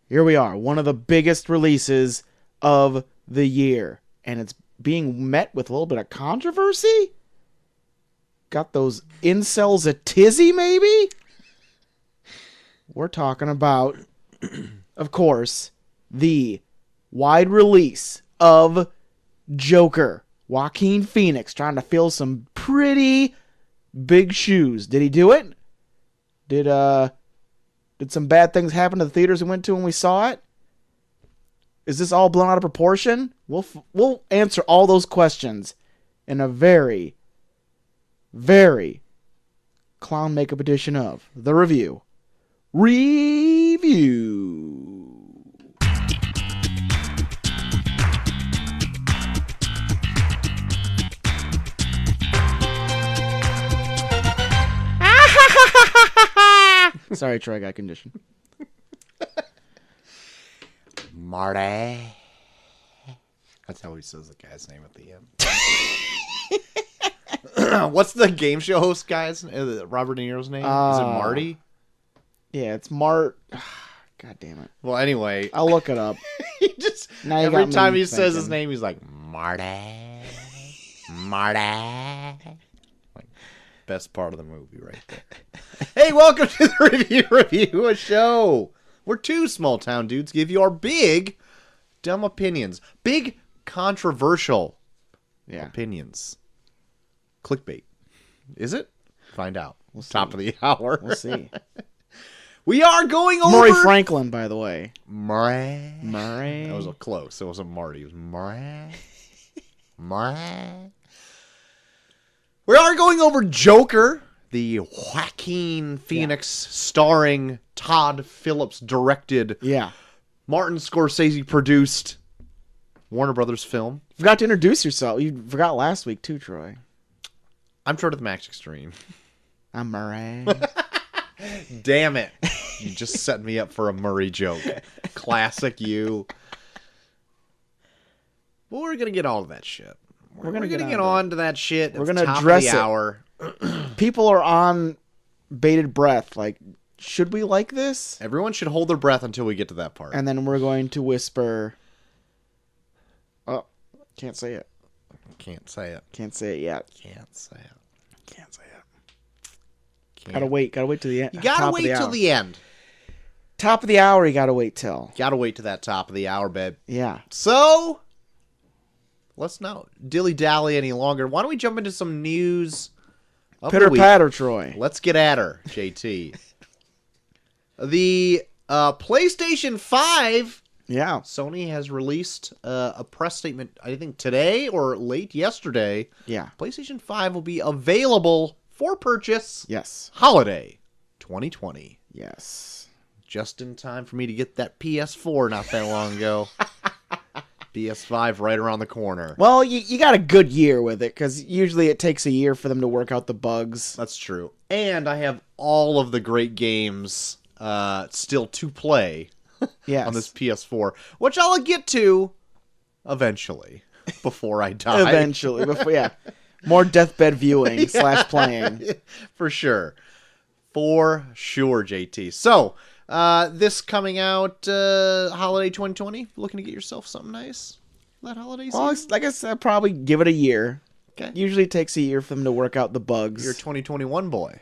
here we are, one of the biggest releases of the year, and it's being met with a little bit of controversy. Got those incels a tizzy, maybe? We're talking about, of course, the wide release of Joker. Joaquin Phoenix trying to fill some pretty big shoes. Did he do it? Did some bad things happen to the theaters we went to when we saw it? Is this all blown out of proportion? We'll answer all those questions in a very, very clown makeup edition of The Review. Sorry, Troy, I got condition. Marty. That's how he says the guy's name at the end. What's the game show host guy's Robert De Niro's name? Is it Marty? Yeah, it's Mart. God damn it. Well, anyway, I'll look it up. he just Now you every got time me he says his thinking. name, he's like Marty. Marty. Like, best part of the movie right there. Hey, welcome to the Review, a show where two small town dudes give you our big, dumb opinions. Big, controversial opinions. Clickbait. Is it? Find out. Top of the hour. We'll see. We are going over... Murray Franklin, by the way. Murray. Murray. That was close. It wasn't Marty. It was Murray. Murray. We are going over Joker, the Joaquin Phoenix starring, Todd Phillips directed, Martin Scorsese produced Warner Brothers film. Forgot to introduce yourself. You forgot last week too, Troy. I'm Troy to the Max Extreme. I'm Murray. Damn it. You just set me up for a Murray joke. Classic you. Well, we're going to get all of that shit. We're going to get on to that shit. We're going to address it. Hour. People are on bated breath. Like, should we like this? Everyone should hold their breath until we get to that part. And then we're going to whisper. Oh, can't say it. Can't say it. Can't say it yet. Can't say it. Can't say it. Can't. Gotta wait till the end. You gotta wait till the end. Top of the hour, you gotta wait till. Gotta wait to that top of the hour, babe. Yeah. So, let's not dilly-dally any longer. Why don't we jump into some news of the week? Pitter-patter, Troy. Let's get at her, JT. The PlayStation 5... Yeah. Sony has released a press statement, I think today or late yesterday. Yeah. PlayStation 5 will be available for purchase. Yes. Holiday 2020. Yes. Just in time for me to get that PS4 not that long ago. PS5 right around the corner. Well, you got a good year with it, because usually it takes a year for them to work out the bugs. That's true. And I have all of the great games still to play. Yes. On this PS4, which I'll get to eventually before I die. Eventually. More deathbed viewing / playing. For sure. For sure, JT. So, this coming out holiday 2020. Looking to get yourself something nice that holiday season? Well, like I said, probably give it a year. Okay. Usually it takes a year for them to work out the bugs. You're a 2021 boy.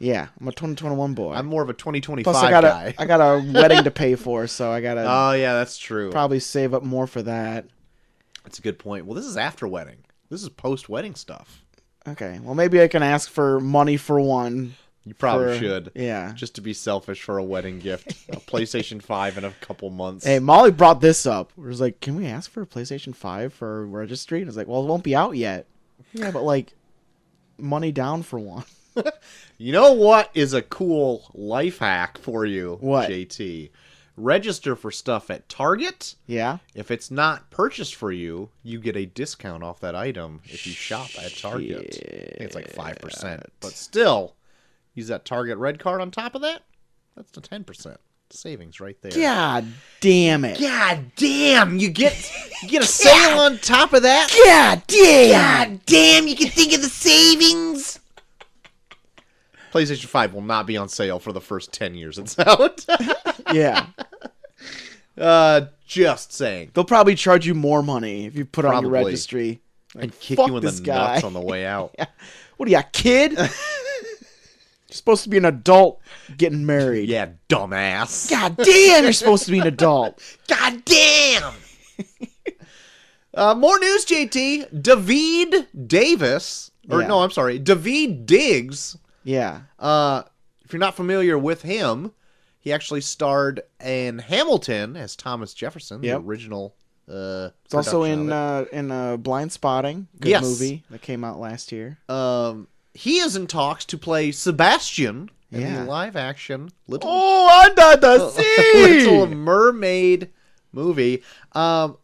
Yeah, I'm a 2021 boy. I'm more of a 2025 Plus, guy. I got a wedding to pay for, so I gotta. Oh yeah, that's true. Probably save up more for that. That's a good point. Well, this is after wedding. This is post wedding stuff. Okay, well maybe I can ask for money for one. You probably should. Yeah. Just to be selfish for a wedding gift. A PlayStation 5 in a couple months. Hey, Molly brought this up. It was like, can we ask for a PlayStation 5 for registry? And I was like, well, it won't be out yet. Yeah, but like, money down for one. You know what is a cool life hack for you, What? JT? Register for stuff at Target. Yeah? If it's not purchased for you, you get a discount off that item if you shop at Target. I think it's like 5%. But still, use that Target Red card on top of that. That's the 10% savings right there. God damn it. God damn, you get a sale on top of that? God damn. God damn, you can think of the savings. PlayStation 5 will not be on sale for the first 10 years it's out. Yeah. Just saying. They'll probably charge you more money if you put it on your Probably. registry. And kick fuck you in the this guy. nuts on the way out. Yeah. What are you, a kid? You're supposed to be an adult getting married. Yeah, dumbass. God damn, you're supposed to be an adult. God damn. More news, JT. David Davis. Or, Yeah. no, I'm sorry. David Diggs. Yeah. If you're not familiar with him, he actually starred in Hamilton as Thomas Jefferson, Yep. the original. It's also in Blind Spotting. Good Yes. movie that came out last year. He is in talks to play Sebastian in Yeah. the live-action Little under the Little Mermaid movie. I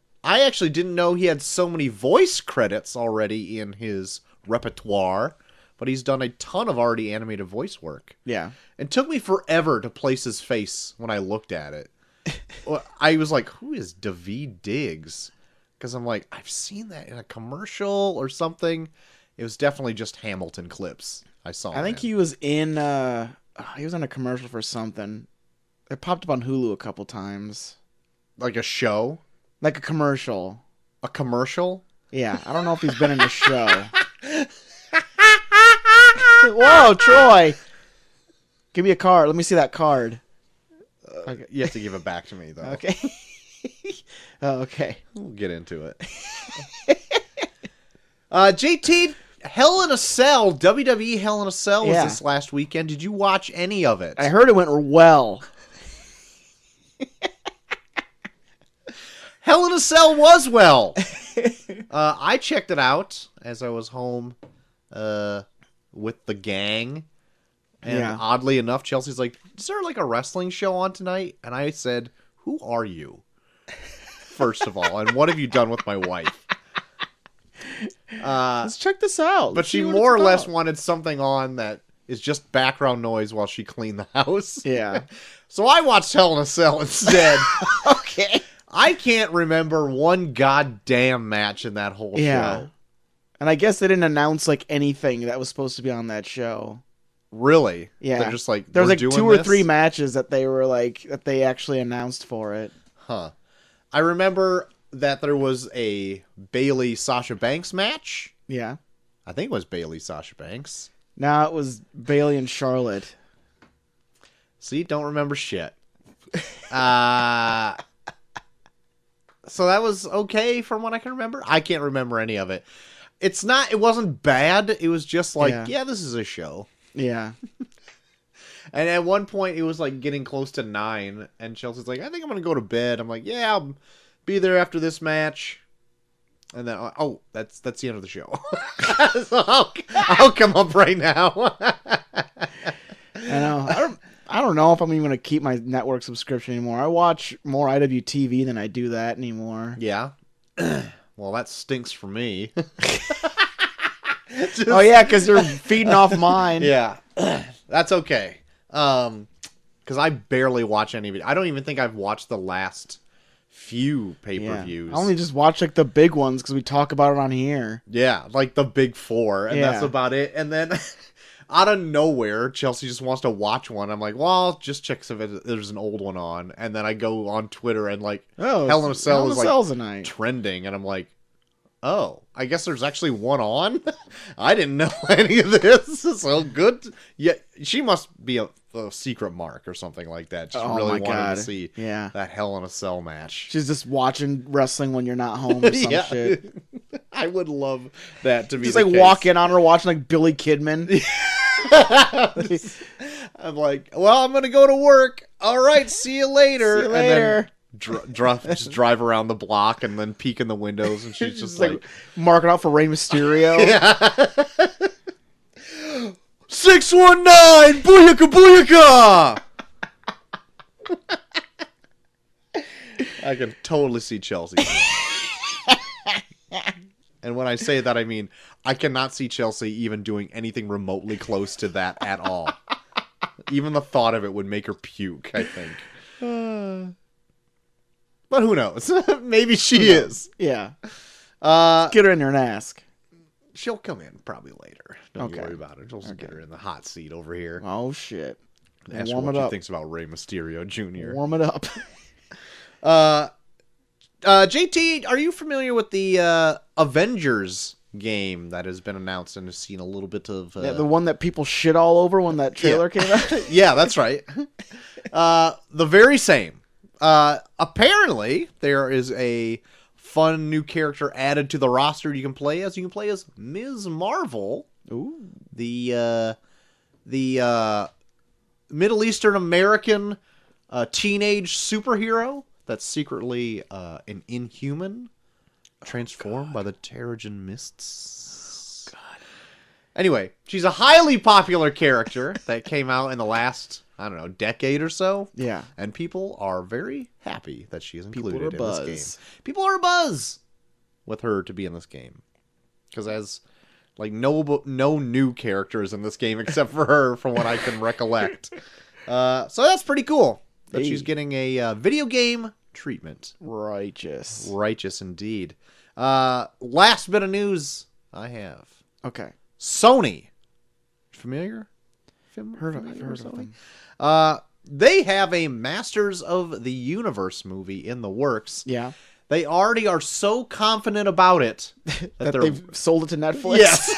actually didn't know he had so many voice credits already in his repertoire, but he's done a ton of already animated voice work. Yeah. It took me forever to place his face when I looked at it. I was like, who is David Diggs? Because I'm like, I've seen that in a commercial or something. It was definitely just Hamilton clips I saw. I think he was in a commercial for something. It popped up on Hulu a couple times. Like a show? Like a commercial. A commercial? Yeah, I don't know if he's been in a show. Whoa, Troy! Give me a card. Let me see that card. Okay. You have to give it back to me, though. Okay. Oh, okay. We'll get into it. JT, Hell in a Cell, WWE Hell in a Cell was Yeah. this last weekend. Did you watch any of it? I heard it went well. Hell in a Cell was well. I checked it out as I was home with the gang. And Yeah. oddly enough, Chelsea's like, is there like a wrestling show on tonight? And I said, who are you? First of all, and what have you done with my wife? Let's check this out. But Let's she see what more or it's less about. wanted something on that is just background noise while she cleaned the house. Yeah. So I watched Hell in a Cell instead. Okay. I can't remember one goddamn match in that whole Yeah. show. And I guess they didn't announce like anything that was supposed to be on that show. Really? Yeah. They're just like, There was "We're like doing 2 or this?" 3 matches that they were like that they actually announced for it. Huh. I remember that there was a Bailey Sasha Banks match. Yeah. I think it was Bailey Sasha Banks. Now it was Bailey and Charlotte. See, don't remember shit. So that was okay from what I can remember. I can't remember any of it. It wasn't bad. It was just like, yeah, this is a show. Yeah. And at one point, it was like getting close to 9, and Chelsea's like, I think I'm going to go to bed. I'm like, yeah, I'll be there after this match. And then, oh, that's the end of the show. So I'll come up right now. I know. I don't know if I'm even going to keep my network subscription anymore. I watch more IWTV than I do that anymore. Yeah. Well, that stinks for me. Oh, yeah, because you're feeding off mine. Yeah. That's okay. Because I barely watch any of it. I don't even think I've watched the last few pay-per-views. I only just watch like the big ones because we talk about it on here. Yeah, like the big 4, and that's Yeah. about it. And then out of nowhere, Chelsea just wants to watch one. I'm like, well, I'll just check if there's an old one on. And then I go on Twitter and like, Oh, Hell in a Cell is like Cell's a night. trending, and I'm like, oh, I guess there's actually one on. I didn't know any of this. So good. Yeah, she must be a secret mark or something like that. Just Oh really my wanted God. to see Yeah. that Hell in a Cell match. She's just watching wrestling when you're not home or some Yeah. shit. I would love that to be Just the like case. walk in on her watching like Billy Kidman. I'm like, well, I'm gonna go to work. All right, see you later. See you later. And then just drive around the block and then peek in the windows, and she's just like, marking out for Rey Mysterio. yeah. 619, booyaka booyaka. I can totally see Chelsea. And when I say that, I mean I cannot see Chelsea even doing anything remotely close to that at all. Even the thought of it would make her puke, I think. But who knows? Maybe she is. Yeah. Uh, Get her in there and ask. she'll come in probably later. Don't you Okay. worry about it. We'll just get her in the hot seat over here. Oh, shit. Ask her Warm what it she up. thinks about Rey Mysterio Jr. Warm it up. JT, are you familiar with the Avengers game that has been announced and has seen a little bit of... Yeah, the one that people shit all over when that trailer came out? Yeah, that's right. The very same. Apparently, there is a fun new character added to the roster you can play as. You can play as Ms. Marvel, Ooh. the Middle Eastern American teenage superhero that's secretly an Inhuman, transformed by the Terrigen Mists. God. Anyway, she's a highly popular character that came out in the last, I don't know, decade or so. Yeah. And people are very happy that she is included in abuzz. this game. People are abuzz with her to be in this game. Because as like no new characters in this game except for her from what I can recollect. So that's pretty cool that she's getting a video game treatment. Righteous. Righteous indeed. Last bit of news I have. Okay. Sony. Familiar? I've heard of Sony? them. They have a Masters of the Universe movie in the works. Yeah. They already are so confident about it that they've sold it to Netflix? Yes.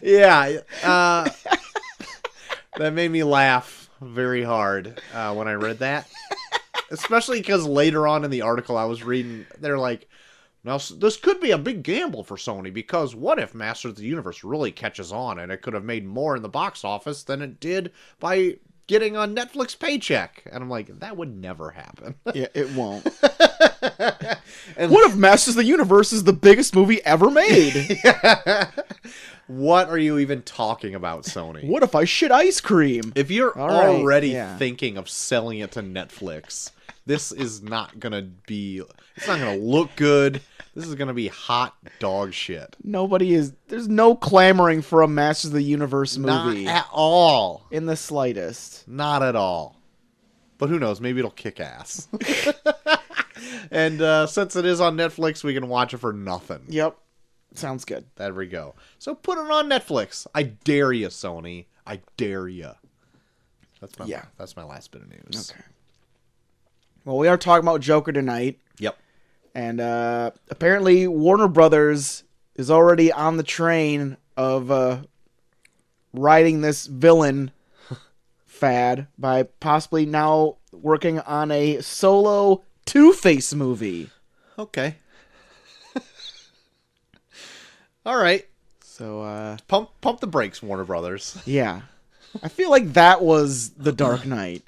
Yeah. That made me laugh very hard when I read that. Especially because later on in the article I was reading, they're like, now, this could be a big gamble for Sony, because what if Masters of the Universe really catches on and it could have made more in the box office than it did by getting a Netflix paycheck? And I'm like, that would never happen. Yeah, it won't. And what if Masters of the Universe is the biggest movie ever made? What are you even talking about, Sony? What if I shit ice cream? If you're All already right, thinking of selling it to Netflix, this is not going to be... It's not going to look good. This is going to be hot dog shit. There's no clamoring for a Masters of the Universe movie. Not at all. In the slightest. Not at all. But who knows? Maybe it'll kick ass. And since it is on Netflix, we can watch it for nothing. Yep. Sounds good. There we go. So put it on Netflix. I dare you, Sony. I dare you. That's my last bit of news. Okay. Well, we are talking about Joker tonight. Yep. And apparently Warner Brothers is already on the train of riding this villain fad by possibly now working on a solo Two-Face movie. Okay. All right. So pump the brakes, Warner Brothers. yeah. I feel like that was The Dark Knight.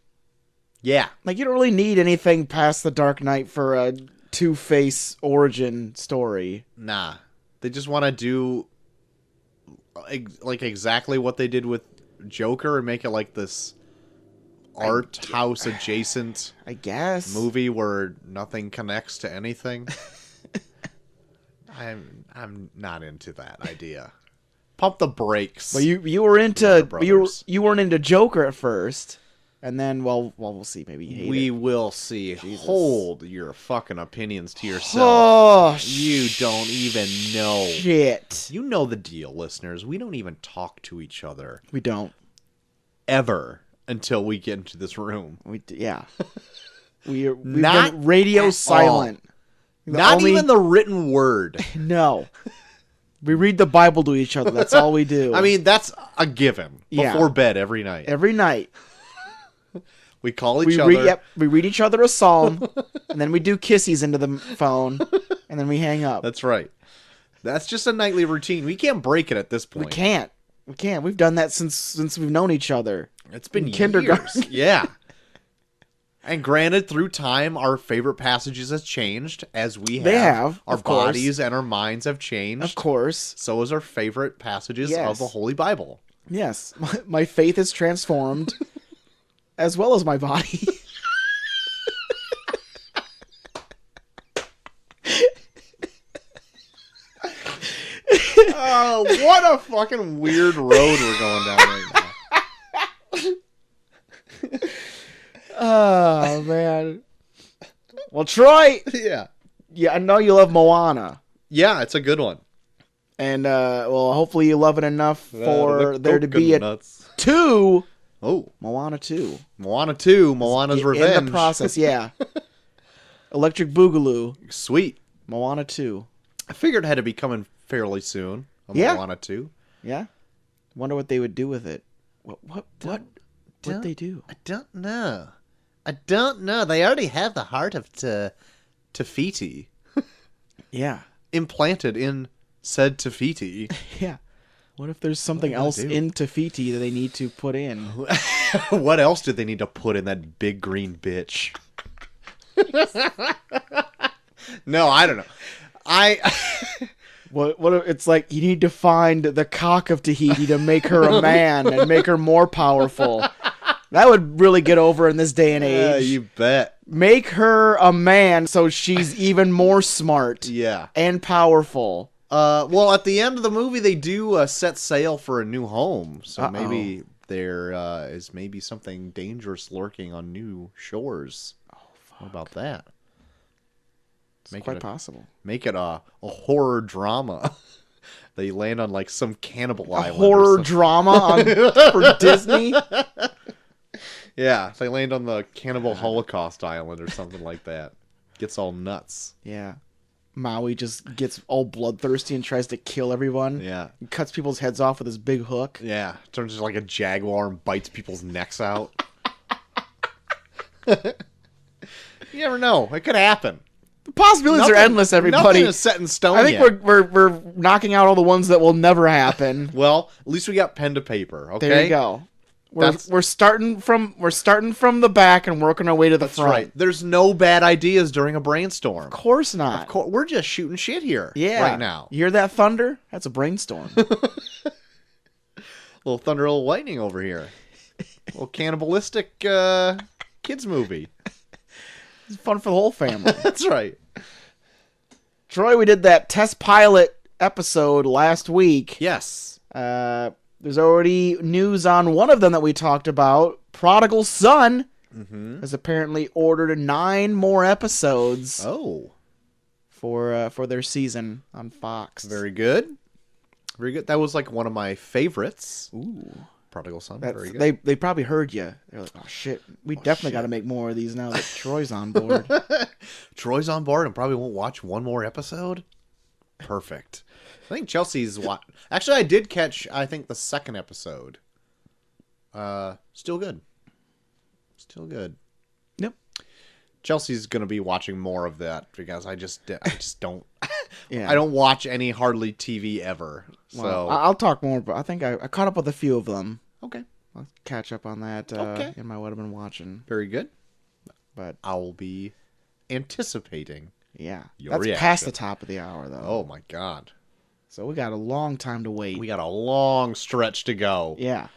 Yeah. Like, you don't really need anything past The Dark Knight for a Two-Face origin story. Nah. They just want to do like exactly what they did with Joker and make it like this art house adjacent, I guess, movie where nothing connects to anything. I'm not into that idea. Pump the brakes. Well, you were into you weren't into Joker at first, and then we'll see. Maybe you hate we it. will see. Jesus. Hold your fucking opinions to yourself. Oh, you don't even know. Shit. You know the deal, listeners. We don't even talk to each other We don't. ever until we get into this room. Yeah. We've Not been radio at silent. Not even the written word. No. We read the Bible to each other. That's all we do. I mean, that's a given. Yeah. Before bed every night. Every night. We call each other. We read each other a psalm, and then we do kissies into the phone, and then we hang up. That's right. That's just a nightly routine. We can't break it at this point. We can't. We've done that since we've known each other. It's been kindergarten. years. Yeah. And granted, through time, our favorite passages has changed as we have. They have. Our of course. bodies and our minds have changed. Of course. So is our favorite passages Yes. of the Holy Bible. Yes. My faith is transformed, as well as my body. Oh, what a fucking weird road we're going down right now. Oh, man. Well, Troy. Yeah. Yeah, I know you love Moana. Yeah, it's a good one. And, well, hopefully you love it enough for there to be nuts. 2 Oh, Moana 2. Moana 2, Moana's Revenge. In the process, yeah. Electric Boogaloo, Sweet. Moana 2. I figured it had to be coming fairly soon. Yeah. Moana 2. Yeah. Wonder what they would do with it. What'd they do? I don't know. They already have the heart of Tafiti Yeah. implanted in said Tafiti. Yeah. What if there's something What do else they do? in Tafiti that they need to put in? What else did they need to put in that big green bitch? No, I don't know. What if it's like you need to find the cock of Tahiti to make her a man and make her more powerful. That would really get over in this day and age. You bet. Make her a man so she's even more smart Yeah. and powerful. Well, at the end of the movie, they do set sail for a new home. So Uh-oh. maybe there is maybe something dangerous lurking on new shores. Oh, fuck. What about that? It's quite possible. Make it a horror drama. They land on like some cannibal A island. or horror something. drama for Disney. Yeah, they land on the Cannibal Holocaust Island or something like that. Gets all nuts. Yeah. Maui just gets all bloodthirsty and tries to kill everyone. Yeah. He cuts people's heads off with his big hook. Yeah. Turns into like a jaguar and bites people's necks out. You never know. It could happen. The possibilities are endless, everybody. Nothing is set in stone I think yet. we're knocking out all the ones that will never happen. Well, at least we got pen to paper, okay? There you go. That's- We're starting from the back and working our way to the That's front. right. There's no bad ideas during a brainstorm. Of course not. We're just shooting shit here Yeah. right now. You hear that thunder? That's a brainstorm. Little thunder, little lightning over here. Little cannibalistic kids movie. It's fun for the whole family. That's right. Troy, we did that test pilot episode last week. Yes. There's already news on one of them that we talked about. Prodigal Son has apparently ordered 9 more episodes Oh. for their season on Fox. Very good. Very good. That was like one of my favorites. Ooh. Prodigal Son. That's, Very good. they probably heard you. They're like, oh shit, we definitely got to make more of these now that Troy's on board. Troy's on board and probably won't watch one more episode. Perfect. I think Chelsea's Actually, I did catch, I think, the second episode. Still good. Still good. Yep. Chelsea's going to be watching more of that because I just don't. Yeah. I don't watch any hardly TV ever. So Well, I'll talk more, but I think I caught up with a few of them. okay, I'll catch up on that Okay. in my what I've been watching. very good. But I'll be anticipating. yeah, Your that's reaction. past the top of the hour though. Oh my god, So we got a long time to wait. we got a long stretch to go. Yeah.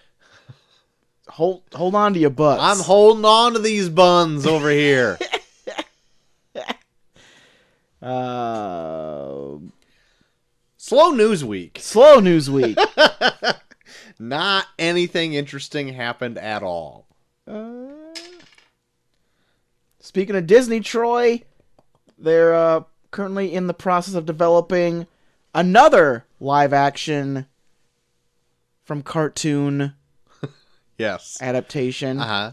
Hold on to your butts. I'm holding on to these buns over here. Slow news week. Slow news week. Not anything interesting happened at all. Speaking of Disney, Troy, they're currently in the process of developing another live action from cartoon Yes. adaptation Uh-huh.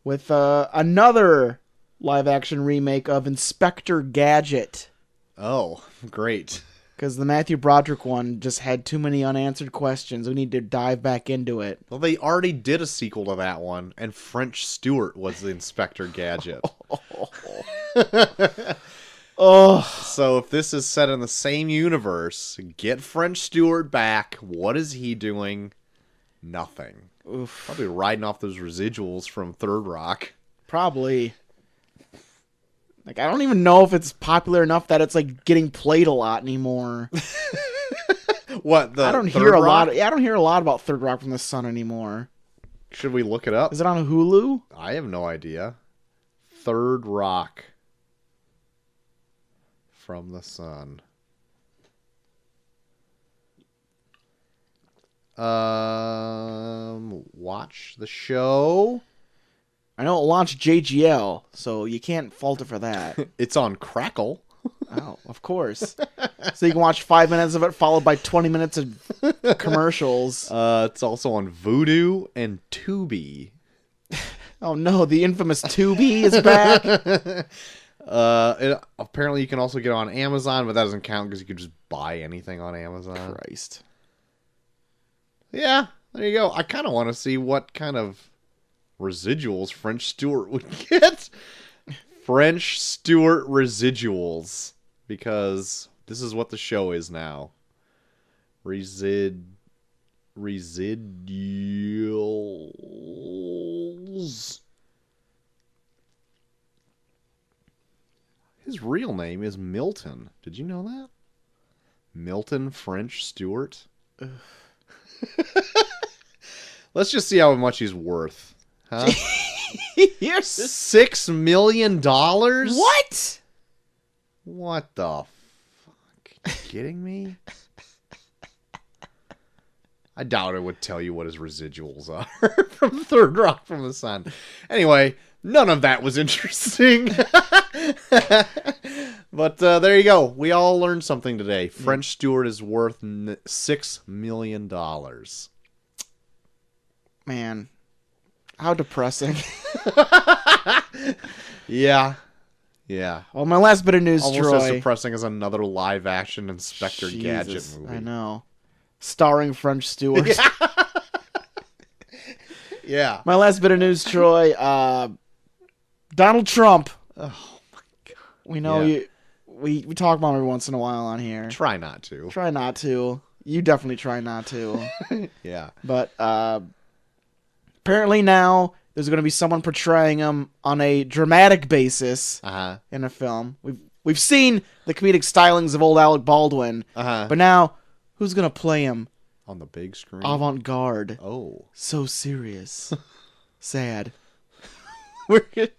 with another live action remake of Inspector Gadget. Oh, great. Because the Matthew Broderick one just had too many unanswered questions. We need to dive back into it. Well, they already did a sequel to that one, and French Stewart was the Inspector Gadget. Oh, So if this is set in the same universe, get French Stewart back. What is he doing? Nothing. oof. Probably riding off those residuals from Third Rock. Probably. Like, I don't even know if it's popular enough that it's like getting played a lot anymore. What the? I don't Third hear a Rock? lot. I don't hear a lot about Third Rock from the Sun anymore. Should we look it up? Is it on Hulu? I have no idea. Third Rock from the Sun. Watch the show. I know it launched JGL, so you can't fault it for that. It's on Crackle. Oh, of course. So you can watch 5 minutes of it, followed by 20 minutes of commercials. It's also on Vudu and Tubi. Oh no, the infamous Tubi is back. Apparently you can also get it on Amazon, but that doesn't count because you can just buy anything on Amazon. Christ. Yeah, there you go. I kind of want to see what kind of residuals French Stewart would get. French Stewart residuals. Because this is what the show is now. Residuals. His real name is Milton. Did you know that? Milton French Stewart. Let's just see how much he's worth. Huh? Here's $6 million? What? What the fuck? Are you kidding me? I doubt it would tell you what his residuals are from Third Rock from the Sun. Anyway, none of that was interesting. But there you go. We all learned something today. French Stewart is worth $6 million. Man, how depressing. Yeah. Yeah. Well, my last bit of news, Almost Troy. as depressing as another live-action Inspector Gadget Jesus, movie. I know. Starring French Stewart. Yeah. My last bit of news, Troy. Donald Trump. Oh my god. We know we talk about him every once in a while on here. Try not to. Try not to. You definitely try not to. Yeah. But apparently now there's going to be someone portraying him on a dramatic basis Uh-huh. in a film. We've seen the comedic stylings of old Alec Baldwin, Uh-huh. but now who's going to play him? On the big screen. Avant-garde. Oh. So serious. Sad. We're good.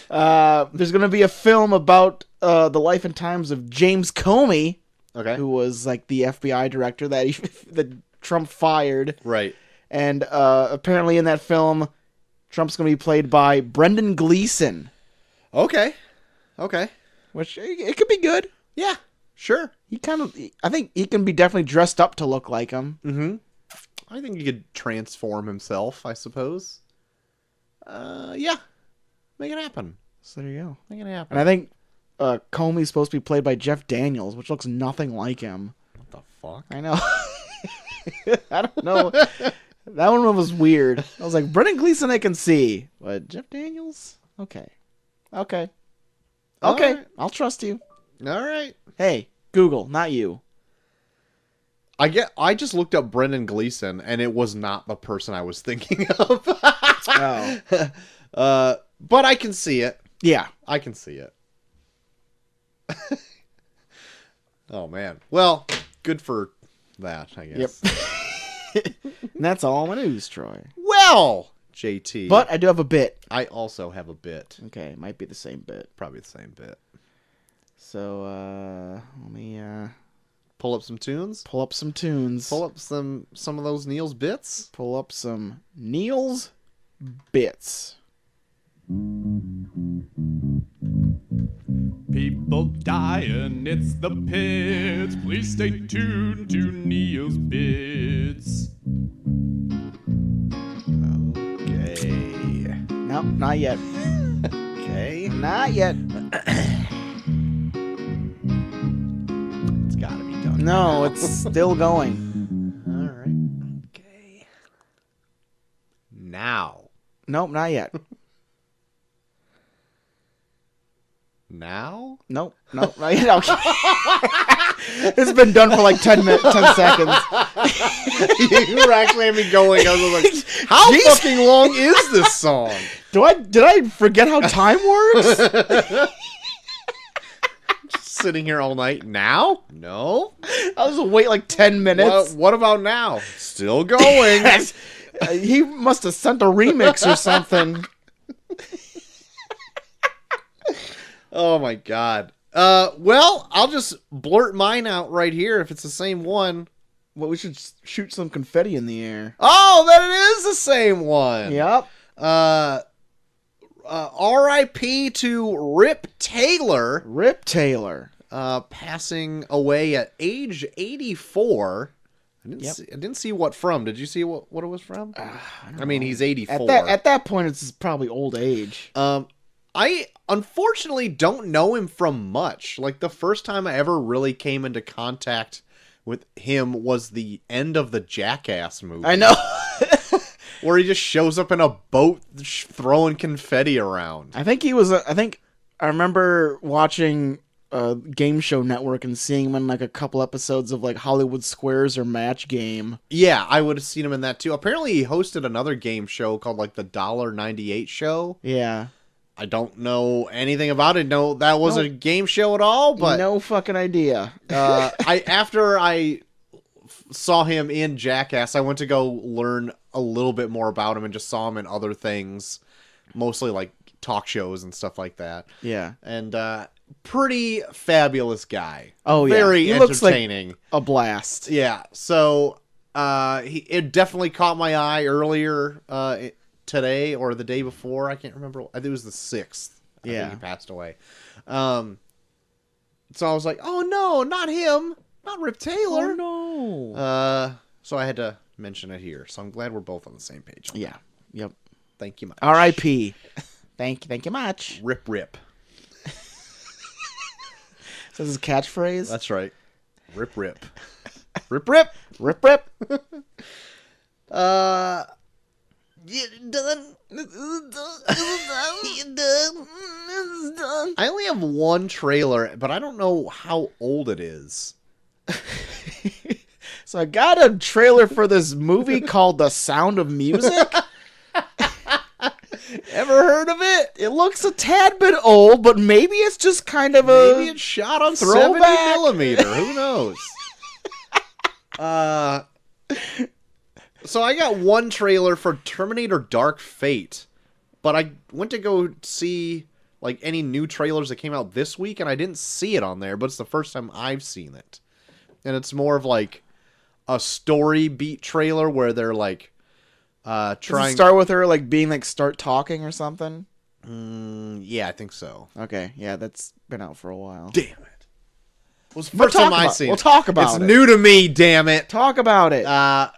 There's going to be a film about the life and times of James Comey, Okay. who was like the FBI director that that Trump fired. Right. And apparently in that film, Trump's going to be played by Brendan Gleeson, Okay. Okay. which it could be good. Yeah. Sure. I think he can be definitely dressed up to look like him. Mm-hmm. I think he could transform himself, I suppose. Yeah. Make it happen. So there you go. Make it happen. And I think Comey's supposed to be played by Jeff Daniels, which looks nothing like him. What the fuck? I know. I don't know. That one was weird. I was like, Brendan Gleeson I can see, but Jeff Daniels? Okay. Okay. All Okay. right. I'll trust you. All right. Hey, Google, not you. I just looked up Brendan Gleeson, and it was not the person I was thinking of. Oh. But I can see it. Yeah. I can see it. Oh, man. Well, good for that, I guess. Yep. And that's all my news, Troy. Well, JT. But I do have a bit. I also have a bit. Okay, it might be the same bit. Probably the same bit. So, let me Pull up some tunes. pull up some tunes. Pull up some of those Neil's bits. Pull up some Neil's bits. People dying, it's the pits. Please stay tuned to Neil's Bits. Okay. No, not yet. Okay. Not yet. It's gotta be done. No, it's still going. All right. Okay. Now. Nope, not yet. Now? Nope, not yet. Okay. It's been done for like 10 seconds. You were actually having me going. I was like, how Jeez. fucking long is this song? Did I forget how time works? Sitting here all night. Now? No. I was wait like 10 minutes. What about now? Still going. He must have sent a remix or something. Oh my god. Well, I'll just blurt mine out right here if it's the same one. Well, we should shoot some confetti in the air. Oh, then it is the same one. Yep. R.I.P. to Rip Taylor, Rip Taylor. passing away at age 84. I didn't see what from. Did you see what it was from? I mean, he's 84. At that point, it's probably old age. I unfortunately don't know him from much. Like, the first time I ever really came into contact with him was the end of the Jackass movie. I know. Where he just shows up in a boat throwing confetti around. I think he was. I think I remember watching Game Show Network and seeing him in like a couple episodes of like Hollywood Squares or Match Game. Yeah, I would have seen him in that too. Apparently, he hosted another game show called like the $1.98 show. Yeah. I don't know anything about it. No, that was a game show at all. But no fucking idea. after I saw him in Jackass, I went to go learn a little bit more about him and just saw him in other things, mostly like talk shows and stuff like that. Yeah. And pretty fabulous guy. Oh, yeah. Very He looks like entertaining. a blast. Yeah. So it definitely caught my eye earlier today or the day before. I can't remember. I think it was the 6th. I think he passed away. So I was like, oh no, not him. Not Rip Taylor. Oh, no. So I had to mention it here. So I'm glad we're both on the same page. Yeah. Yep. Thank you much. R.I.P. Thank you much. Rip Rip. Is this his catchphrase? That's right. Rip Rip. Rip Rip. Rip Rip. I only have one trailer, but I don't know how old it is. So I got a trailer for this movie called The Sound of Music. Ever heard of it? It looks a tad bit old, but maybe it's just kind of a... Maybe it's shot on throwback. 70 millimeter. Who knows? So I got one trailer for Terminator Dark Fate, but I went to go see like any new trailers that came out this week, and I didn't see it on there, but it's the first time I've seen it. And it's more of like a story beat trailer where they're like Does trying... it start with her like being like start talking or something? yeah, I think so. Okay, yeah, that's been out for a while. Damn it. It was the first time I seen it. We'll talk about It's it. new to me, damn it. Talk about it. I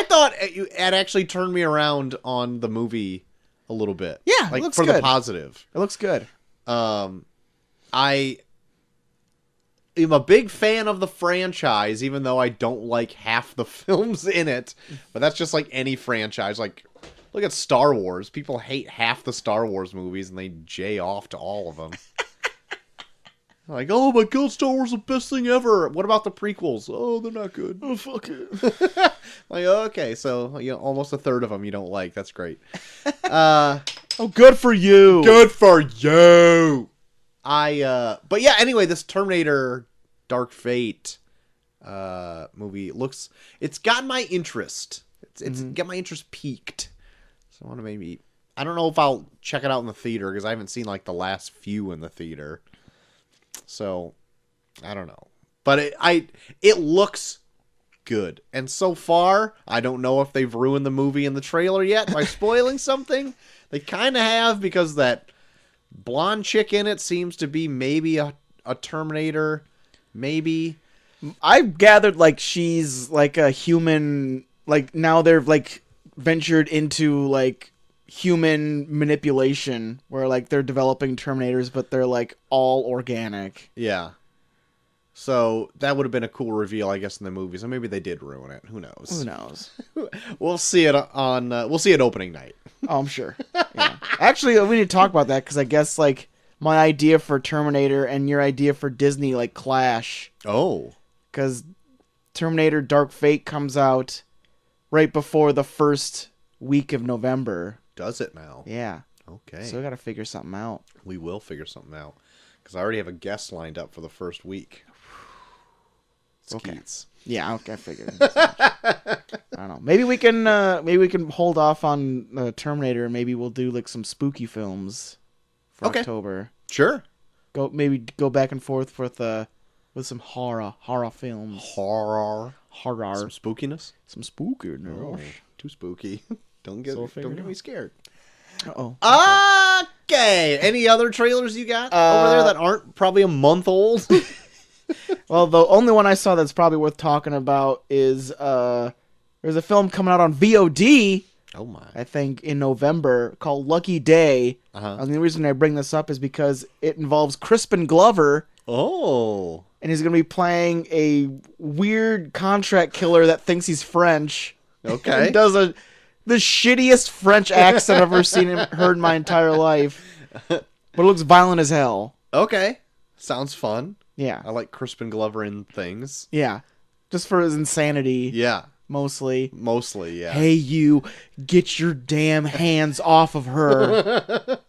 thought it actually turned me around on the movie a little bit. Yeah, it like looks for the good. positive. It looks good. I am a big fan of the franchise, even though I don't like half the films in it. But that's just like any franchise. Like, look at Star Wars. People hate half the Star Wars movies, and they jay off to all of them. Like, oh my god, Star Wars is the best thing ever. What about the prequels? Oh, they're not good. Oh, fuck it. Like, okay, so almost a third of them you don't like. That's great. Oh, good for you. Good for you. But yeah, anyway, this Terminator Dark Fate movie it's got my interest. It's got my interest peaked. So I want to I don't know if I'll check it out in the theater because I haven't seen like the last few in the theater. So I don't know. But it looks good. And so far, I don't know if they've ruined the movie in the trailer yet by spoiling something. They kind of have, because that blonde chick in it seems to be maybe a Terminator. Maybe. I've gathered like she's like a human, like now they've like ventured into like human manipulation where like they're developing Terminators, but they're like all organic. Yeah. So that would have been a cool reveal, I guess, in the movie. So maybe they did ruin it. Who knows? Who knows? We'll see it we'll see it opening night. Oh, I'm sure. Yeah. Actually, we need to talk about that because I guess like my idea for Terminator and your idea for Disney like clash. Oh. Because Terminator Dark Fate comes out right before the first week of November. Does it now? Yeah. Okay. So we got to figure something out. We will figure something out. Because I already have a guest lined up for the first week. Okay. Skeets. Yeah, okay, I figured. I don't know. Maybe we can hold off on Terminator and maybe we'll do like some spooky films for October. Sure. Go back and forth with some horror films. Horror. Horror. Some spookiness. Some spookiness. Oh, too spooky. Don't get me scared. Uh-oh. Okay. Any other trailers you got over there that aren't probably a month old? Well, the only one I saw that's probably worth talking about is there's a film coming out on VOD, Oh my. I think, in November called Lucky Day. Uh-huh. And the reason I bring this up is because it involves Crispin Glover, Oh. and he's going to be playing a weird contract killer that thinks he's French. Okay. And does the shittiest French accent I've ever heard in my entire life. But it looks violent as hell. Okay. Sounds fun. Yeah. I like Crispin Glover in things. Yeah. Just for his insanity, Yeah. mostly. Mostly, yeah. Hey, you, get your damn hands off of her.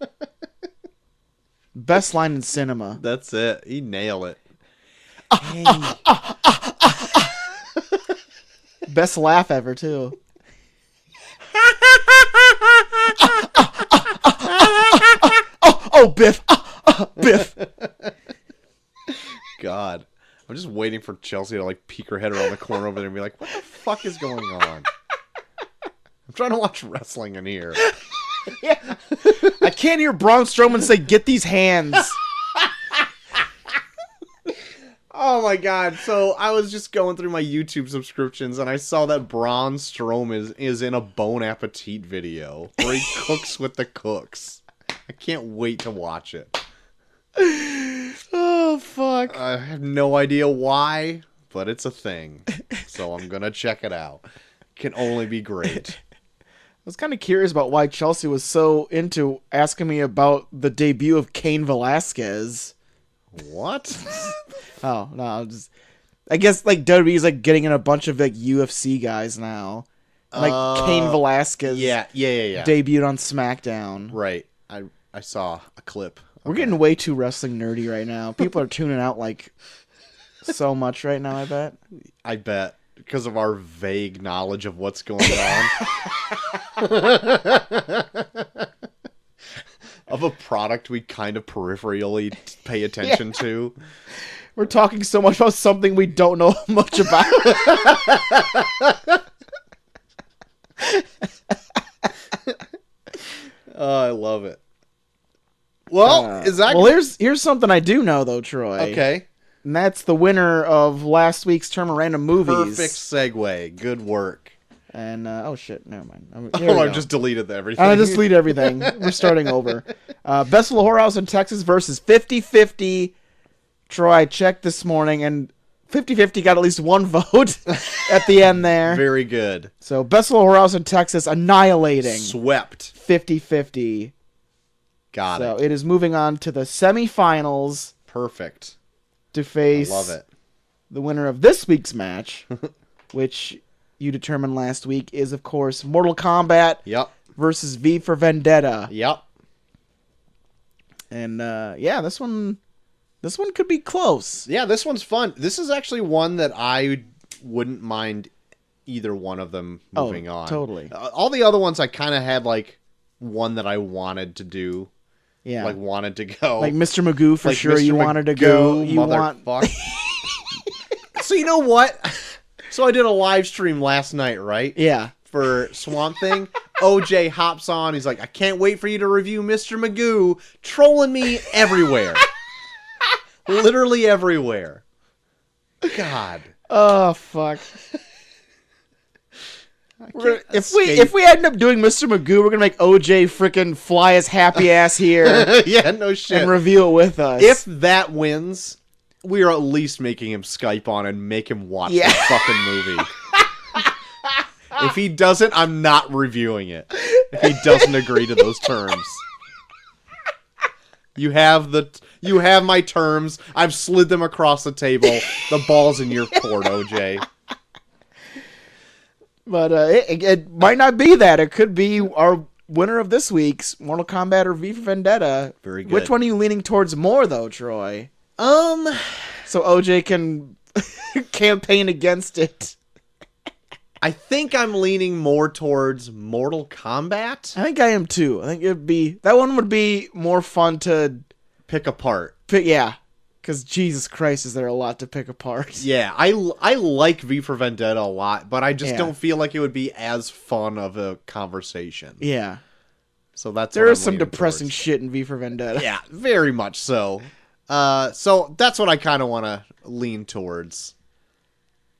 Best line in cinema. That's it. He nailed it. Hey. Best laugh ever, too. Oh, Biff. Biff. God. I'm just waiting for Chelsea to like peek her head around the corner over there and be like, what the fuck is going on? I'm trying to watch wrestling in here. Yeah. I can't hear Braun Strowman say, get these hands. Oh my god. So I was just going through my YouTube subscriptions and I saw that Braun Strowman is in a Bon Appetit video where he cooks with the cooks. I can't wait to watch it. Oh, fuck. I have no idea why, but it's a thing. So I'm gonna check it out. Can only be great. I was kind of curious about why Chelsea was so into asking me about the debut of Cain Velasquez. What? Oh, no, I guess, like, WWE's, like, getting in a bunch of, like, UFC guys now. And, like, Cain Velasquez Yeah. debuted on SmackDown. Right. I saw a clip. We're getting way too wrestling nerdy right now. People are tuning out, like, so much right now, I bet. I bet. Because of our vague knowledge of what's going on. Of a product we kind of peripherally pay attention to. We're talking so much about something we don't know much about. Oh, I love it. Well, is that... Well, here's something I do know, though, Troy. Okay. And that's the winner of last week's Term of Random Movies. Perfect segue. Good work. And, oh, shit, never mind. I just deleted everything. I just delete everything. We're starting over. Best of the Whorehouse in Texas versus 50-50. Troy, I checked this morning, and 50-50 got at least one vote at the end there. Very good. So, Best of the Whorehouse in Texas annihilating Swept. 50-50. Got So, it. it is moving on to the semifinals Perfect. to face Love it. the winner of this week's match, which you determined last week is, of course, Mortal Kombat Yep. versus V for Vendetta. Yep. And, yeah, this one could be close. Yeah, this one's fun. This is actually one that I wouldn't mind either one of them moving on. Totally. All the other ones I kind of had like one that I wanted to do. Yeah. Like wanted to go. Like Mr. Magoo, for Like sure, Mr. you wanted to go. Magoo, You want... motherfuck. So you know what? So I did a live stream last night, right? Yeah. For Swamp Thing. OJ hops on. He's like, I can't wait for you to review Mr. Magoo. Trolling me everywhere. Literally everywhere. God. Oh, fuck. If escape. we end up doing Mr. Magoo, we're gonna make OJ frickin' fly his happy ass here Yeah, no shit. and review it with us. If that wins, we are at least making him Skype on and make him watch the fucking movie. If he doesn't, I'm not reviewing it. If he doesn't agree to those terms. You have my terms. I've slid them across the table. The ball's in your court, OJ. But it might not be that. It could be our winner of this week's Mortal Kombat or V for Vendetta. Very good. Which one are you leaning towards more, though, Troy? So OJ can campaign against it. I think I'm leaning more towards Mortal Kombat. I think I am too. I think that one would be more fun to Pick apart. pick. Yeah, because Jesus Christ, is there a lot to pick apart? Yeah, I like V for Vendetta a lot, but I just Yeah. don't feel like it would be as fun of a conversation. Yeah. So that's There what is I'm some leaning depressing towards. shit in V for Vendetta. Yeah, very much so. So that's what I kind of want to lean towards.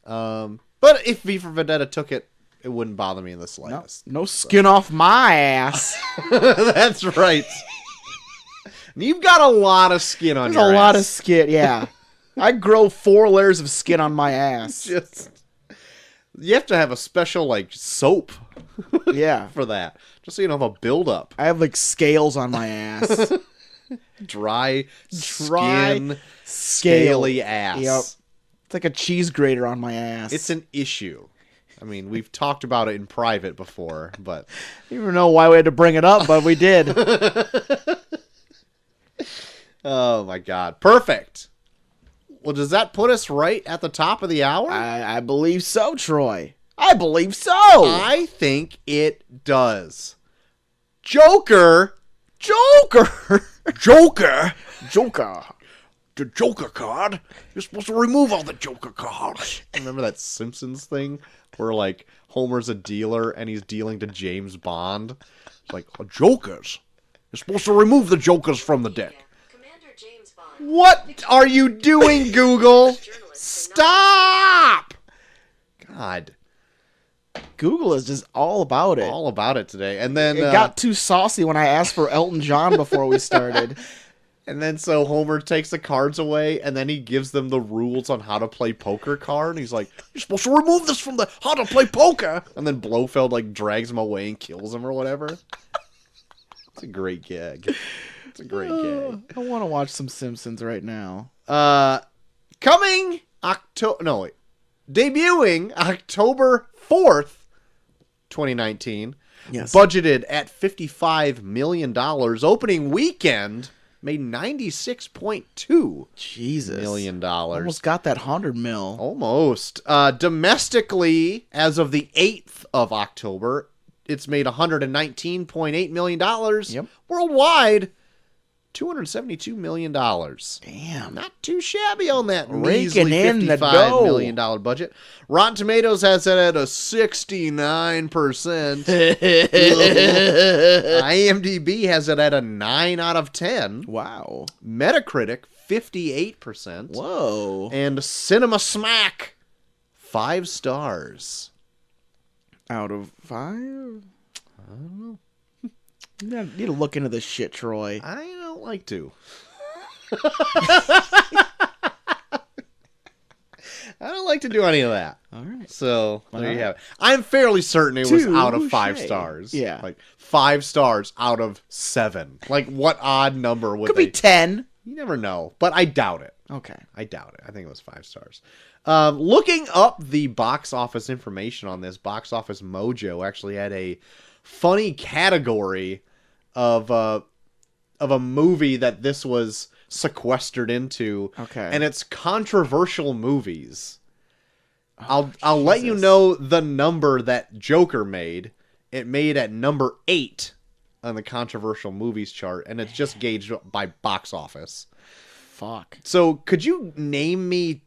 But if V for Vendetta took it, it wouldn't bother me in the No, slightest. no skin off my ass. That's right. You've got a lot of skin on There's your a lot of ass. skin. Yeah, I grow 4 layers of skin on my ass. Just you have to have a special like soap Yeah, for that, just so you don't have a buildup. I have like scales on my ass. Dry, Dry skin, Scale. scaly ass. Yep. It's like a cheese grater on my ass. It's an issue. I mean, we've talked about it in private before, but I don't even know why we had to bring it up, but we did. oh my god, perfect. Well, does that put us right at the top of the hour? I believe so, Troy. I believe so. I think it does. Joker. Joker. Joker. Joker. The Joker card. You're supposed to remove all the Joker cards. Remember that Simpsons thing where like Homer's a dealer and he's dealing to James Bond? It's like Jokers. You're supposed to remove the Jokers from the deck. Commander James Bond. What are you doing, Google? Stop! God, Google is just all about it. all about it today. And then It got too saucy when I asked for Elton John before we started. and then so Homer takes the cards away and then he gives them the rules on how to play poker card. And he's like, "You're supposed to remove this from the how to play poker." And then Blofeld like drags him away and kills him or whatever. It's a great gag. It's a great gag. I want to watch some Simpsons right now. Coming October. No, wait. Debuting October 4th, 2019. Yes. Budgeted at $55 million. Opening weekend made $96.2 Jesus. million. Almost got that 100 mil. Almost. Domestically, as of the 8th of October, it's made $119.8 million. Yep. Worldwide, $272 million. Damn. Not too shabby on that Raking measly in the $55 dough. million budget. Rotten Tomatoes has it at a 69%. IMDb has it at a 9 out of 10. Wow. Metacritic, 58%. Whoa. And Cinema Smack, 5 stars. Out of 5? I don't know. You need to look into this shit, Troy. I don't like to. I don't like to do any of that. All right. So there you Alright. have it. I'm fairly certain it was out of 5 Touche. stars. Yeah. Like 5 stars out of 7. Like what odd number would Could they? be 10. You never know, but I doubt it. Okay. I doubt it. I think it was 5 stars. Looking up the box office information on this, Box Office Mojo actually had a funny category of a movie that this was sequestered into. Okay. And it's controversial movies. I'll let you Jesus. know the number that Joker made. It made at number 8 on the controversial movies chart, and it's just gauged by box office. Fuck. So, could you name me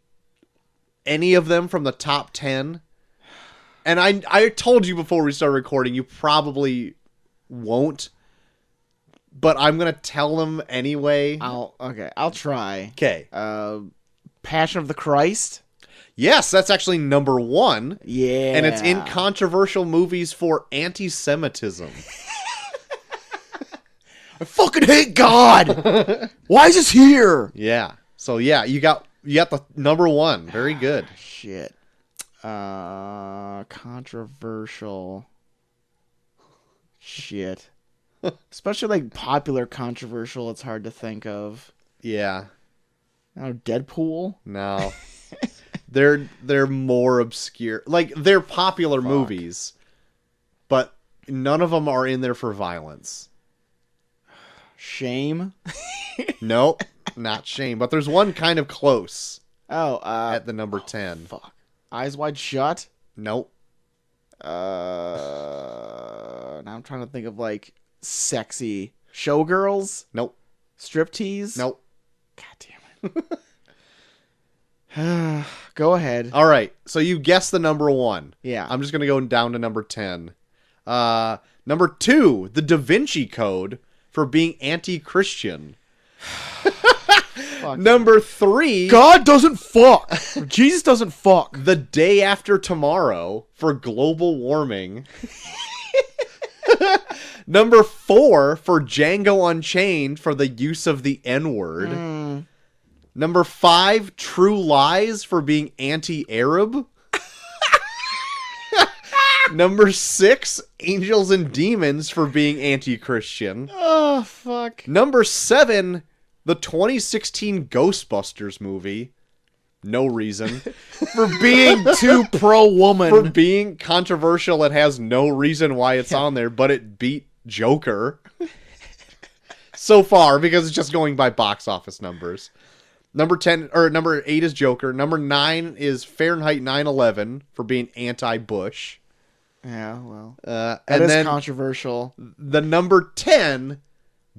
any of them from the top 10? And I told you before we started recording, you probably won't, but I'm going to tell them anyway. I'll try. Okay. Passion of the Christ? Yes, that's actually number 1. Yeah. And it's in controversial movies for anti-Semitism. I fucking hate God! Why is this here? Yeah. So yeah, you got the number 1. Very good. Shit. Controversial. Shit. Especially like popular controversial, it's hard to think of. Yeah. Oh, Deadpool? No. They're more obscure. Like they're popular movies, but none of them are in there for violence. Shame? Nope, not Shame, but there's one kind of close Oh, at the number 10. fuck. Eyes Wide Shut? Nope. Now I'm trying to think of like sexy showgirls, Nope. striptease. Nope. God damn it. Go ahead. All right. So you guessed the number 1. Yeah. I'm just going to go down to number 10. Number 2, the Da Vinci Code for being anti-Christian. Number 3, God doesn't fuck. Jesus doesn't fuck. The Day After Tomorrow for global warming. Number 4 for Django Unchained for the use of the N-word. Number 5, True Lies for being anti-Arab. Number 6, Angels and Demons for being anti-Christian. Oh, fuck. Number 7, the 2016 Ghostbusters movie. No reason. For being too pro-woman. For being controversial, it has no reason why it's on there, but it beat Joker. So far, because it's just going by box office numbers. Number 8 is Joker. Number 9 is Fahrenheit 9/11 for being anti-Bush. Yeah, well. And That is then controversial. the number 10,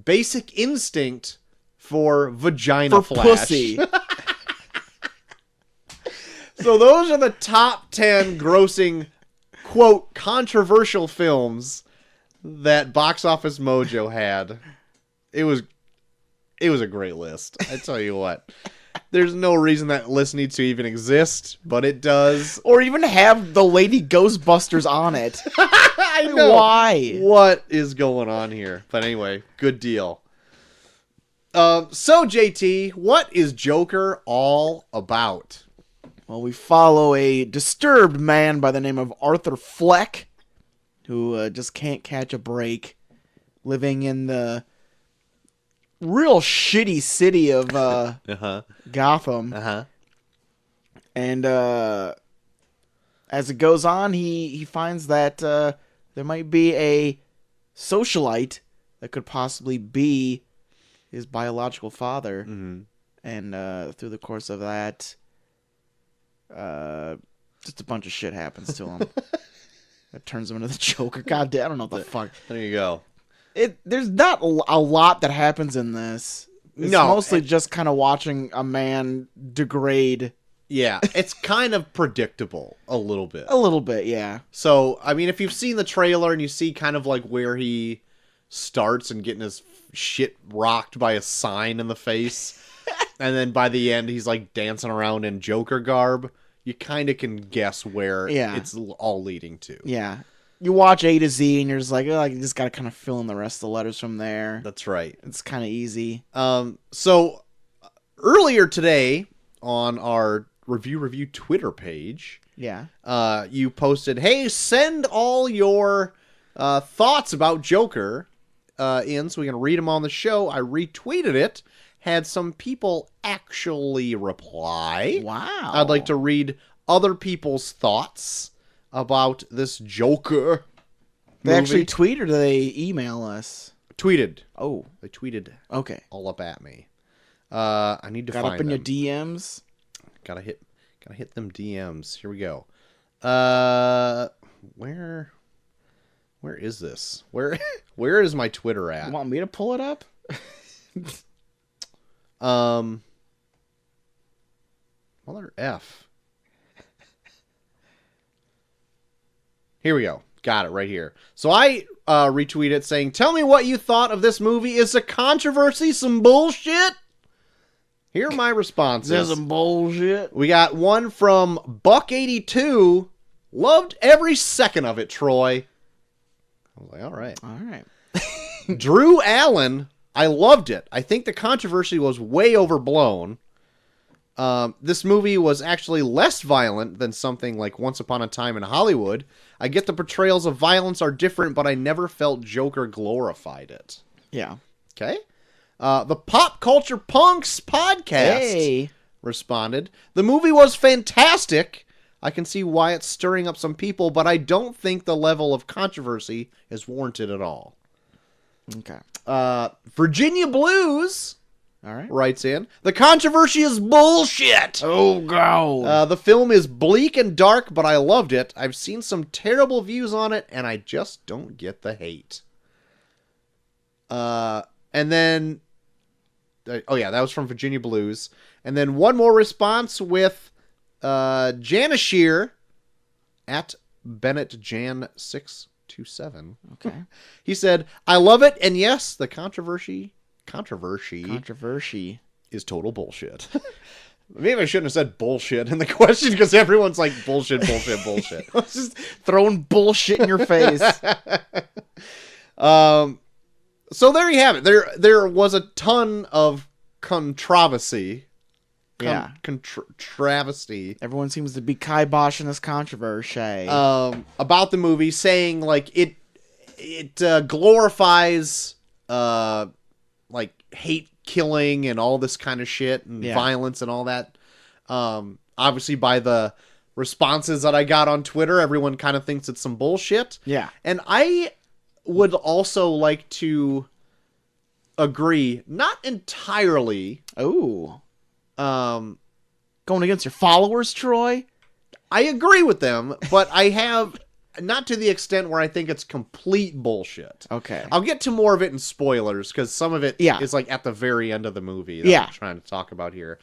Basic Instinct for vagina For flash. pussy. So those are the top 10 grossing, quote, controversial films that Box Office Mojo had. It was a great list. I tell you what. There's no reason that list needs to even exist, but it does. Or even have the Lady Ghostbusters on it. I know. Why? What is going on here? But anyway, good deal. So, JT, what is Joker all about? Well, we follow a disturbed man by the name of Arthur Fleck, who just can't catch a break, living in the real shitty city of Gotham. And as it goes on, he finds that there might be a socialite that could possibly be his biological father. Mm-hmm. And through the course of that, just a bunch of shit happens to him. That turns him into the Joker. God damn, I don't know what the fuck. There you go. There's not a lot that happens in this. It's No, mostly just kind of watching a man degrade Yeah, it's kind of predictable a little bit. a little bit, yeah. So, I mean, if you've seen the trailer and you see kind of like where he starts and getting his shit rocked by a sign in the face, and then by the end he's like dancing around in Joker garb, you kind of can guess where it's all leading to. Yeah. You watch A to Z and you're just like, oh, you just gotta kind of fill in the rest of the letters from there. That's right. It's kind of easy. So, earlier today on our review Twitter page, Yeah. you posted, hey, send all your thoughts about Joker in so we can read them on the show. I retweeted it, had some people actually reply. Wow. I'd like to read other people's thoughts about this Joker They movie. actually tweet or do they email us? Tweeted. Oh, They tweeted okay. all up at me. I need to Got find up in them. your DMs. Gotta hit them DMs. Here we go. Where is this? Where is my Twitter at? You want me to pull it up? Mother F. Here we go. Got it right here. So I retweeted saying, tell me what you thought of this movie. Is a controversy some bullshit? Here are my responses. There's some bullshit. We got one from Buck82. Loved every second of it, Troy. I was like, all right. All right. Drew Allen, I loved it. I think the controversy was way overblown. This movie was actually less violent than something like Once Upon a Time in Hollywood. I get the portrayals of violence are different, but I never felt Joker glorified it. Yeah. Okay. The Pop Culture Punks podcast responded, the movie was fantastic. I can see why it's stirring up some people, but I don't think the level of controversy is warranted at all. Okay. Virginia Blues All right. writes in, the controversy is bullshit. Oh, go. The film is bleak and dark, but I loved it. I've seen some terrible views on it, and I just don't get the hate. And then, oh yeah, that was from Virginia Blues. And then one more response with Janashir at BennettJan626. 727. Okay. He said, "I love it, and yes, the controversy is total bullshit." Maybe I shouldn't have said bullshit in the question because everyone's like bullshit. It's just throwing bullshit in your face. So there you have it. There was a ton of controversy. Yeah. Travesty. Everyone seems to be kiboshing this controversy. About the movie, saying like it glorifies like hate killing and all this kind of shit and violence and all that. Obviously by the responses that I got on Twitter, everyone kind of thinks it's some bullshit. Yeah. And I would also like to agree, not entirely. Oh. Going against your followers, Troy? I agree with them, but I have not to the extent where I think it's complete bullshit. Okay. I'll get to more of it in spoilers because some of it is like at the very end of the movie that I'm trying to talk about here.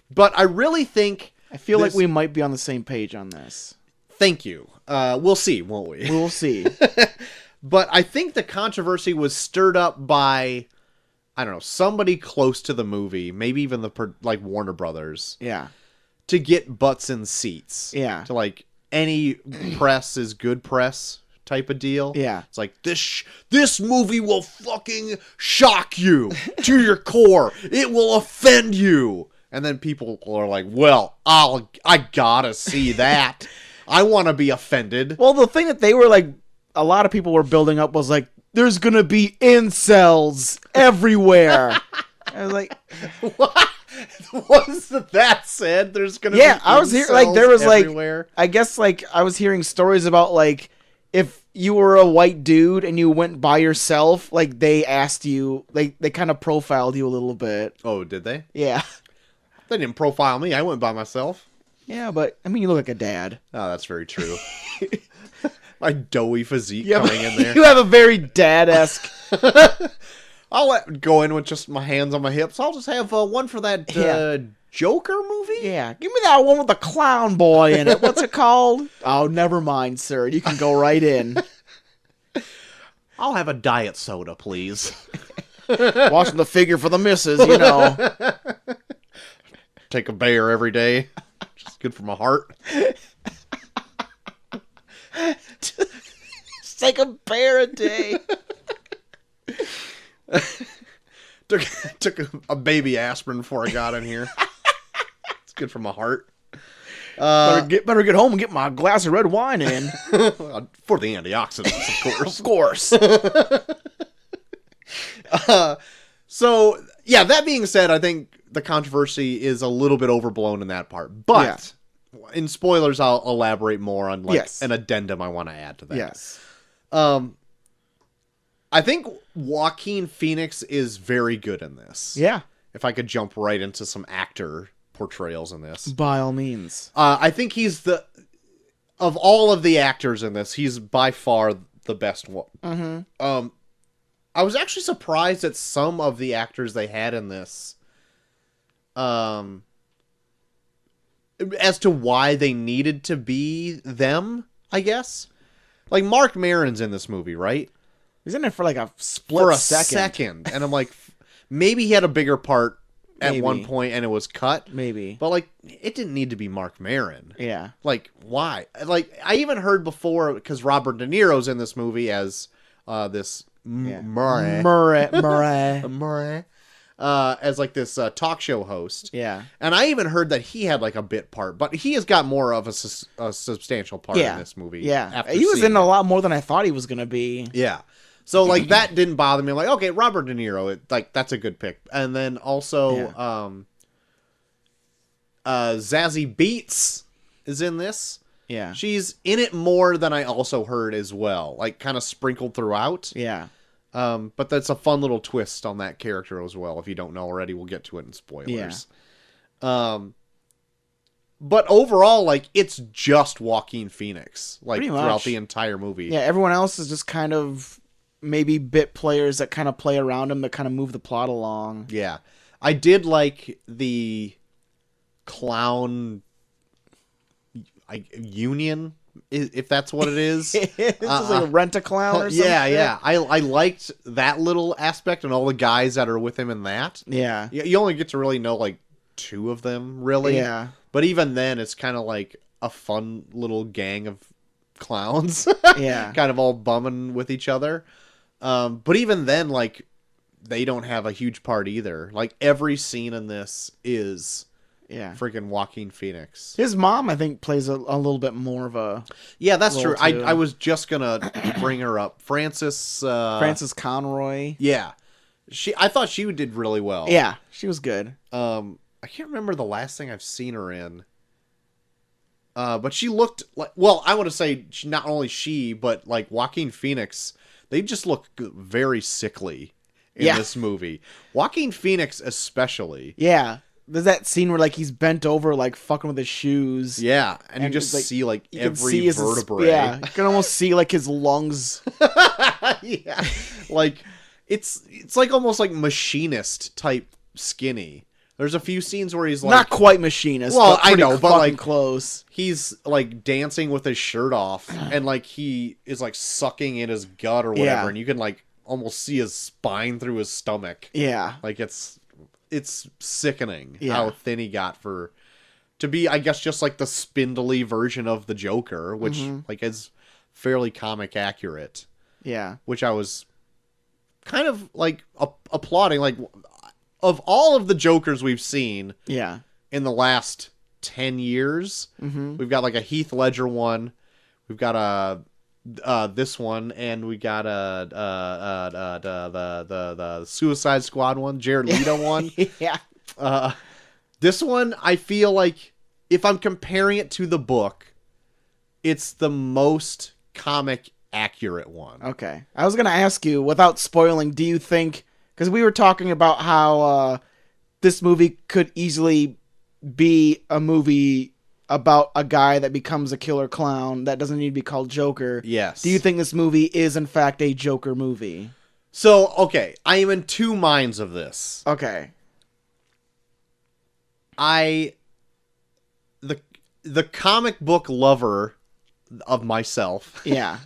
But I really think I feel like we might be on the same page on this. Thank you. We'll see, won't we? We'll see. But I think the controversy was stirred up by, I don't know, somebody close to the movie, maybe even like Warner Brothers. Yeah. To get butts in seats. Yeah. To like any press is good press type of deal. Yeah. It's like this movie will fucking shock you to your core. It will offend you. And then people are like, "Well, I gotta see that. I want to be offended." Well, the thing that they were like, a lot of people were building up was like, "There's gonna be incels everywhere." I was like, "What?" Was that said? There's gonna be I was here like there was everywhere. Like I guess like I was hearing stories about like if you were a white dude and you went by yourself, like they asked you, like they kind of profiled you a little bit. Oh, did they? Yeah. They didn't profile me. I went by myself. Yeah, but I mean, you look like a dad. Oh, that's very true. My doughy physique coming in there. You have a very dad-esque. I'll go in with just my hands on my hips. I'll just have one for that Joker movie. Yeah, give me that one with the clown boy in it. What's it called? Oh, never mind, sir. You can go right in. I'll have a diet soda, please. Watching the figure for the missus, you know. Take a bear every day. Just good for my heart. Just take a bear a day. Took a baby aspirin before I got in here. It's good for my heart. Better get home and get my glass of red wine in. For the antioxidants, of course. Of course. So, yeah, that being said, I think the controversy is a little bit overblown in that part. But in spoilers, I'll elaborate more on an addendum I want to add to that. Yes. I think Joaquin Phoenix is very good in this. Yeah. If I could jump right into some actor portrayals in this. By all means. I think he's of all of the actors in this, he's by far the best one. Mm-hmm. I was actually surprised at some of the actors they had in this. As to why they needed to be them, I guess. Like, Mark Maron's in this movie, right? He's in it for like a split For a second. And I'm like, maybe he had a bigger part at Maybe. one point and it was cut. Maybe. But, like, it didn't need to be Mark Maron. Yeah. Like, why? Like, I even heard before, because Robert De Niro's in this movie as this Murray. As like this talk show host. Yeah. And I even heard that he had like a bit part, but he has got more of a substantial part in this movie. Yeah. After He was seeing in a it. lot more than I thought he was going to be. Yeah. So like that didn't bother me. I'm like, okay, Robert De Niro, that's a good pick. And then also Zazie Beetz is in this. Yeah. She's in it more than I also heard as well, like kind of sprinkled throughout. Yeah. But that's a fun little twist on that character as well. If you don't know already, we'll get to it in spoilers. Yeah. But overall, like, it's just Joaquin Phoenix, like, Pretty throughout much. the entire movie. Yeah, everyone else is just kind of maybe bit players that kind of play around him that kind of move the plot along. Yeah. I did like the clown union if that's what it is. It's just like a rent-a-clown or something. Yeah. I liked that little aspect and all the guys that are with him in that. Yeah. You only get to really know like 2 of them, really. Yeah. But even then, it's kind of like a fun little gang of clowns. Yeah. Kind of all bumming with each other. But even then, like, they don't have a huge part either. Like, every scene in this is Yeah. freaking Joaquin Phoenix. His mom, I think, plays a little bit more of a Yeah, that's role, true. too. I was just gonna bring her up. Frances Conroy. Yeah. I thought she did really well. Yeah, she was good. I can't remember the last thing I've seen her in. But she looked like, well, I want to say not only she, but like Joaquin Phoenix, they just look very sickly in Yeah. this movie. Joaquin Phoenix especially. Yeah. There's that scene where like he's bent over like fucking with his shoes. Yeah, and you And just it's like- see like You can every see his vertebrae. Yeah, you can almost see like his lungs. Yeah. Like it's like almost like machinist type skinny. There's a few scenes where he's like Not quite machinist. Well, but I pretty know, but, fucking like- close. he's like dancing with his shirt off and like he is like sucking in his gut or whatever, Yeah. and you can like almost see his spine through his stomach. Yeah. Like it's sickening Yeah. how thin he got to be, I guess, just like the spindly version of the Joker, which Mm-hmm. like is fairly comic accurate, Yeah. which I was kind of like applauding. Like, of all of the Jokers we've seen Yeah. in the last 10 years, we've got like a Heath Ledger one, we've got this one, and we got the Suicide Squad one, Jared Leto one. Yeah. This one, I feel like if I'm comparing it to the book, it's the most comic accurate one. Okay. I was going to ask you, without spoiling, do you think, because we were talking about how this movie could easily be a movie about a guy that becomes a killer clown that doesn't need to be called Joker. Yes. Do you think this movie is, in fact, a Joker movie? So, okay, I am in 2 minds of this. Okay. The comic book lover of myself Yeah.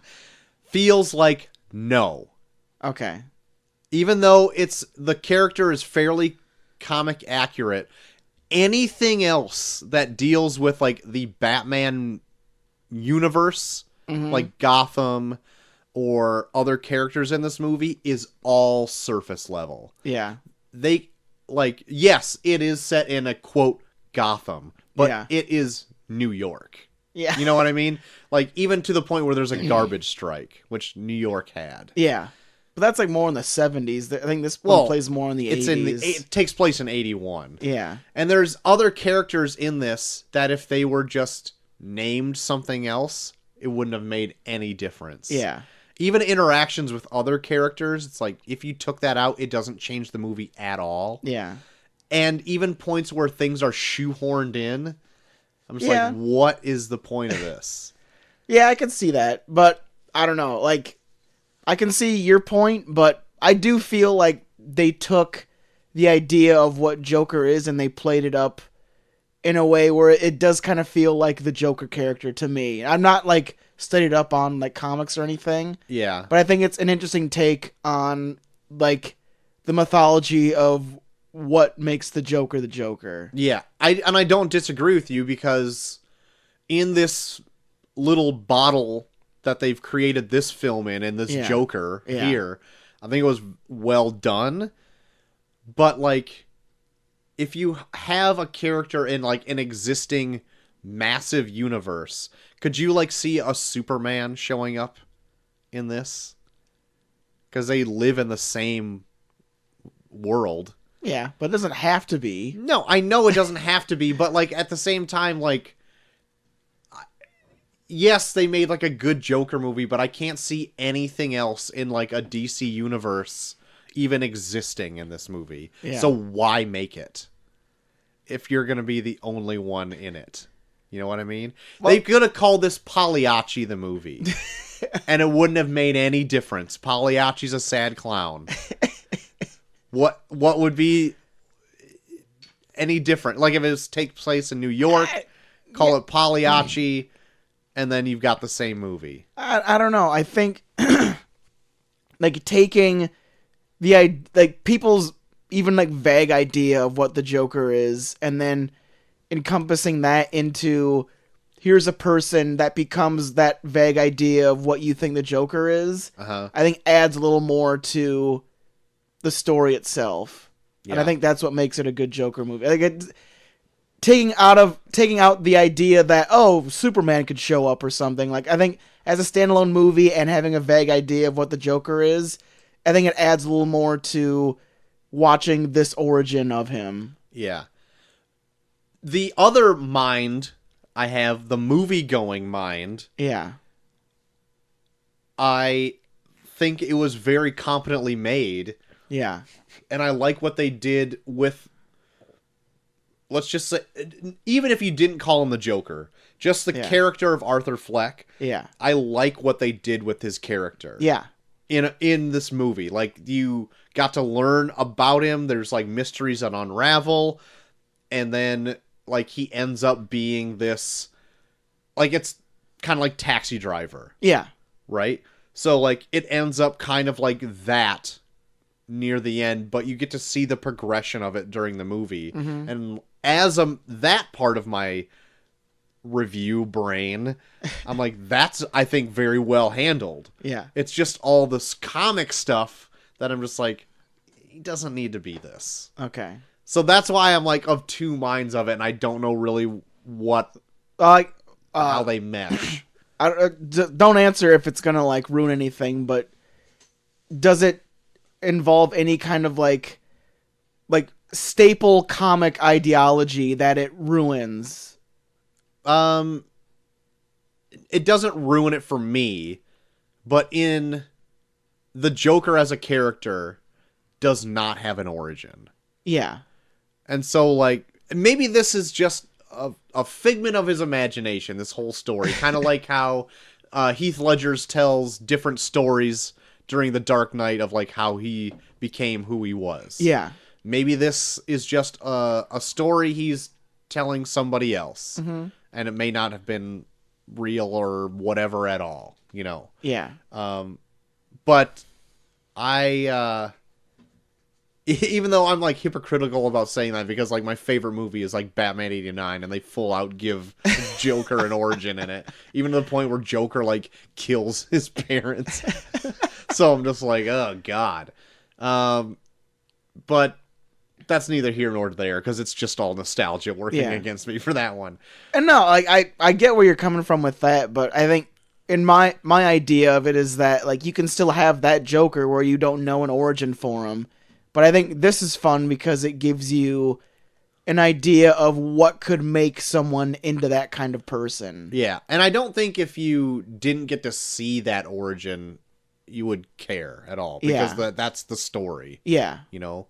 feels like no. Okay. Even though the character is fairly comic accurate, anything else that deals with like the Batman universe, like Gotham or other characters in this movie, is all surface level. Yeah. They like, yes, it is set in a quote Gotham, but Yeah. it is New York. Yeah. You know what I mean? Like, even to the point where there's a garbage strike, which New York had. Yeah. But that's like more in the 70s. I think this Well, one plays more in the 80s. It takes place in 81. Yeah. And there's other characters in this that if they were just named something else, it wouldn't have made any difference. Yeah. Even interactions with other characters, it's like, if you took that out, it doesn't change the movie at all. Yeah. And even points where things are shoehorned in, I'm just Yeah. like, what is the point of this? Yeah, I can see that, but I don't know. Like, I can see your point, but I do feel like they took the idea of what Joker is and they played it up in a way where it does kind of feel like the Joker character to me. I'm not like studied up on like comics or anything, Yeah. but I think it's an interesting take on like the mythology of what makes the Joker the Joker. Yeah. I don't disagree with you, because in this little bottle that they've created this film in this Yeah. Joker Yeah. here, I think it was well done. But like, if you have a character in like an existing massive universe, could you like see a Superman showing up in this? Because they live in the same world. Yeah, but it doesn't have to be. No, I know it doesn't have to be, but like at the same time, like, yes, they made like a good Joker movie, but I can't see anything else in like a DC universe even existing in this movie. Yeah. So why make it if you're gonna be the only one in it? You know what I mean? They could have called this Pagliacci the movie, and it wouldn't have made any difference. Pagliacci's a sad clown. What would be any different? Like if it was take place in New York, call it Pagliacci. and then you've got the same movie. I don't know. I think like taking like people's even like vague idea of what the Joker is, and then encompassing that into here's a person that becomes that vague idea of what you think the Joker is. Uh-huh. I think adds a little more to the story itself, and I Yeah. think that's what makes it a good Joker movie. Like taking out the idea that Superman could show up or something. Like I think as a standalone movie and having a vague idea of what the Joker is, I think it adds a little more to watching this origin of him. Yeah. The other mind I have, the movie-going mind, Yeah. I think it was very competently made, Yeah. and I like what they did with, let's just say, even if you didn't call him the Joker, just the Yeah. character of Arthur Fleck, Yeah. I like what they did with his character. Yeah. In this movie, like, you got to learn about him. There's like mysteries that unravel, and then like he ends up being this, like, it's kind of like Taxi Driver, Yeah. right? So like it ends up kind of like that near the end, but you get to see the progression of it during the movie. And as that part of my review brain, I'm like, that's, I think, very well handled. Yeah. It's just all this comic stuff that I'm just like, he doesn't need to be this. Okay. So that's why I'm like of two minds of it, and I don't know really what how they mesh. Don't answer if it's gonna like ruin anything, but does it involve any kind of like staple comic ideology that it ruins? It doesn't ruin it for me, but in the Joker as a character does not have an origin. Yeah. And so, like, maybe this is just a figment of his imagination, this whole story. Kind of like how Heath Ledger's tells different stories during The Dark Knight of, like, how he became who he was. Yeah. Maybe this is just a story he's telling somebody else. Mm-hmm. And it may not have been real or whatever at all, you know. Yeah. But I, even though I'm like hypocritical about saying that, because like my favorite movie is like Batman '89, and they full out give Joker an origin in it, even to the point where Joker like kills his parents. So I'm just like, oh god. But that's neither here nor there, because it's just all nostalgia working against me for that one. And no, like I get where you're coming from with that, but I think in my idea of it is that like you can still have that Joker where you don't know an origin for him. But I think this is fun because it gives you an idea of what could make someone into that kind of person. Yeah, and I don't think if you didn't get to see that origin, you would care at all, because that's the story. Yeah. You know?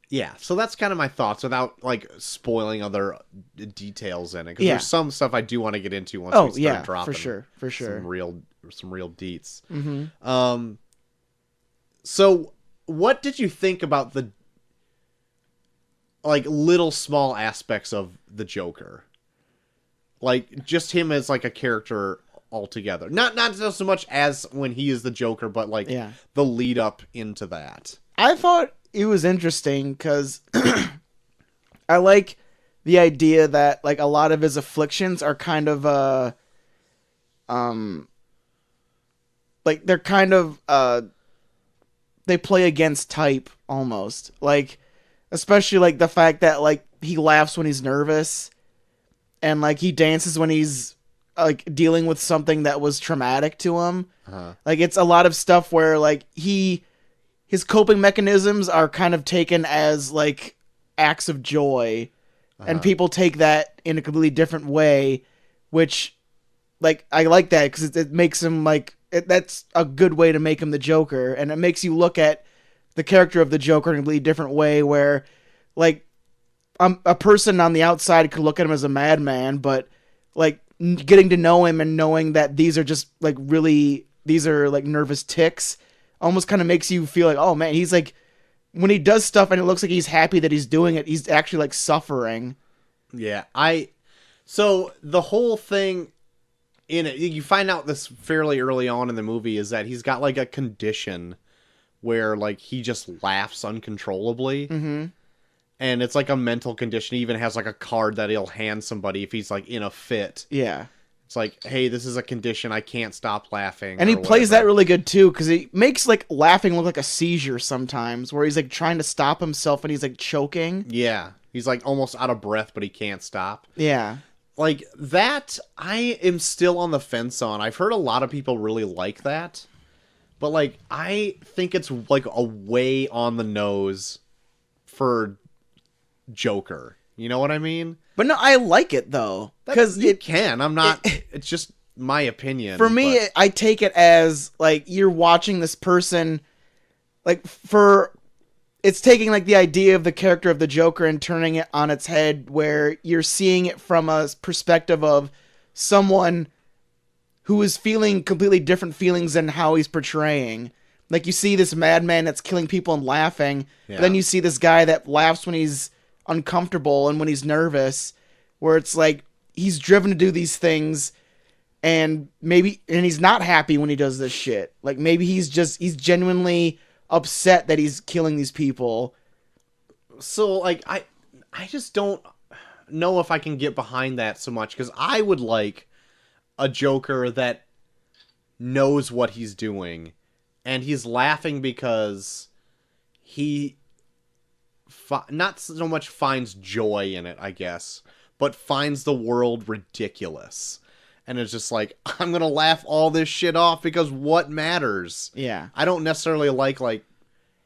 Yeah, so that's kind of my thoughts without like spoiling other details in it, because there's some stuff I do want to get into once we start dropping. for sure. Some real deets. Mm-hmm. So what did you think about the like little small aspects of the Joker? Like just him as like a character altogether. Not just so much as when he is the Joker, but like the lead up into that. I thought it was interesting because I like the idea that like a lot of his afflictions are kind of like they're kind of they play against type almost, like especially like the fact that like he laughs when he's nervous and like he dances when he's like dealing with something that was traumatic to him. Like it's a lot of stuff where like his coping mechanisms are kind of taken as like acts of joy, and people take that in a completely different way, which like I like that because it makes him like that's a good way to make him the Joker, and it makes you look at the character of the Joker in a completely different way, where like a person on the outside could look at him as a madman, but like getting to know him and knowing that these are just like these are like nervous tics almost kind of makes you feel like, oh man, he's like, when he does stuff and it looks like he's happy that he's doing it, he's actually like suffering. Yeah, so the whole thing in it, you find out this fairly early on in the movie, is that he's got like a condition where like he just laughs uncontrollably. Mm-hmm. And it's like a mental condition. He even has like a card that he'll hand somebody if he's like in a fit. Yeah. It's like, hey, this is a condition. I can't stop laughing. And he or plays that whatever. really good too, because he makes like laughing look like a seizure sometimes, where he's like trying to stop himself and he's like choking. Yeah. He's like almost out of breath, but he can't stop. Yeah. Like that, I am still on the fence on. I've heard a lot of people really like that. But like, I think it's like a way on the nose for Joker. You know what I mean? But no, I like it though, because You can. I'm not. It's just my opinion. For me, but- I take it as like you're watching this person, like it's taking like the idea of the character of the Joker and turning it on its head, where you're seeing it from a perspective of someone who is feeling completely different feelings than how he's portraying. Like you see this madman that's killing people and laughing, Yeah. but then you see this guy that laughs when he's uncomfortable and when he's nervous, where it's like he's driven to do these things and he's not happy when he does this shit. Like maybe he's genuinely upset that he's killing these people. So like I just don't know if I can get behind that so much, because I would like a Joker that knows what he's doing and he's laughing because he not so much finds joy in it, I guess, but finds the world ridiculous. And it's just like, I'm going to laugh all this shit off because what matters? Yeah. I don't necessarily like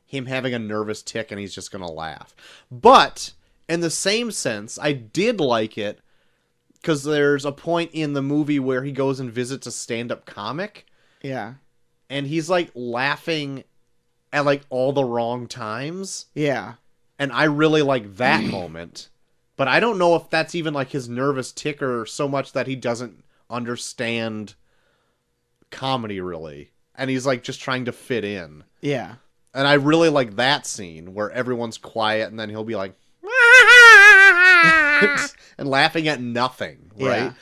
him having a nervous tick and he's just going to laugh. But in the same sense, I did like it because there's a point in the movie where he goes and visits a stand-up comic Yeah. and he's like laughing at like all the wrong times. Yeah. And I really like that moment. But I don't know if that's even like his nervous ticker so much that he doesn't understand comedy really. And he's like just trying to fit in. Yeah. And I really like that scene where everyone's quiet and then he'll be like and laughing at nothing, right? Yeah.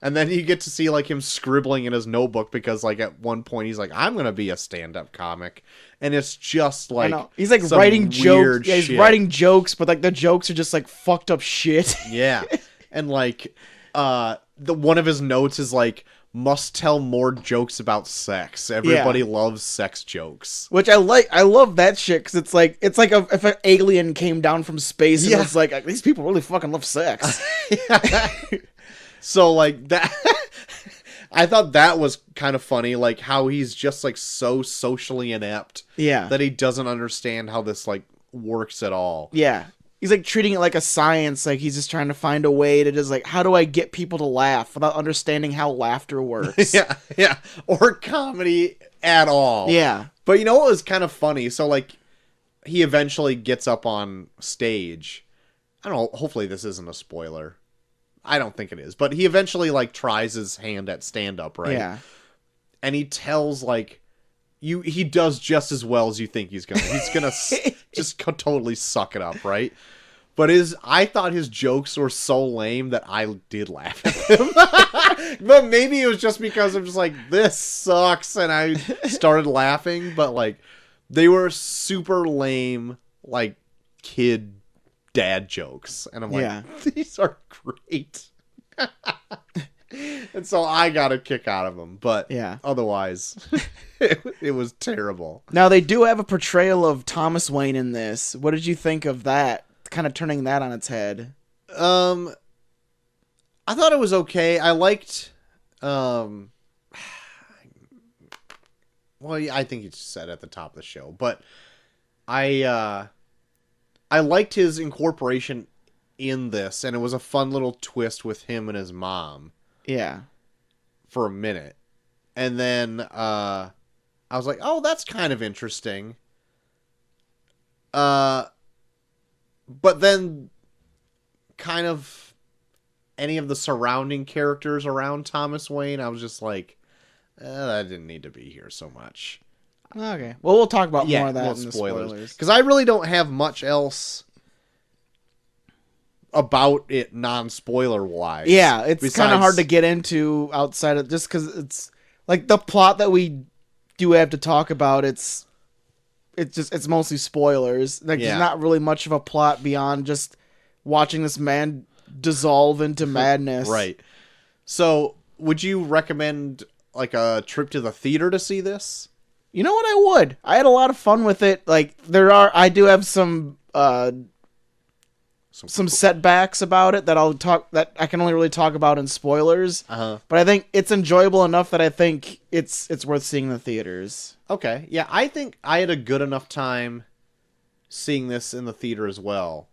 And then you get to see like him scribbling in his notebook because like at one point he's like, I'm gonna be a stand-up comic. And it's just I like know. He's like some writing weird jokes. Yeah, he's shit. writing jokes, but like the jokes are just like fucked up shit. Yeah. And like the one of his notes is like, must tell more jokes about sex. Everybody loves sex jokes. Which I like. I love that shit because it's like if an alien came down from space and Yeah. was like, these people really fucking love sex. So like that I thought that was kind of funny, like how he's just like so socially inept Yeah. that he doesn't understand how this like works at all. Yeah. He's like treating it like a science. Like he's just trying to find a way to just like, how do I get people to laugh without understanding how laughter works? Yeah. Or comedy at all. Yeah. But you know what was kind of funny? So like he eventually gets up on stage. I don't know, hopefully this isn't a spoiler. I don't think it is. But he eventually like tries his hand at stand up, right? Yeah. And he tells like he does just as well as you think he's gonna. He's gonna totally suck it up, right? But I thought his jokes were so lame that I did laugh at them. But maybe it was just because I'm just like, this sucks, and I started laughing. But like, they were super lame, like kid dad jokes, and I'm like, Yeah. these are great. And so I got a kick out of them, but Yeah. otherwise, it was terrible. Now they do have a portrayal of Thomas Wayne in this. What did you think of that? Kind of turning that on its head. I thought it was okay. I liked, well, I think you just said at the top of the show, but I liked his incorporation in this, and it was a fun little twist with him and his mom Yeah. for a minute. And then I was like, oh, that's kind of interesting. But then kind of any of the surrounding characters around Thomas Wayne, I was just like, that didn't need to be here so much. Okay. Well, we'll talk about more of that well, in the spoilers. Because I really don't have much else about it non-spoiler wise. Yeah, it's kind of Besides- hard to get into outside of just because it's like the plot that we do have to talk about. It's mostly spoilers. Like Yeah. there's not really much of a plot beyond just watching this man dissolve into madness. Right. So, would you recommend like a trip to the theater to see this? You know what? I would. I had a lot of fun with it. Like I do have some setbacks about it that I can only really talk about in spoilers. Uh-huh. But I think it's enjoyable enough that I think it's worth seeing in the theaters. Okay. Yeah, I think I had a good enough time seeing this in the theater as well.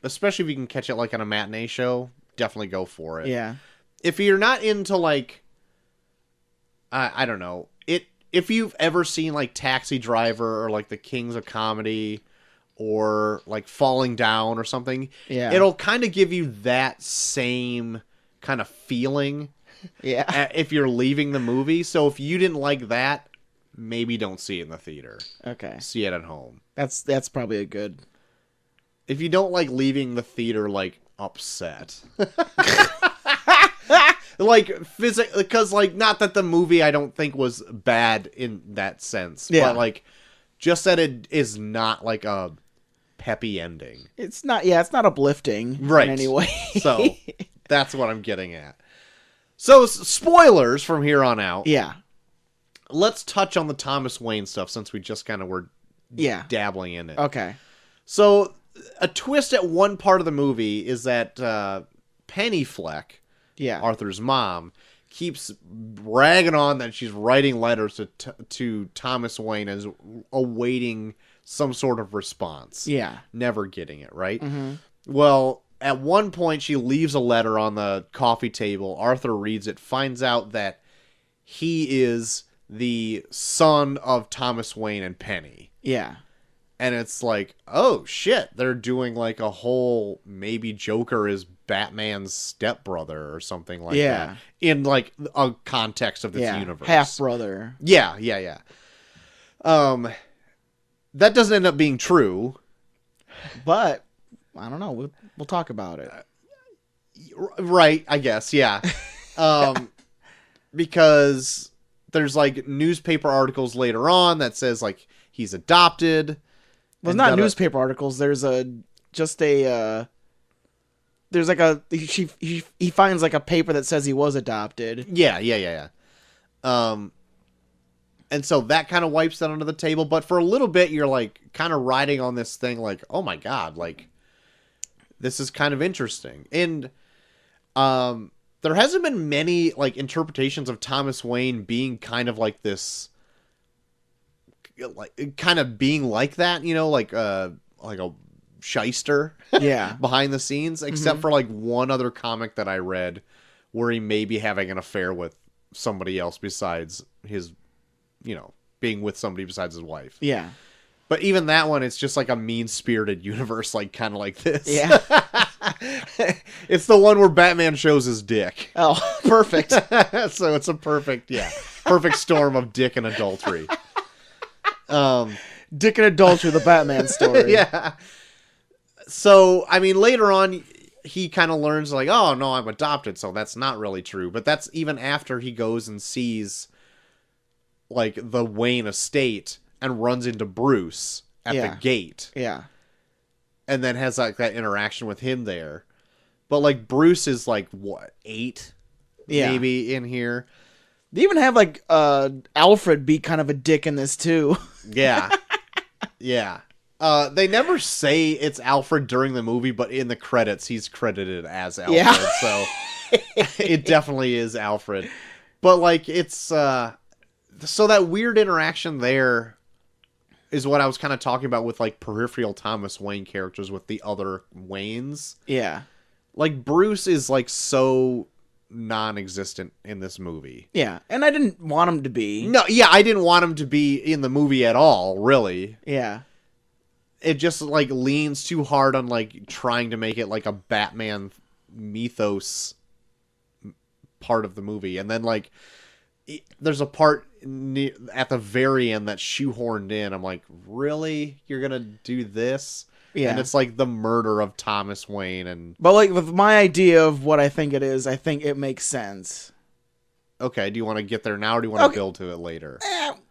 Especially if you can catch it like on a matinee show, definitely go for it. Yeah. If you're not into like I don't know, if you've ever seen like Taxi Driver or like The Kings of Comedy or like Falling Down or something, Yeah. it'll kind of give you that same kind of feeling Yeah. if you're leaving the movie. So if you didn't like that, maybe don't see it in the theater. Okay. See it at home. That's probably a good. If you don't like leaving the theater like upset. Like physically, because like not that the movie I don't think was bad in that sense, Yeah. but like just that it is not like a peppy ending. It's not. Yeah, it's not uplifting Right. in any way. So that's what I'm getting at. So spoilers from here on out. yeah. Let's touch on the Thomas Wayne stuff since we just kind of were Yeah. dabbling in it. Okay. So a twist at one part of the movie is that Penny Fleck, Yeah. Arthur's mom, keeps bragging on that she's writing letters to Thomas Wayne as awaiting some sort of response. Yeah. Never getting it, right? Mm-hmm. Well, at one point she leaves a letter on the coffee table. Arthur reads it, finds out that he is the son of Thomas Wayne and Penny. Yeah. And it's like, oh shit, they're doing like a whole maybe Joker is Batman's stepbrother or something like Yeah. that. In like a context of this Yeah. universe. Half brother. Yeah. That doesn't end up being true. But I don't know. We'll talk about it. Right, I guess, yeah. Because there's like newspaper articles later on that says like he's adopted. Well, it's and not da- newspaper articles. There's like he finds like a paper that says he was adopted. Yeah. And so that kind of wipes that under the table. But for a little bit, you're like kind of riding on this thing like, oh my God, like this is kind of interesting. And there hasn't been many like interpretations of Thomas Wayne being kind of like this, like kind of being like that, you know, like a shyster Yeah. behind the scenes, except for like one other comic that I read where he may be having an affair with somebody else besides his, you know, being with somebody besides his wife. Yeah. But even that one, it's just like a mean-spirited universe, like kind of like this. Yeah. It's the one where Batman shows his dick. Oh, perfect. So it's a perfect storm of dick and adultery. Dick and Adultery, the Batman story. Yeah. So, I mean, later on, he kind of learns, like, oh, no, I'm adopted, so that's not really true. But that's even after he goes and sees, like, the Wayne estate and runs into Bruce at Yeah. the gate. Yeah. And then has, like, that interaction with him there. But, like, Bruce is, like, what, 8? Yeah. Maybe in here. They even have like Alfred be kind of a dick in this too. Yeah. Yeah. They never say it's Alfred during the movie, but in the credits, he's credited as Alfred. Yeah. So it definitely is Alfred. But, like, it's... so that weird interaction there is what I was kind of talking about with, like, peripheral Thomas Wayne characters with the other Waynes. Yeah. Like, Bruce is, like, so non-existent in this movie. Yeah. And I didn't want him to be. No, yeah, I didn't want him to be in the movie at all, really. Yeah. It just, like, leans too hard on, like, trying to make it, like, a Batman mythos part of the movie. And then, like, there's a part at the very end that's shoehorned in. I'm like, really? You're gonna do this? Yeah. And it's like the murder of Thomas Wayne. And But like with my idea of what I think it is, I think it makes sense. okay, do you want to get there now, or do you want to Okay. build to it later?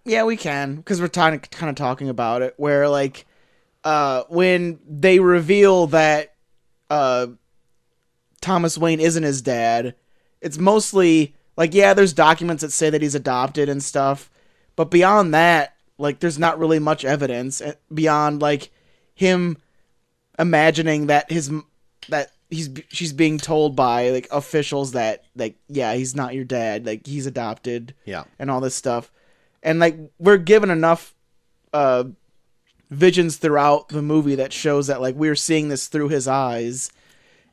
Yeah, we can, because we're kind of talking about it. Where like, when they reveal that Thomas Wayne isn't his dad, it's mostly like, yeah, there's documents that say that he's adopted and stuff, but beyond that, like, there's not really much evidence beyond like him imagining that she's being told by like officials that like, yeah, he's not your dad, like he's adopted, Yeah. and all this stuff. And like, we're given enough visions throughout the movie that shows that like we're seeing this through his eyes.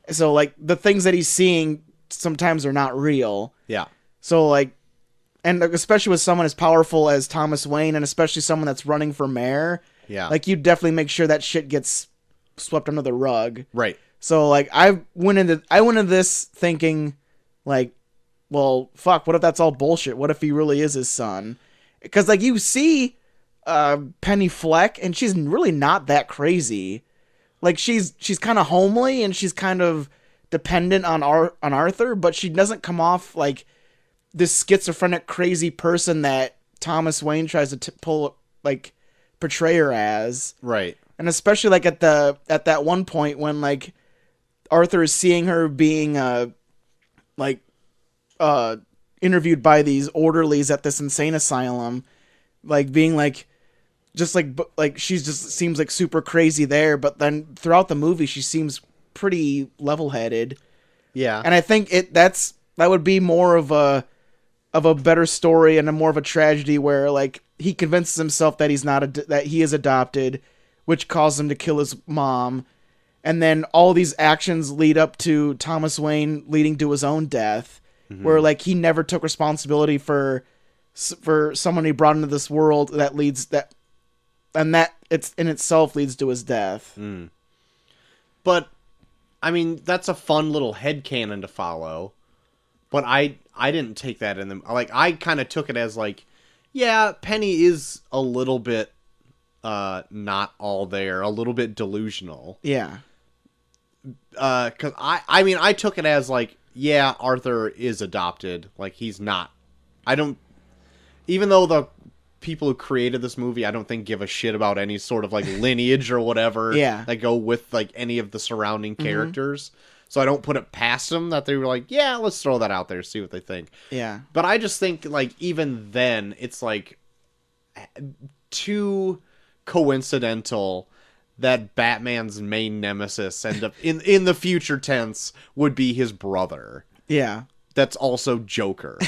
So like the things that he's seeing sometimes are not real. Yeah. So like, and especially with someone as powerful as Thomas Wayne, and especially someone that's running for mayor, Yeah. like you definitely make sure that shit gets swept under the rug. Right. So like I went into this thinking like, well, fuck, what if that's all bullshit? What if he really is his son? Because like you see Penny Fleck, and she's really not that crazy. Like she's kind of homely, and she's kind of dependent on Arthur, but she doesn't come off like this schizophrenic crazy person that Thomas Wayne tries to portray her as. Right. And especially like at that one point when like Arthur is seeing her being interviewed by these orderlies at this insane asylum, like being like just like she's just seems like super crazy there, but then throughout the movie she seems pretty level-headed. Yeah. And I think that would be more of a better story and a more of a tragedy where like he convinces himself that that he is adopted, which caused him to kill his mom, and then all these actions lead up to Thomas Wayne leading to his own death, where like he never took responsibility for someone he brought into this world that it's in itself leads to his death. But I mean, that's a fun little headcanon to follow. But I didn't take that in them. Like, I kind of took it as like, yeah, Penny is a little bit not all there, a little bit delusional. Yeah. Because I mean, I took it as like, yeah, Arthur is adopted. Like, he's not. I don't. Even though the people who created this movie, I don't think give a shit about any sort of like lineage or whatever. Yeah. That go with like any of the surrounding characters. So I don't put it past them that they were like, yeah, let's throw that out there, see what they think. Yeah. But I just think like even then, it's like too coincidental that Batman's main nemesis end up in the future tense would be his brother. Yeah. That's also Joker.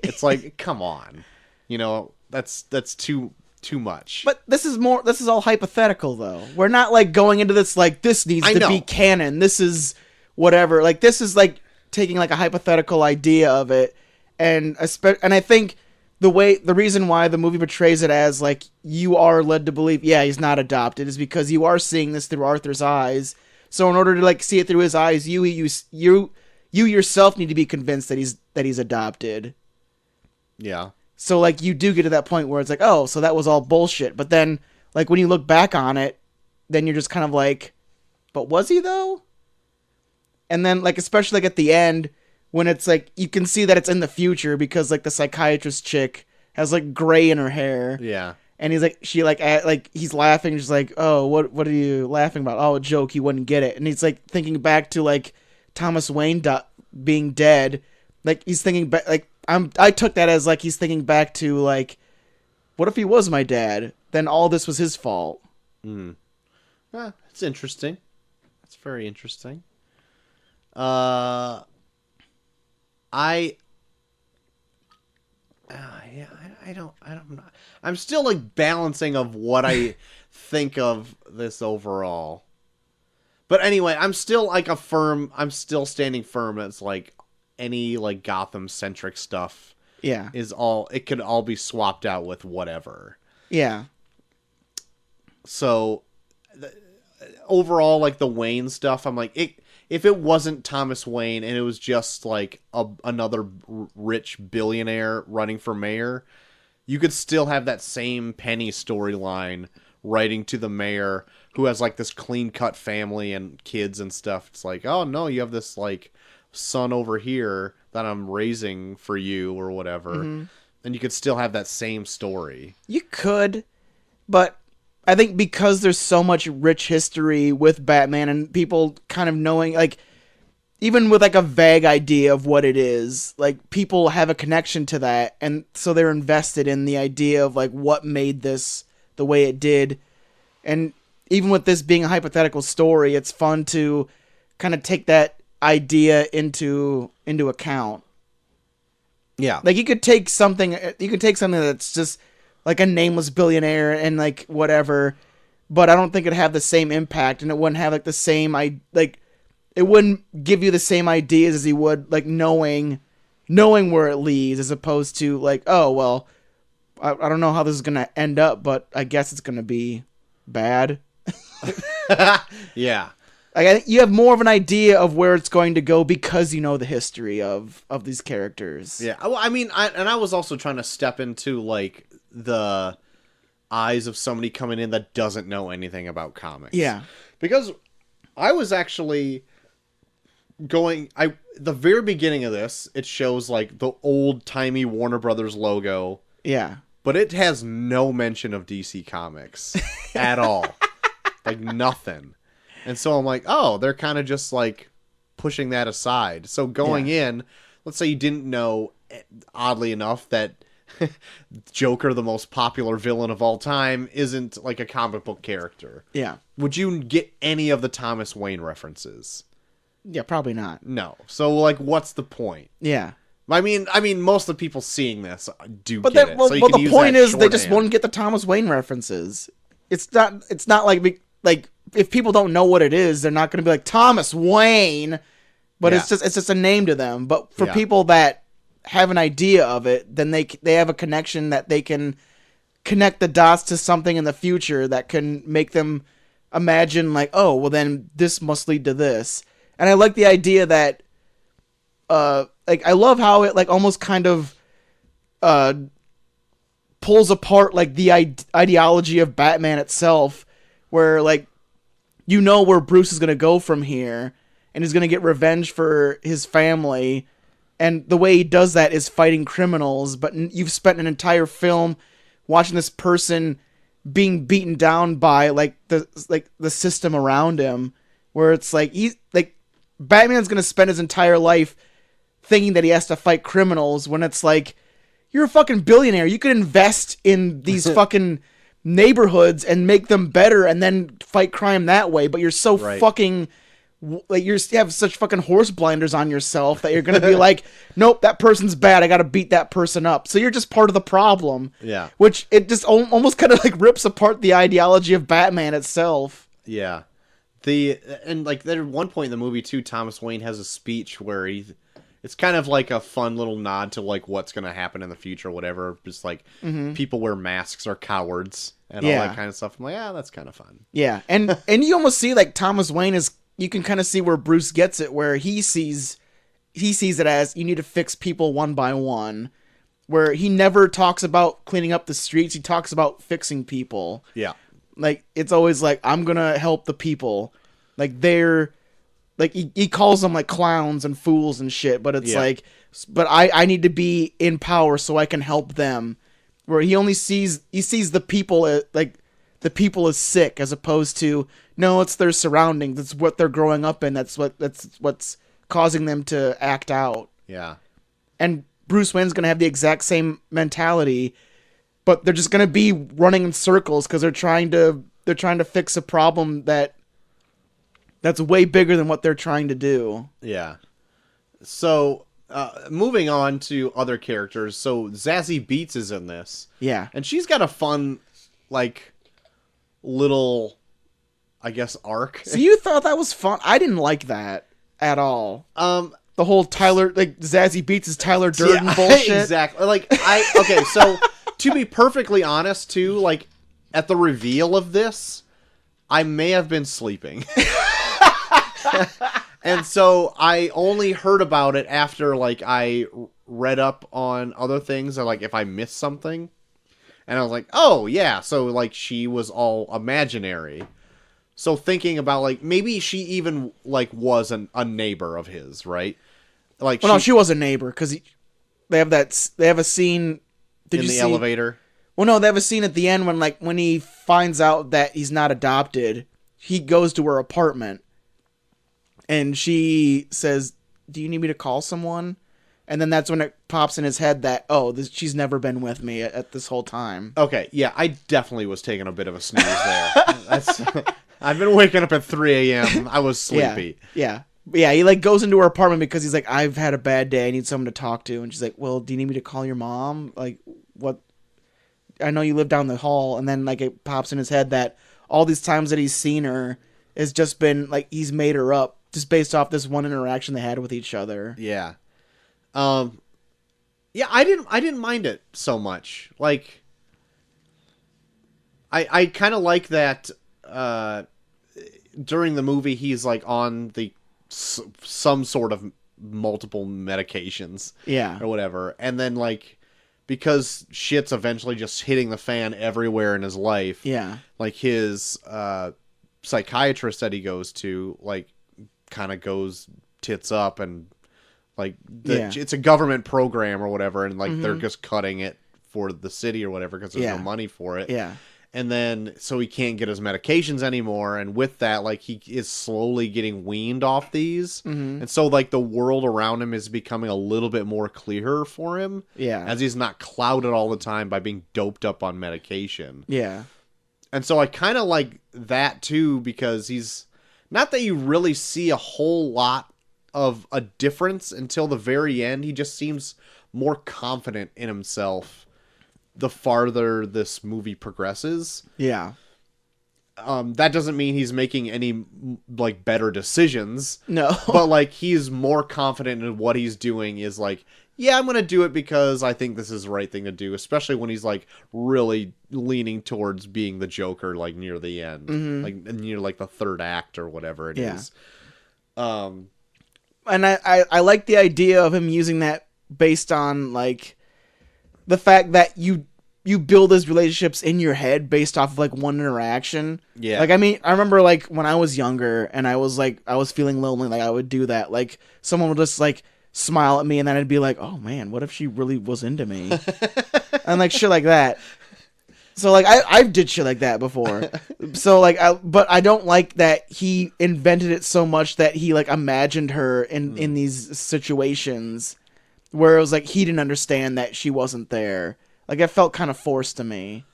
It's like, come on, you know, that's too much. But this is all hypothetical though. We're not like going into this like this needs to be canon. This is whatever. Like this is like taking like a hypothetical idea of it, and I think the reason why the movie portrays it as like you are led to believe, yeah, he's not adopted, is because you are seeing this through Arthur's eyes. So in order to like see it through his eyes, you yourself need to be convinced that he's adopted. Yeah. So like you do get to that point where it's like, oh, so that was all bullshit. But then like when you look back on it, then you're just kind of like, but was he though? And then like especially like at the end when it's like you can see that it's in the future because like the psychiatrist chick has like gray in her hair. Yeah. And he's like, he's laughing, just like, oh, what are you laughing about? Oh, a joke, he wouldn't get it. And he's like thinking back to like Thomas Wayne being dead. Like he's thinking back, like I took that as like he's thinking back to like, what if he was my dad? Then all this was his fault. It's interesting. It's very interesting. I'm still like balancing of what I think of this overall. But anyway, I'm still standing firm as like any like Gotham centric stuff Yeah. it could all be swapped out with whatever. Yeah. So overall, like the Wayne stuff, I'm like, if it wasn't Thomas Wayne and it was just like another rich billionaire running for mayor, you could still have that same Penny storyline writing to the mayor who has like this clean cut family and kids and stuff. It's like, oh no, you have this like son over here that I'm raising for you or whatever. And you could still have that same story. You could, but I think because there's so much rich history with Batman and people kind of knowing, like, even with like a vague idea of what it is, like people have a connection to that, and so they're invested in the idea of like what made this the way it did. And even with this being a hypothetical story, it's fun to kind of take that idea into account. Yeah. Like you could take something that's just like a nameless billionaire and like whatever, but I don't think it'd have the same impact, and it wouldn't have like the same it wouldn't give you the same ideas as he would like knowing where it leads, as opposed to like, oh well, I don't know how this is gonna end up, but I guess it's gonna be bad. Yeah. Like, I think you have more of an idea of where it's going to go because you know the history of these characters. Yeah. Well, I mean, I was also trying to step into like the eyes of somebody coming in that doesn't know anything about comics. Yeah. Because I was actually the very beginning of this, it shows like the old-timey Warner Brothers logo, Yeah. but it has no mention of DC Comics at all. Like nothing. And so I'm like, oh, they're kind of just like pushing that aside. So going in, let's say you didn't know, oddly enough, that Joker, the most popular villain of all time, isn't like a comic book character. Yeah. Would you get any of the Thomas Wayne references? Yeah, probably not. No. So like, what's the point? Yeah. I mean, most of the people seeing this do But get it. So you but can the use point that is they just shorthand. won't get the Thomas Wayne references. It's not like if people don't know what it is, they're not going to be like Thomas Wayne, but Yeah. it's just a name to them. But for Yeah. people that have an idea of it, then they have a connection that they can connect the dots to something in the future that can make them imagine like, oh, well then this must lead to this. And I like the idea that like I love how it like almost kind of pulls apart like the ideology of Batman itself, where like you know where Bruce is going to go from here, and he's going to get revenge for his family, and the way he does that is fighting criminals, but you've spent an entire film watching this person being beaten down by like the system around him, where it's like Batman's going to spend his entire life thinking that he has to fight criminals, when it's like, you're a fucking billionaire. You could invest in these fucking neighborhoods and make them better and then fight crime that way. But you're so Right. fucking, like, you have such fucking horse blinders on yourself that you're going to be like, nope, that person's bad. I got to beat that person up. So you're just part of the problem. Yeah. Which it just almost kind of like rips apart the ideology of Batman itself. Yeah. And like there at one point in the movie too, Thomas Wayne has a speech where it's kind of like a fun little nod to like what's going to happen in the future, whatever. Just like people wear masks are cowards and all Yeah. that kind of stuff. I'm like, yeah, that's kind of fun. Yeah, and you almost see like Thomas Wayne is. You can kind of see where Bruce gets it, where he sees it as you need to fix people one by one. Where he never talks about cleaning up the streets, he talks about fixing people. Yeah. Like it's always like, I'm gonna help the people. Like they're like he calls them like clowns and fools and shit, but it's Yeah. like, but I need to be in power so I can help them. Where he only sees the people as, like the people as sick, as opposed to, no, it's their surroundings, it's what they're growing up in, that's what's causing them to act out. Yeah. And Bruce Wayne's gonna have the exact same mentality, but they're just gonna be running in circles because they're trying to fix a problem that's way bigger than what they're trying to do. Yeah. So, moving on to other characters. So, Zazie Beetz is in this. Yeah. And she's got a fun, like, little, I guess, arc. So you thought that was fun? I didn't like that at all. The whole Tyler, like Zazie Beetz' Tyler Durden bullshit. Exactly. Like, okay, so, to be perfectly honest, too, like, at the reveal of this, I may have been sleeping. And so I only heard about it after, like, I read up on other things, or, like, if I missed something. And I was like, oh, yeah, so, like, she was all imaginary. So thinking about, like, maybe she even, like, was a neighbor of his, right? Like, Well, no, she was a neighbor, because they have a scene... Did in you the see? elevator. Well, no, they have a scene at the end when he finds out that he's not adopted, he goes to her apartment, and she says, "Do you need me to call someone?" And then that's when it pops in his head that, she's never been with me at this whole time. Okay, yeah, I definitely was taking a bit of a snooze there. I've been waking up at 3 a.m. I was sleepy. Yeah. Yeah, he like goes into her apartment because he's like, I've had a bad day. I need someone to talk to. And she's like, well, do you need me to call your mom? Like, what? I know you live down the hall. And then like it pops in his head that all these times that he's seen her has just been like he's made her up just based off this one interaction they had with each other. Yeah. Yeah, I didn't mind it so much. Like, I kind of like that. During the movie, he's like on some sort of multiple medications, Yeah. or whatever, and then like because shit's eventually just hitting the fan everywhere in his life. Yeah. Like his psychiatrist that he goes to, like, kind of goes tits up, and like it's a government program or whatever, and like they're just cutting it for the city or whatever because there's no money for it. Yeah. And then so he can't get his medications anymore, and with that, like, he is slowly getting weaned off these, and so like the world around him is becoming a little bit more clearer for him. Yeah. As he's not clouded all the time by being doped up on medication. Yeah. And so I kind of like that too, because he's not that you really see a whole lot of a difference until the very end. He just seems more confident in himself the farther this movie progresses. Yeah. That doesn't mean he's making any like better decisions. No. But like he's more confident in what he's doing, is like, yeah, I'm going to do it because I think this is the right thing to do, especially when he's like really leaning towards being the Joker, like near the end, like near like the third act or whatever it is. And I like the idea of him using that based on like the fact that you build those relationships in your head based off of like one interaction. Yeah. Like, I mean, I remember like when I was younger and I was feeling lonely, like I would do that. Like someone would just like smile at me and then I'd be like, oh man, what if she really was into me? And like shit like that. So like I did shit like that before. So like but I don't like that he invented it so much that he like imagined her in these situations where it was like he didn't understand that she wasn't there. Like it felt kind of forced to me.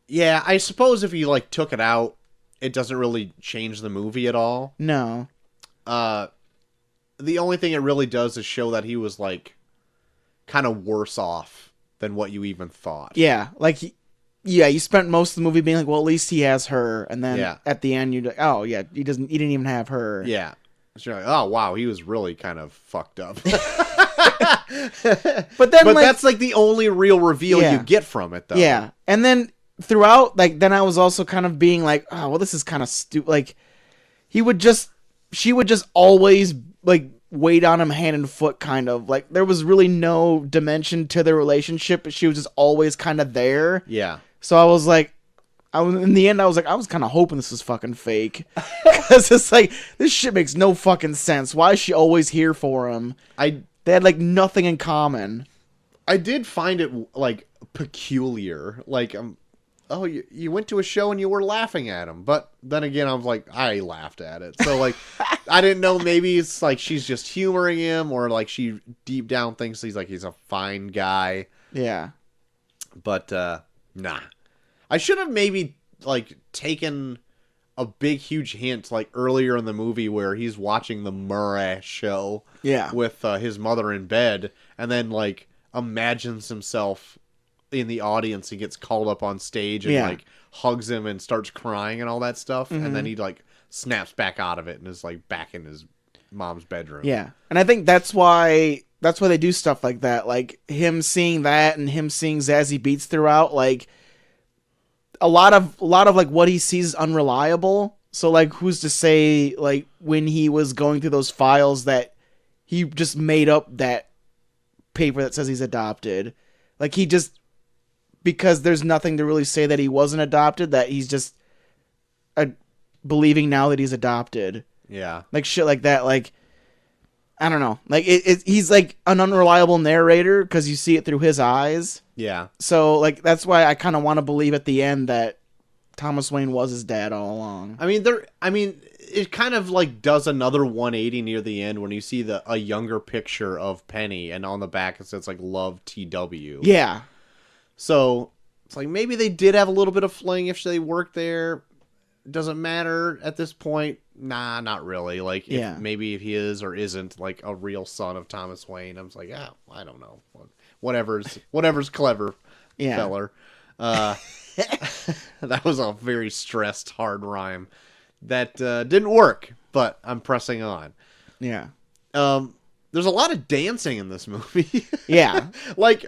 Yeah, I suppose if you like took it out, it doesn't really change the movie at all. No. The only thing it really does is show that he was like kind of worse off than what you even thought. Yeah, like you spent most of the movie being like, well, at least he has her, and then at the end you're like, oh yeah, he didn't even have her. Yeah. So you're like, oh wow, he was really kind of fucked up. But then, like, that's like the only real reveal you get from it, though. Yeah, and then throughout, like, then I was also kind of being like, oh, well, this is kind of stupid. Like, she would just always like wait on him hand and foot, kind of like there was really no dimension to their relationship, but she was just always kind of there. Yeah. So I was like, in the end, I was kind of hoping this was fucking fake. Because it's like, this shit makes no fucking sense. Why is she always here for him? They had, like, nothing in common. I did find it, like, peculiar. Like, oh, you went to a show and you were laughing at him. But then again, I was like, I laughed at it. So, like, I didn't know, maybe it's like she's just humoring him, or, like, she deep down thinks he's a fine guy. Yeah. But, nah. I should have maybe, like, taken a big, huge hint, like, earlier in the movie where he's watching the Murray show with his mother in bed, and then, like, imagines himself in the audience and gets called up on stage and, like, hugs him and starts crying and all that stuff, and then he, like, snaps back out of it and is, like, back in his mom's bedroom. Yeah. And I think that's why they do stuff like that. Like, him seeing that and him seeing Zazie Beetz throughout, like, a lot of like what he sees is unreliable. So like, who's to say like when he was going through those files that he just made up that paper that says he's adopted? Like, he just because there's nothing to really say that he wasn't adopted, that he's just believing now that he's adopted. Yeah. Like shit like that. Like, I don't know. Like he's like an unreliable narrator because you see it through his eyes. Yeah. So like that's why I kind of want to believe at the end that Thomas Wayne was his dad all along. I mean, it kind of like does another 180 near the end when you see a younger picture of Penny, and on the back it says like "Love TW." Yeah. So it's like maybe they did have a little bit of fling if they worked there. Doesn't matter at this point. Nah, not really. Like, maybe if he is or isn't like a real son of Thomas Wayne, I'm just like, I don't know. Whatever's clever, Yeah. feller. That was a very stressed, hard rhyme that didn't work, but I'm pressing on. Yeah. There's a lot of dancing in this movie. Yeah. Like,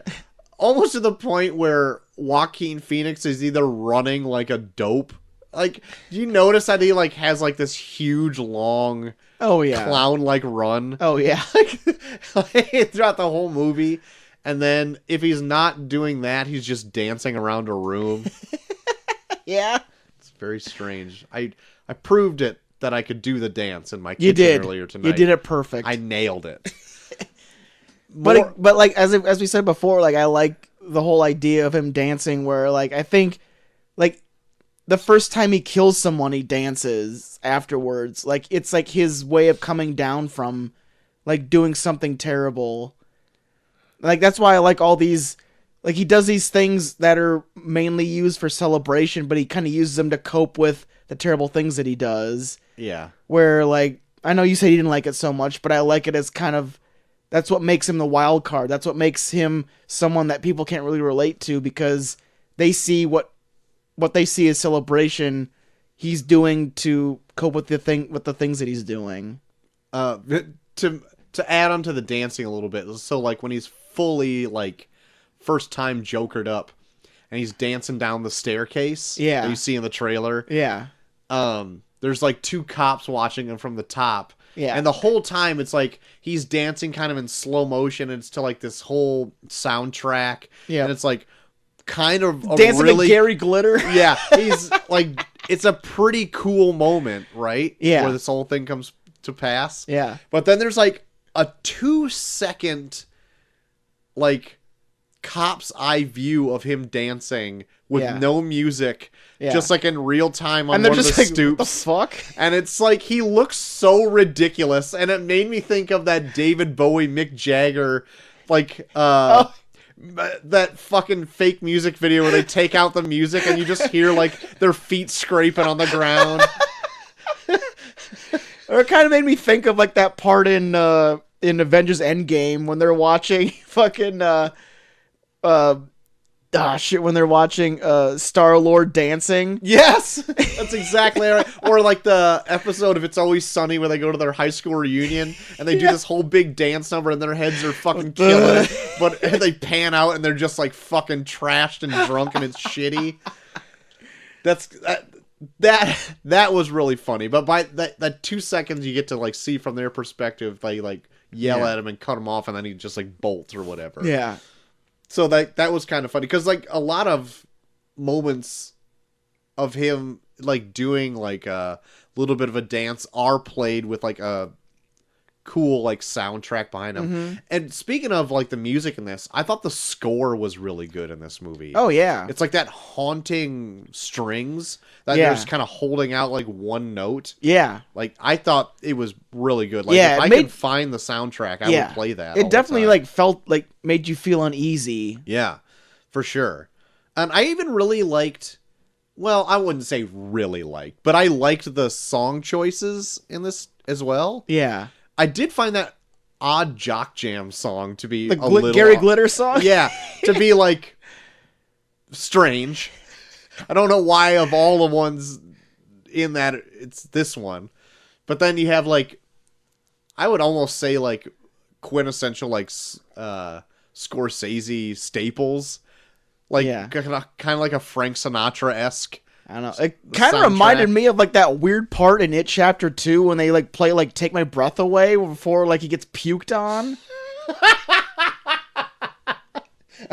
almost to the point where Joaquin Phoenix is either running like a dope. Like, do you notice that he like has like this huge long Oh yeah. clown like run Oh yeah. throughout the whole movie? And then if he's not doing that, he's just dancing around a room. Yeah. It's very strange. I proved it that I could do the dance in my You kitchen did. earlier tonight. You did it perfect. I nailed it. But like as we said before, like I like the whole idea of him dancing. Where like I think like the first time he kills someone, he dances afterwards. Like it's like his way of coming down from like doing something terrible. Like that's why I like all these. Like he does these things that are mainly used for celebration, but he kind of uses them to cope with the terrible things that he does. Yeah. Where like I know you said you didn't like it so much, but I like it as kind of. That's what makes him the wild card. That's what makes him someone that people can't really relate to because they see what they see as celebration he's doing to cope with the things that he's doing. To add on to the dancing a little bit, so like when he's fully like first time jokered up and he's dancing down the staircase Yeah. that you see in the trailer. Yeah. There's like two cops watching him from the top. Yeah. And the whole time it's like he's dancing kind of in slow motion, and it's to like this whole soundtrack. Yeah. And it's like kind of a Dancing really to Gary Glitter. yeah, he's like it's a pretty cool moment, right? Yeah. Where this whole thing comes to pass. Yeah. But then there's like a 2-second like cop's eye view of him dancing with Yeah. no music, Yeah. just like in real time on And they're one of just the like, stoops. what the fuck? And it's like he looks so ridiculous, and it made me think of that David Bowie, Mick Jagger, like that fucking fake music video where they take out the music and you just hear like their feet scraping on the ground. Or it kind of made me think of like that part in Avengers Endgame when they're watching fucking when they're watching Star-Lord dancing. Yes, that's exactly right. Or like the episode of It's Always Sunny where they go to their high school reunion and they do this whole big dance number and their heads are fucking killing it, but they pan out and they're just like fucking trashed and drunk and it's shitty. That was really funny. But by that 2 seconds you get to like see from their perspective, they like yell at him and cut him off, and then he just like bolts or whatever. Yeah. So that was kind of funny because like a lot of moments of him like doing like a little bit of a dance are played with like a cool like soundtrack behind him. Mm-hmm. And speaking of like the music in this, I thought the score was really good in this movie. Oh yeah. It's like that haunting strings that Yeah. they're just kind of holding out like one note. Yeah. Like I thought it was really good. Like Yeah, if it I made- could find the soundtrack, I would play that. all It the definitely time. like felt like made you feel uneasy. Yeah, for sure. And I even really liked, well, I wouldn't say really liked, but I liked the song choices in this as well. Yeah. I did find that odd Jock Jam song to be The a little Gary Glitter song? Yeah, to be like strange. I don't know why of all the ones in that it's this one. But then you have like, I would almost say like quintessential like Scorsese staples. Like Yeah. kind of like a Frank Sinatra-esque. I don't know. It The kind of soundtrack. reminded me of like that weird part in It Chapter 2 when they like play like Take My Breath Away before like he gets puked on.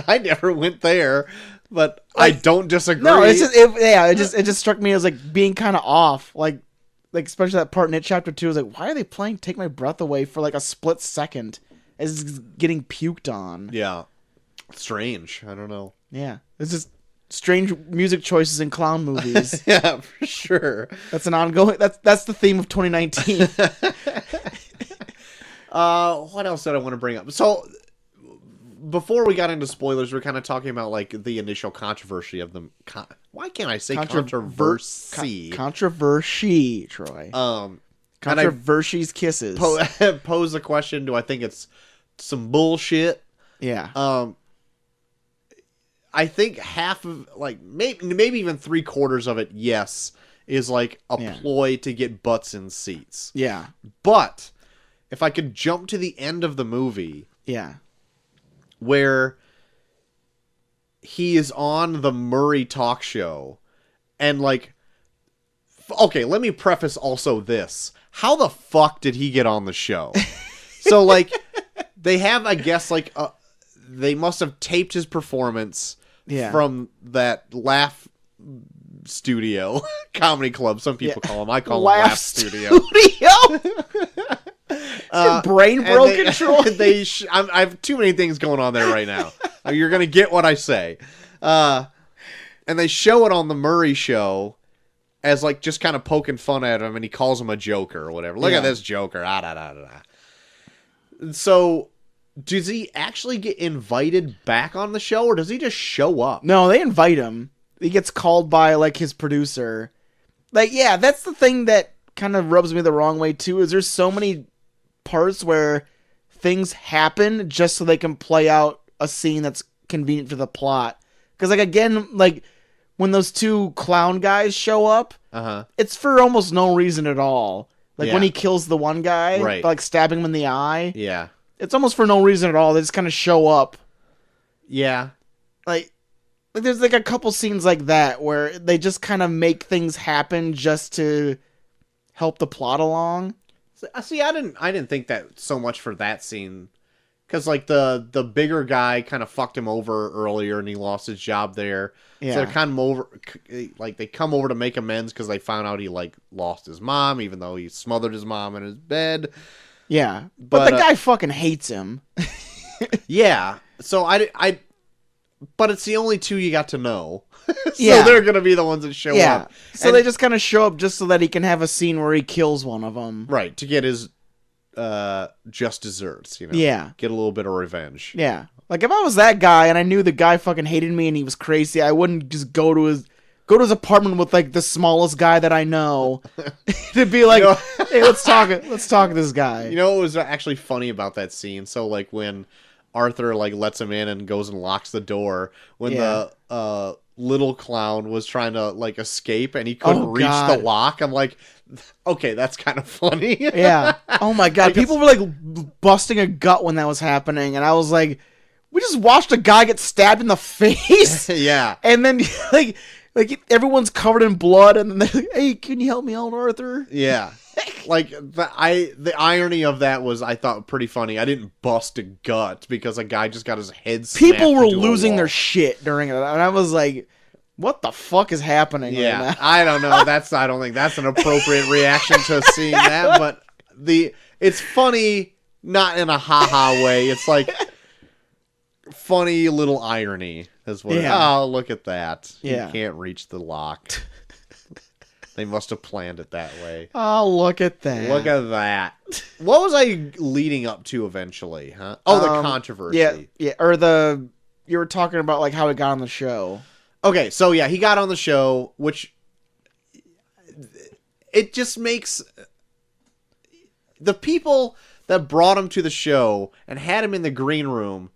I never went there. but I don't disagree. No, it's just it just struck me as like being kind of off, like especially that part in it chapter 2 is like, why are they playing "Take My Breath Away" for like a split second as it's getting puked on? Yeah, strange. I don't know. Yeah, it's just strange music choices in clown movies. Yeah, for sure. That's an ongoing. That's the theme of 2019. What else did I want to bring up? So, before we got into spoilers, we're kind of talking about like the initial controversy of them. Why can't I say controversy? Controversy, Troy. Controversy's kisses. Pose the question: do I think it's some bullshit? Yeah. I think half of, like, maybe even 3/4 of it, yes, is like a ploy to get butts in seats. Yeah. But if I could jump to the end of the movie, Yeah. where he is on the Murray talk show, and like, okay, let me preface also this: how the fuck did he get on the show? So like, they have, I guess, like they must have taped his performance from that Laugh Studio Comedy Club. Some people call him. I call him Laugh Studio. Your brain broken, Troy. I have too many things going on there right now. You're gonna get what I say. And they show it on the Murray show as like just kind of poking fun at him, and he calls him a joker or whatever. Look at this joker. So, does he actually get invited back on the show, or does he just show up? No, they invite him. He gets called by like his producer. Like, yeah, that's the thing that kind of rubs me the wrong way too. Is there's so many parts where things happen just so they can play out a scene that's convenient for the plot. Because like again, like when those two clown guys show up, it's for almost no reason at all. Like when he kills the one guy, right, like stabbing him in the eye. Yeah. It's almost for no reason at all. They just kind of show up. Yeah. Like there's like a couple scenes like that where they just kind of make things happen just to help the plot along. See, I didn't think that so much for that scene, because like the bigger guy kind of fucked him over earlier, and he lost his job there. Yeah. So they're kind of over, like they come over to make amends because they found out he like lost his mom, even though he smothered his mom in his bed. Yeah, but the guy fucking hates him. Yeah, so but it's the only two you got to know. So Yeah. they're gonna be the ones that show up. So they just kind of show up just so that he can have a scene where he kills one of them. Right, to get his just desserts, you know. Yeah. Get a little bit of revenge. Yeah. Like if I was that guy and I knew the guy fucking hated me and he was crazy, I wouldn't just go to his apartment with like the smallest guy that I know to be like, hey, let's talk to this guy. You know what was actually funny about that scene? So like when Arthur like lets him in and goes and locks the door, when the little clown was trying to like escape and he couldn't reach the lock, I'm like, okay, that's kind of funny. Yeah. Oh my god, people were like busting a gut when that was happening, and I was like, we just watched a guy get stabbed in the face. Yeah. And then like everyone's covered in blood, and then they're like, hey, can you help me out, Arthur? Yeah. Like the irony of that was, I thought, pretty funny. I didn't bust a gut because a guy just got his head snapped. People were into a losing wall. their shit during it, and I was like, what the fuck is happening right Yeah, now? I don't know. I don't think that's an appropriate reaction to seeing that, but it's funny, not in a ha-ha way. It's like funny little irony is what. Yeah. Oh, look at that. Yeah. You can't reach the lock. They must have planned it that way. Oh, look at that. Look at that. What was I leading up to eventually, huh? Oh, the controversy. Yeah, or you were talking about like how he got on the show. Okay, so yeah, he got on the show, which it just makes the people that brought him to the show and had him in the green room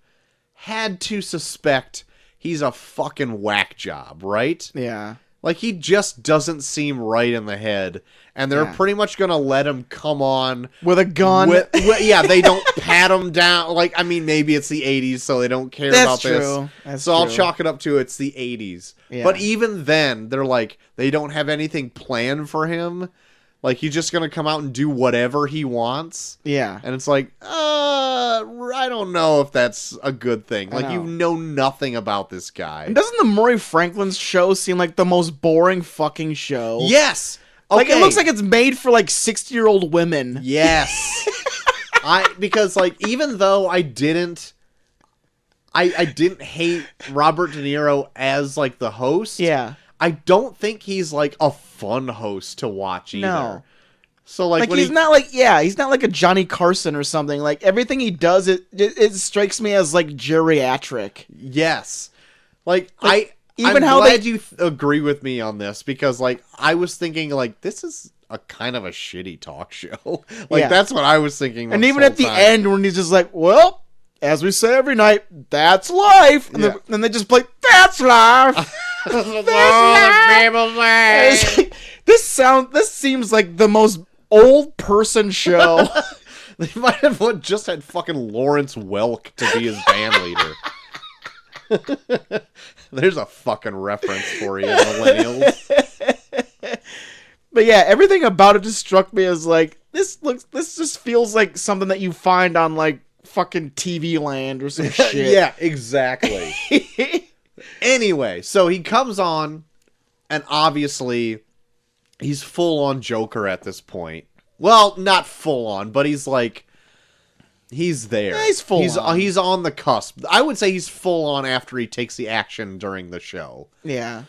had to suspect he's a fucking whack job, right? Yeah. Like, he just doesn't seem right in the head, and they're pretty much gonna let him come on with a gun. Yeah, they don't pat him down. Like, I mean, maybe it's the 80s, so they don't care about this. That's so I'll true. chalk it up to it's the 80s. Yeah. But even then, they're like, they don't have anything planned for him. Like, he's just gonna come out and do whatever he wants. Yeah. And it's like, I don't know if that's a good thing. I Like, know. you know nothing about this guy. And doesn't the Maury Franklin's show seem like the most boring fucking show? Yes! Like, it Okay. looks like it's made for, like, 60-year-old women. Yes. Because, like, even though I didn't hate Robert De Niro as, like, the host. Yeah. I don't think he's, like, a fun host to watch either. No. So, like, Like, when he's not like a Johnny Carson or something. Like, everything he does, it strikes me as, like, geriatric. Yes. Like even I'm how glad they- you agree with me on this, because, like, I was thinking, like, this is a kind of a shitty talk show. Like, Yeah. that's what I was thinking. And this even whole at the time. end, when he's just like, well, as we say every night, that's life. And, Yeah. then they just play, that's life. It's like, this seems like the most old person show. They might have just had fucking Lawrence Welk to be his band leader. There's a fucking reference for you, millennials. But yeah, everything about it just struck me as like, this just feels like something that you find on like fucking TV Land or some shit. Yeah, exactly. Anyway, so he comes on, and obviously he's full on Joker at this point. Well, not full on, but he's like, he's there. Yeah, he's full on. He's on the cusp. I would say he's full on after he takes the action during the show. Yeah.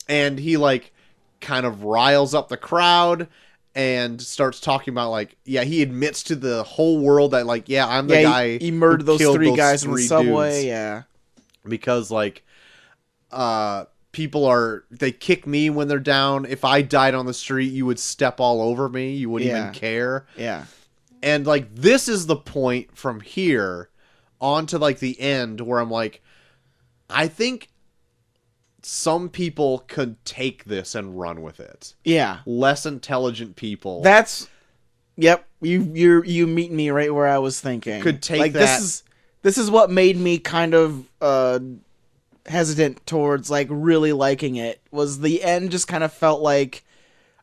And he, like, kind of riles up the crowd and starts talking about, like, yeah, he admits to the whole world that, like, yeah, I'm the guy he murdered who those killed three guys in the three subway. dudes. Yeah. Because, like, people they kick me when they're down. If I died on the street, you would step all over me. You wouldn't Yeah. even care. Yeah. And, like, this is the point from here on to, like, the end where I'm like, I think some people could take this and run with it. Yeah. Less intelligent people. Yep. You meet me right where I was thinking. Could take like, that- This is what made me kind of hesitant towards like really liking it. Was the end just kind of felt like,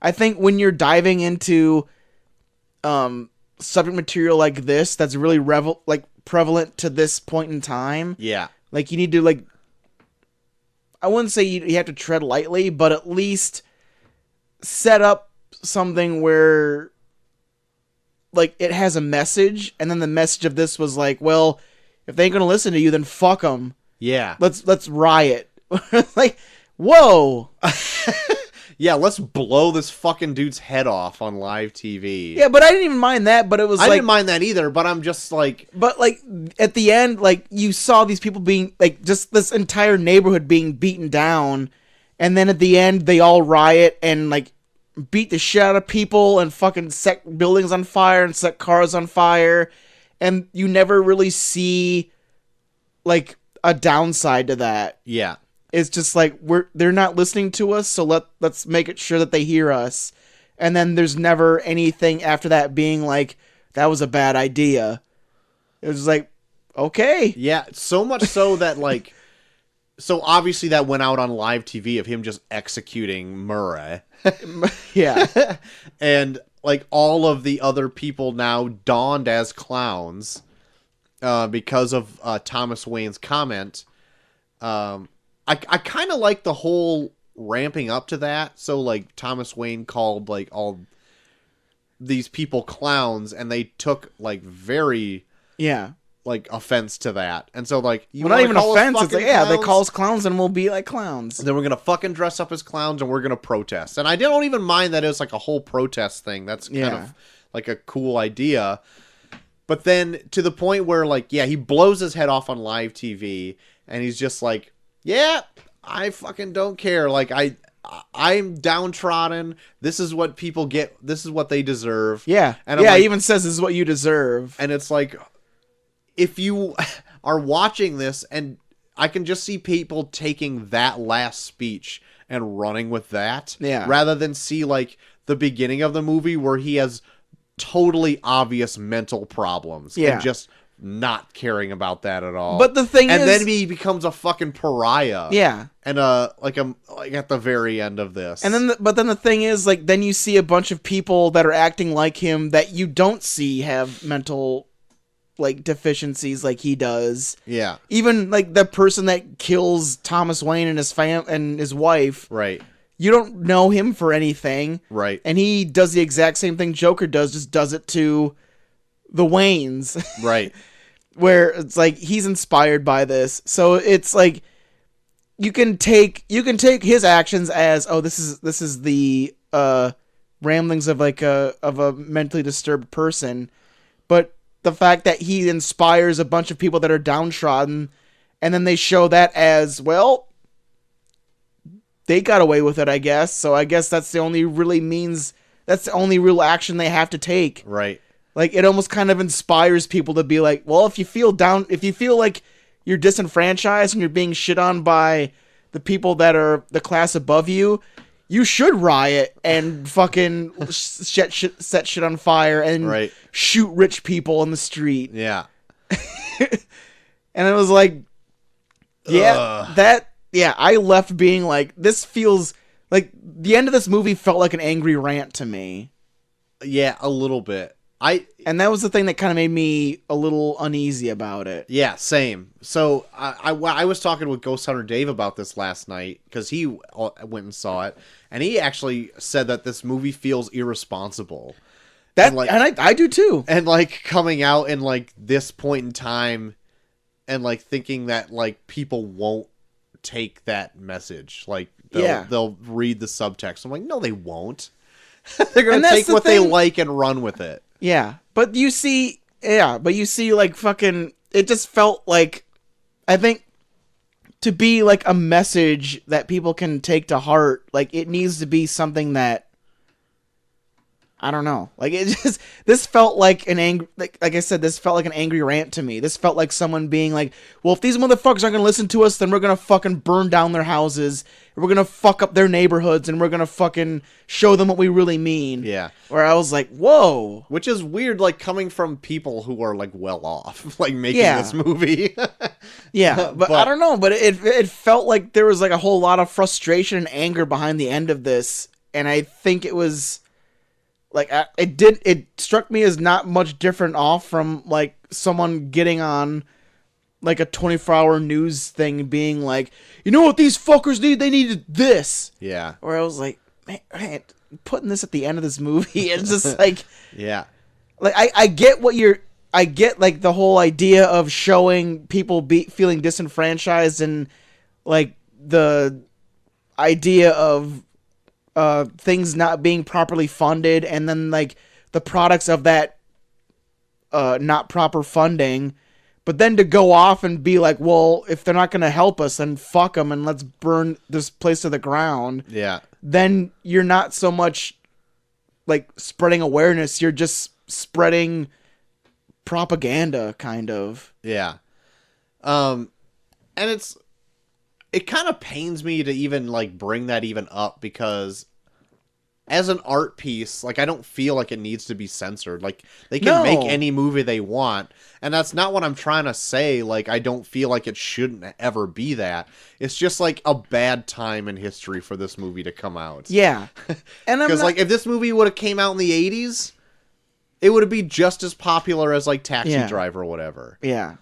I think when you're diving into subject material like this that's really prevalent to this point in time, Yeah. like you need to like, I wouldn't say you have to tread lightly, but at least set up something where like it has a message, and then the message of this was like, well, if they ain't gonna listen to you, then fuck them. Yeah. Let's riot. Like, whoa. Yeah, let's blow this fucking dude's head off on live TV. Yeah, but I didn't even mind that. But it was I like, didn't mind that either, but I'm just like, but like at the end, like you saw these people being like just this entire neighborhood being beaten down, and then at the end they all riot and like beat the shit out of people and fucking set buildings on fire and set cars on fire, and you never really see like a downside to that. yeah. It's just like they're not listening to us, so let's make it sure that they hear us. And then there's never anything after that being like, that was a bad idea. It was just like, okay. Yeah, so much so that, like, so obviously that went out on live TV of him just executing Murray. Yeah. And, like, all of the other people now donned as clowns because of Thomas Wayne's comment. I kind of like the whole ramping up to that. So, like, Thomas Wayne called, like, all these people clowns, and they took, like, very, Yeah. like, offense to that. And so, like, you Well, not wanna even call us offense. It's fucking like, yeah, they clowns? call us clowns and we'll be like clowns. Then we're gonna fucking dress up as clowns and we're gonna protest. And I don't even mind that it was like a whole protest thing. That's kind Yeah. of like a cool idea. But then to the point where, like, yeah, he blows his head off on live TV and he's just like, yeah, I fucking don't care. Like, I'm downtrodden. This is what people get. This is what they deserve. Yeah. And I'm yeah, like- he even says this is what you deserve. And it's like, if you are watching this, and I can just see people taking that last speech and running with that, Yeah. rather than see, like, the beginning of the movie where he has totally obvious mental problems, Yeah. and just not caring about that at all. But the thing and is, then he becomes a fucking pariah. yeah. And like at the very end of this. And then, but then the thing is, like, then you see a bunch of people that are acting like him that you don't see have mental, like, deficiencies like he does. yeah, Even like the person that kills Thomas Wayne and his and his wife, right, you don't know him for anything, right, and he does the exact same thing Joker does, just does it to the Waynes, right. where it's like he's inspired by this. So it's like you can take his actions as, oh, this is the ramblings of like a mentally disturbed person, but the fact that he inspires a bunch of people that are downtrodden, and then they show that as, well, they got away with it, I guess. So I guess that's the only real action they have to take. Right. Like, it almost kind of inspires people to be like, well, if you feel like you're disenfranchised and you're being shit on by the people that are the class above you, you should riot and fucking set shit on fire and Right. shoot rich people in the street. Yeah. And it was like, I left being like, this feels like the end of this movie felt like an angry rant to me. Yeah, a little bit. And that was the thing that kind of made me a little uneasy about it. Yeah, same. So I was talking with Ghost Hunter Dave about this last night because he went and saw it, and he actually said that this movie feels irresponsible. And I do too. And like coming out in like this point in time, and like thinking that like people won't take that message, like they'll read the subtext. I'm like, no, they won't. They're gonna take what they like and run with it. Yeah, but you see like fucking, it just felt like, I think to be like a message that people can take to heart, like it needs to be something that, I don't know, like this felt like an angry, like I said, this felt like an angry rant to me. This felt like someone being like, well, if these motherfuckers aren't gonna listen to us, then we're gonna fucking burn down their houses, and we're gonna fuck up their neighborhoods, and we're gonna fucking show them what we really mean. Yeah. Where I was like, whoa. Which is weird, like coming from people who are like well off, like making Yeah. this movie. Yeah, but I don't know, but it felt like there was like a whole lot of frustration and anger behind the end of this, and I think it was like it struck me as not much different off from like someone getting on like a 24-hour news thing being like, you know what these fuckers need? They needed this. Yeah. Where I was like, man, putting this at the end of this movie, it's just like, Yeah. like I get like the whole idea of showing people feeling disenfranchised, and like the idea of things not being properly funded, and then like the products of that not proper funding, but then to go off and be like, well, if they're not going to help us, then fuck them and let's burn this place to the ground. Yeah. Then you're not so much like spreading awareness, you're just spreading propaganda, kind of. Yeah. And it kind of pains me to even like bring that even up, because as an art piece, like I don't feel like it needs to be censored. Like they can make any movie they want, and that's not what I'm trying to say. Like I don't feel like it shouldn't ever be that. It's just like a bad time in history for this movie to come out. Yeah. And because like if this movie would have came out in the 80s, it would have been just as popular as like Taxi Driver or whatever. Yeah.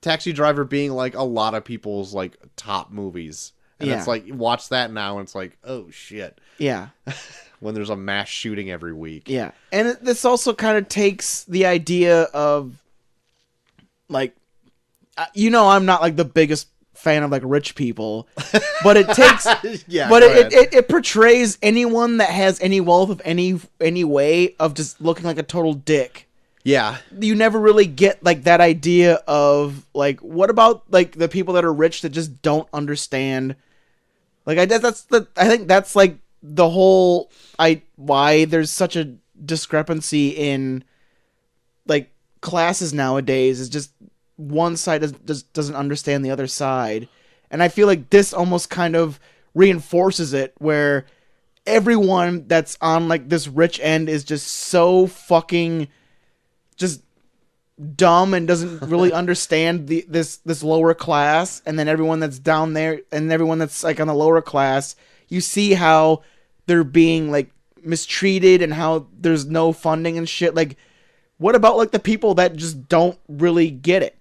Taxi Driver being like a lot of people's like top movies. And it's like, watch that now and it's like, oh shit. Yeah. When there's a mass shooting every week. Yeah. And this also kind of takes the idea of like, I'm not like the biggest fan of like rich people, but it takes, but it portrays anyone that has any wealth of any way of just looking like a total dick. Yeah. You never really get like that idea of like, what about like the people that are rich that just don't understand? Like I think that's like the whole why there's such a discrepancy in like classes nowadays, is just one side doesn't understand the other side. And I feel like this almost kind of reinforces it, where everyone that's on like this rich end is just so fucking just dumb and doesn't really understand this lower class, and then everyone that's down there and everyone that's like on the lower class, you see how they're being like mistreated and how there's no funding and shit. Like, what about like the people that just don't really get it?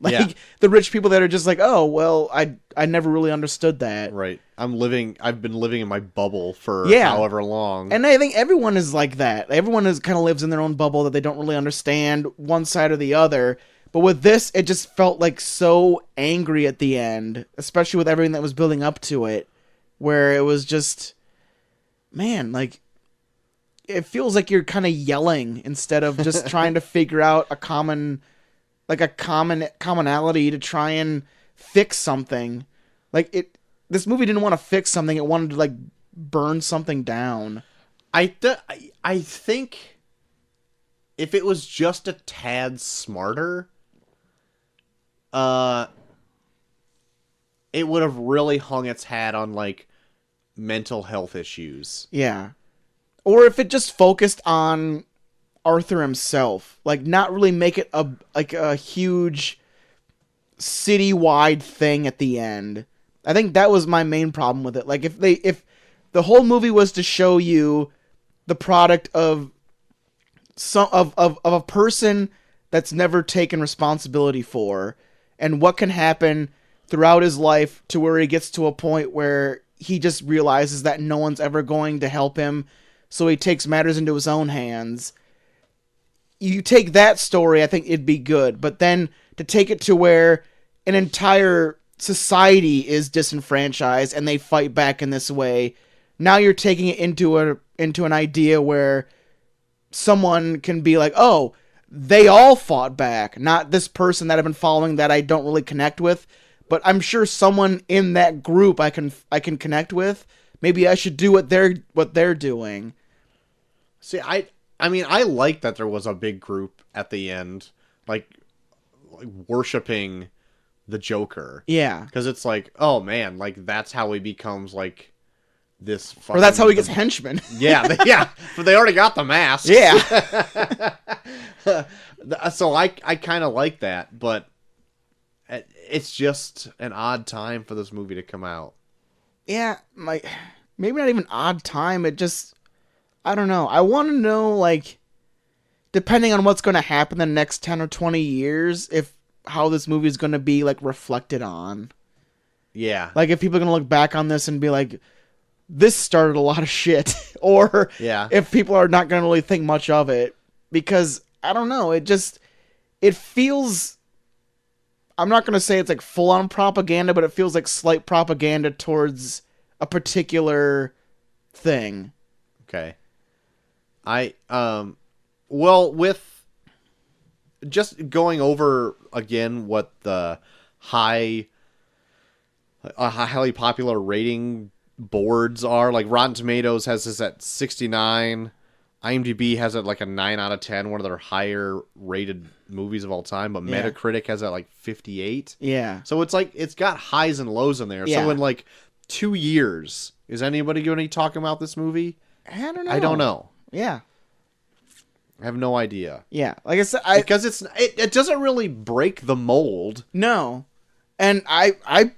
Like Yeah. the rich people that are just like, oh well, I never really understood that. Right. I've been living in my bubble for Yeah. however long. And I think everyone is like that. Everyone is kind of lives in their own bubble that they don't really understand one side or the other. But with this, it just felt like so angry at the end, especially with everything that was building up to it, where it was just, man, like, it feels like you're kind of yelling instead of just trying to figure out a commonality to try and fix something. Like, this movie didn't want to fix something. It wanted to like burn something down. I think if it was just a tad smarter, it would have really hung its hat on like mental health issues. Yeah. Or if it just focused on Arthur himself, like not really make it a huge citywide thing at the end. I think that was my main problem with it. Like if the whole movie was to show you the product of a person that's never taken responsibility for, and what can happen throughout his life to where he gets to a point where he just realizes that no one's ever going to help him, so he takes matters into his own hands. You take that story, I think it'd be good. But then to take it to where an entire society is disenfranchised and they fight back in this way, now you're taking it into an idea where someone can be like, oh, they all fought back, not this person that I've been following that I don't really connect with, but I'm sure someone in that group I can connect with. Maybe I should do what they're doing. See, I mean, I like that there was a big group at the end, like worshiping the Joker. Yeah. Because it's like, oh man, like that's how he becomes like this. Or that's how he gets henchmen. Yeah, yeah. But they already got the mask. Yeah. So I kind of like that, but it's just an odd time for this movie to come out. Yeah, maybe not even odd time. It just, I don't know. I want to know, like, depending on what's going to happen in the next 10 or 20 years, if how this movie is going to be like reflected on. Yeah. Like if people are going to look back on this and be like, this started a lot of shit, or Yeah. if people are not going to really think much of it, because I don't know. It feels. I'm not going to say it's like full on propaganda, but it feels like slight propaganda towards a particular thing. Okay. Well, with just going over again what the highly popular rating boards are, like Rotten Tomatoes has this at 69, IMDb has it like a 9 out of 10, one of their higher rated movies of all time, but Yeah. Metacritic has it like 58. Yeah. So it's like, it's got highs and lows in there. Yeah. So in like 2 years, is anybody going to be talking about this movie? I don't know. I don't know. Yeah. I have no idea. Yeah. Like I said, Because it doesn't really break the mold. no. And I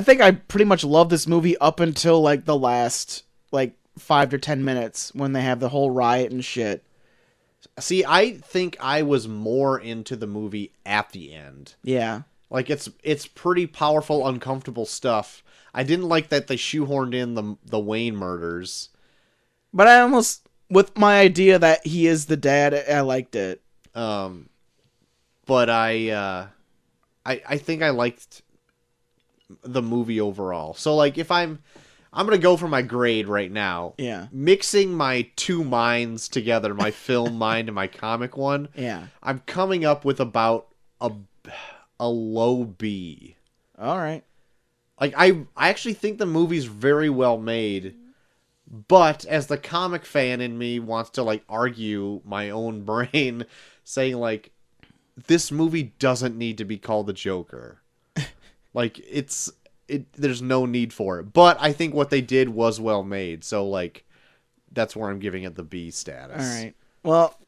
think I pretty much love this movie up until like the last like 5 to 10 minutes when they have the whole riot and shit. See, I think I was more into the movie at the end. Yeah. Like it's pretty powerful, uncomfortable stuff. I didn't like that they shoehorned in the Wayne murders. But I almost, with my idea that he is the dad, I liked it. But I think I liked the movie overall. So like if I'm gonna go for my grade right now. Yeah. Mixing my two minds together, my film mind and my comic one. Yeah. I'm coming up with about a low B. All right. Like I actually think the movie's very well made, but as the comic fan in me wants to like argue my own brain, saying like this movie doesn't need to be called the Joker. Like there's no need for it. But I think what they did was well made. So like that's where I'm giving it the B status. All right. Well,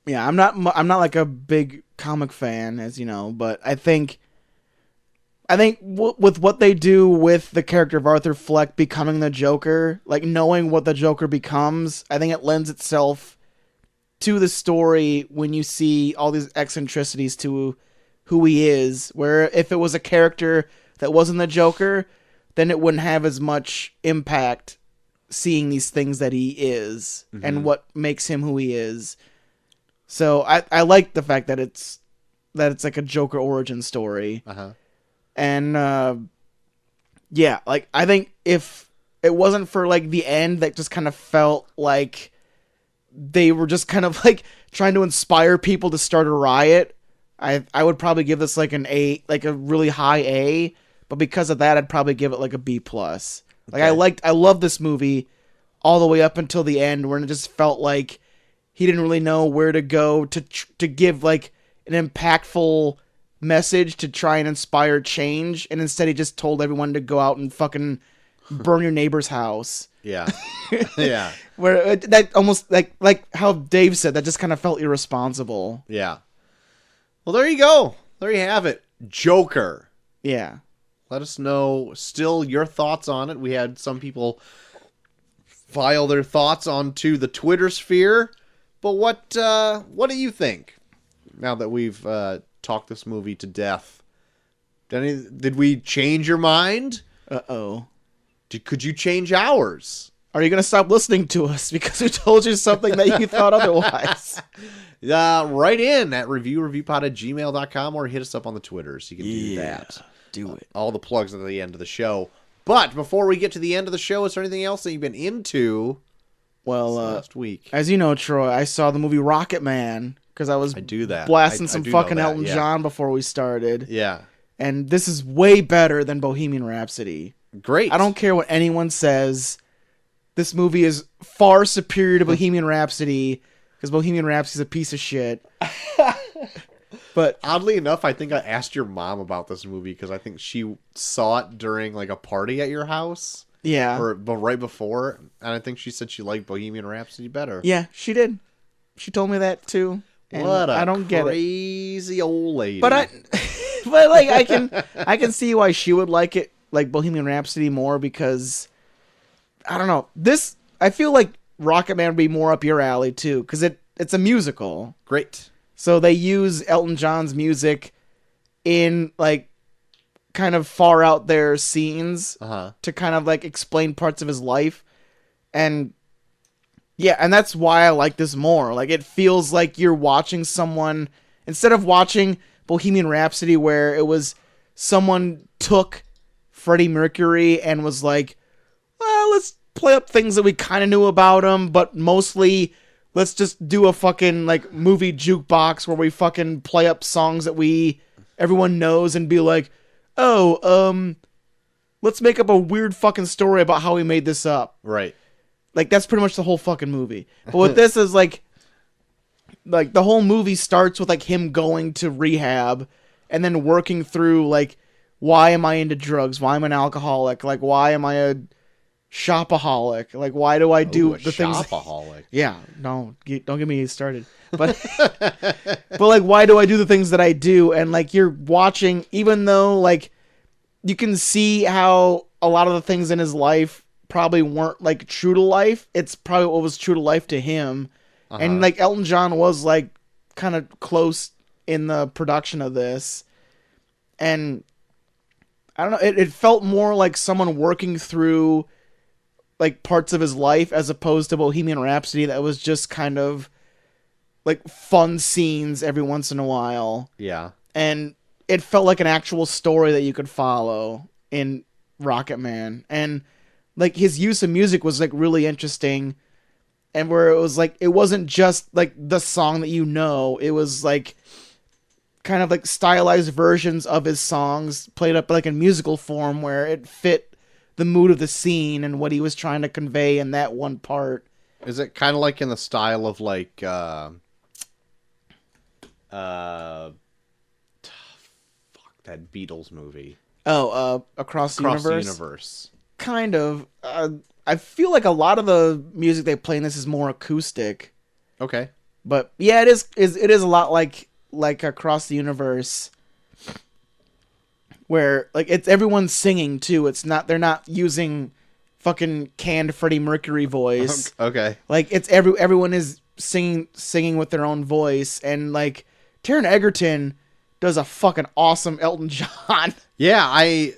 yeah, I'm not like a big comic fan, as you know, but I think with what they do with the character of Arthur Fleck becoming the Joker, like knowing what the Joker becomes, I think it lends itself to the story when you see all these eccentricities to who he is, where if it was a character that wasn't the Joker, then it wouldn't have as much impact seeing these things that he is and what makes him who he is. So I like the fact that it's like a Joker origin story. Uh-huh. And yeah, like I think if it wasn't for like the end that just kind of felt like they were just kind of like trying to inspire people to start a riot, I would probably give this like an A, like a really high A, but because of that I'd probably give it like a B plus. Like I love this movie all the way up until the end where it just felt like he didn't really know where to go to give like an impactful message to try and inspire change, and instead he just told everyone to go out and fucking burn your neighbor's house. Yeah. Yeah. Where that almost like how Dave said, that just kind of felt irresponsible. Yeah. Well, there you go. There you have it. Joker. Yeah. Let us know still your thoughts on it. We had some people file their thoughts onto the Twitter sphere. But what do you think? Now that we've talked this movie to death, did we change your mind? Uh-oh. Could you change ours? Are you going to stop listening to us because we told you something that you thought otherwise? Write in at reviewpod@gmail.com or hit us up on the Twitters. You can do that. Do it. All the plugs at the end of the show. But before we get to the end of the show, is there anything else that you've been into Well, last week? as you know, Troy, I saw the movie Rocket Man because I was do that. blasting I some do know fucking that, Elton yeah. John before we started. Yeah. And this is way better than Bohemian Rhapsody. Great. I don't care what anyone says. This movie is far superior to Bohemian Rhapsody because Bohemian Rhapsody is a piece of shit. But Oddly enough, I think I asked your mom about this movie because I think she saw it during like a party at your house. yeah. But right before, and I think she said she liked Bohemian Rhapsody better. Yeah, she did. She told me that too. And What a I don't get it. crazy old lady. But but like I can see why she would like it, like Bohemian Rhapsody more, because I don't know. I feel like Rocket Man would be more up your alley too, because it's a musical. Great. So they use Elton John's music in like kind of far out there scenes Uh-huh. to kind of like explain parts of his life. And yeah, and that's why I like this more. Like it feels like you're watching someone instead of watching Bohemian Rhapsody where it was someone took Freddie Mercury and was like, well, let's play up things that we kind of knew about him, but mostly let's just do a fucking like movie jukebox where we fucking play up songs that everyone knows and be like, oh, let's make up a weird fucking story about how we made this up. Right. Like that's pretty much the whole fucking movie. But with this is like the whole movie starts with like him going to rehab and then working through like, why am I into drugs? Why am I an alcoholic? Like why am I a shopaholic? Like why do I do the things? Shopaholic. Yeah, no, don't get me started. But but like why do I do the things that I do? And like you're watching, even though like you can see how a lot of the things in his life probably weren't like true to life. It's probably what was true to life to him. And like Elton John was like kind of close in the production of this. And I don't know, it felt more like someone working through like parts of his life as opposed to Bohemian Rhapsody that was just kind of like fun scenes every once in a while. Yeah. And it felt like an actual story that you could follow in Rocket Man. And like his use of music was like really interesting, and where it was like it wasn't just like the song that you know, it was like kind of like stylized versions of his songs played up like in musical form where it fit the mood of the scene and what he was trying to convey in that one part. Is it kind of like in the style of like that Beatles movie? Oh, Across the Across Universe? the Universe. Kind of. I feel like a lot of the music they play in this is more acoustic. Okay. But yeah, it is a lot like like across the universe where like it's everyone's singing too. It's not they're not using fucking canned Freddie Mercury voice. Okay. Like it's everyone is singing with their own voice, and like Taron Egerton does a fucking awesome Elton John. Yeah, I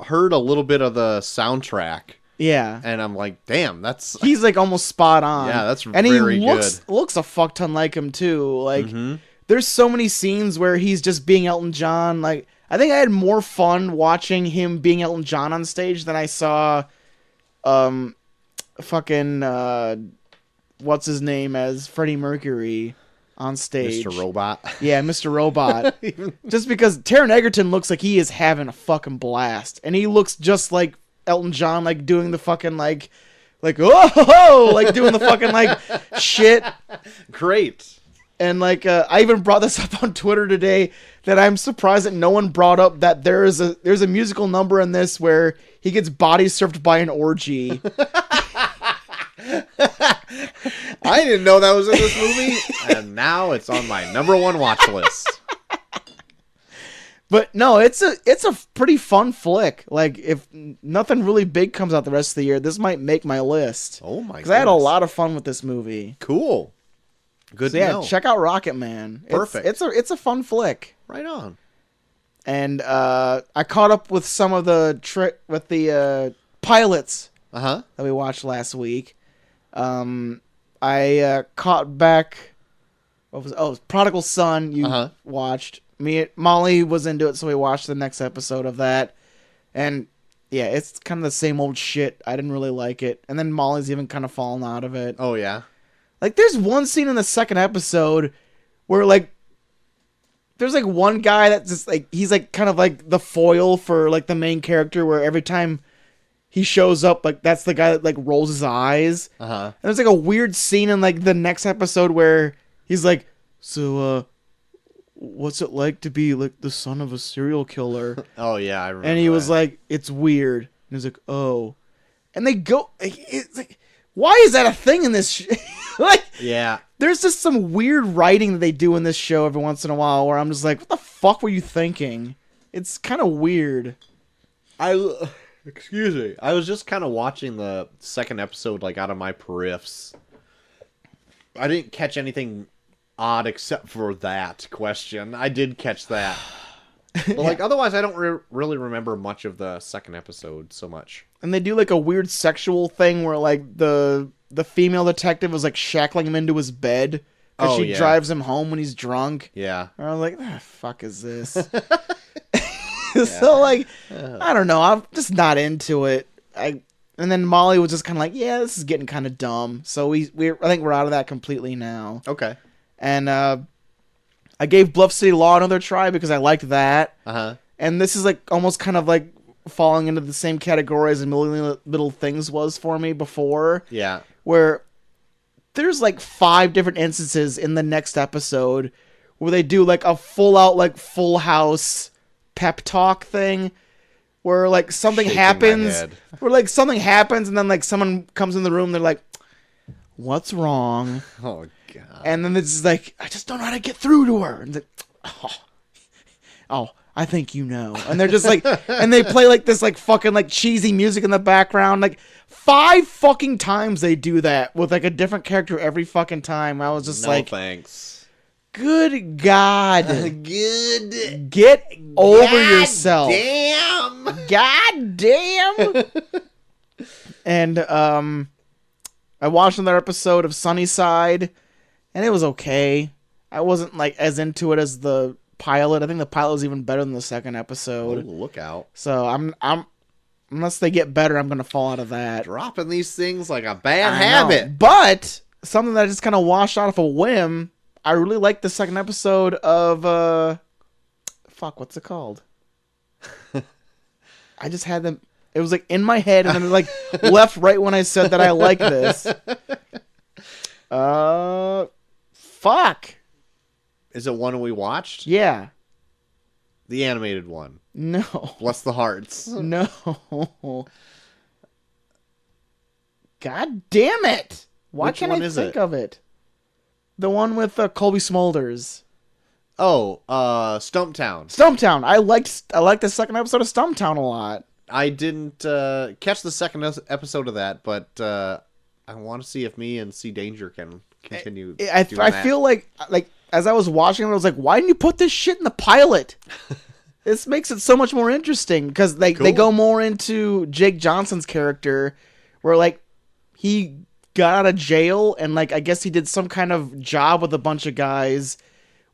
heard a little bit of the soundtrack, Yeah. and I'm like, damn, that's He's like almost spot on. Yeah, that's and very he looks a fuck ton like him too. Like Mhm. there's so many scenes where he's just being Elton John. Like I think I had more fun watching him being Elton John on stage than I saw fucking what's his name as Freddie Mercury on stage. Mr. Robot. Yeah, Mr. Robot. Just because Taron Egerton looks like he is having a fucking blast, and he looks just like Elton John, like doing the fucking like oh, like doing the fucking like shit. Great. And like I even brought this up on Twitter today that I'm surprised that no one brought up that there's a musical number in this where he gets body surfed by an orgy. I didn't know that was in this movie, and now it's on my #1 watch list. But no, it's a pretty fun flick. Like if nothing really big comes out the rest of the year, this might make my list. Oh my god. Because I had a lot of fun with this movie. Cool. Good So to yeah, know. check out Rocket Man. Perfect. It's a fun flick. Right on. And I caught up with some of the pilots Uh-huh. that we watched last week. I caught back. What was? Oh, it was Prodigal Son. You Uh-huh. watched. Molly was into it, so we watched the next episode of that. And yeah, it's kind of the same old shit. I didn't really like it. And then Molly's even kind of fallen out of it. Oh yeah. Like, there's one scene in the second episode where, like, there's, like, one guy that's just, like, he's, like, kind of, like, the foil for, like, the main character, where every time he shows up, like, that's the guy that, like, rolls his eyes. Uh-huh. And there's, like, a weird scene in, like, the next episode where he's like, so, what's it like to be, like, the son of a serial killer? Oh yeah, I remember. And he was that. like, it's weird. And he's like, oh. And they go, it's like, why is that a thing in this like, Yeah. there's just some weird writing that they do in this show every once in a while where I'm just like, what the fuck were you thinking? It's kind of weird. Excuse me. I was just kind of watching the second episode, like, out of my periffs. I didn't catch anything odd except for that question. I did catch that. But, like, otherwise, I don't really remember much of the second episode so much. And they do like a weird sexual thing where like the female detective was like shackling him into his bed because Oh, she yeah. drives him home when he's drunk. Yeah. And I was like, the fuck is this? So like, I don't know. I'm just not into it. And then Molly was just kind of like, yeah, this is getting kind of dumb. So I think we're out of that completely now. Okay. And I gave Bluff City Law another try because I liked that. Uh-huh. And this is like almost kind of like falling into the same category as A Million Little Things was for me before, Yeah. where there's like 5 different instances in the next episode where they do like a full out like Full House pep talk thing where like something Shaking my happens head. where like something happens and then like someone comes in the room, they're like, what's wrong? Oh, God. And then it's just like, I just don't know how to get through to her. And it's like, oh, I think you know. And they're just like, and they play like this like fucking like cheesy music in the background. Like 5 fucking times they do that with like a different character every fucking time. I was just No like, thanks. good God. Good. Get over yourself. Damn. God damn. And I watched another episode of Sunnyside, and it was okay. I wasn't like as into it as the pilot. I think the pilot was even better than the second Oh, episode. look out. So I'm unless they get better, I'm gonna fall out of that. Dropping these things like a bad I know. habit. But something that I just kind of washed out of a whim. I really liked the second episode of fuck, what's it called? I just had them. It was like in my head, and then it like left right when I said that I like this. Fuck. Is it one we watched? Yeah. The animated one. No. Bless the hearts. No. God damn it! Why Which can't one I is think it? of it? The one with Colby Smulders. Stumptown. Stumptown. I liked the second episode of Stumptown a lot. I didn't catch the second episode of that, but I want to see if me and C Danger can continue. I doing that. feel like as I was watching it, I was like, why didn't you put this shit in the pilot? This makes it so much more interesting because they go more into Jake Johnson's character, where like he got out of jail and like I guess he did some kind of job with a bunch of guys,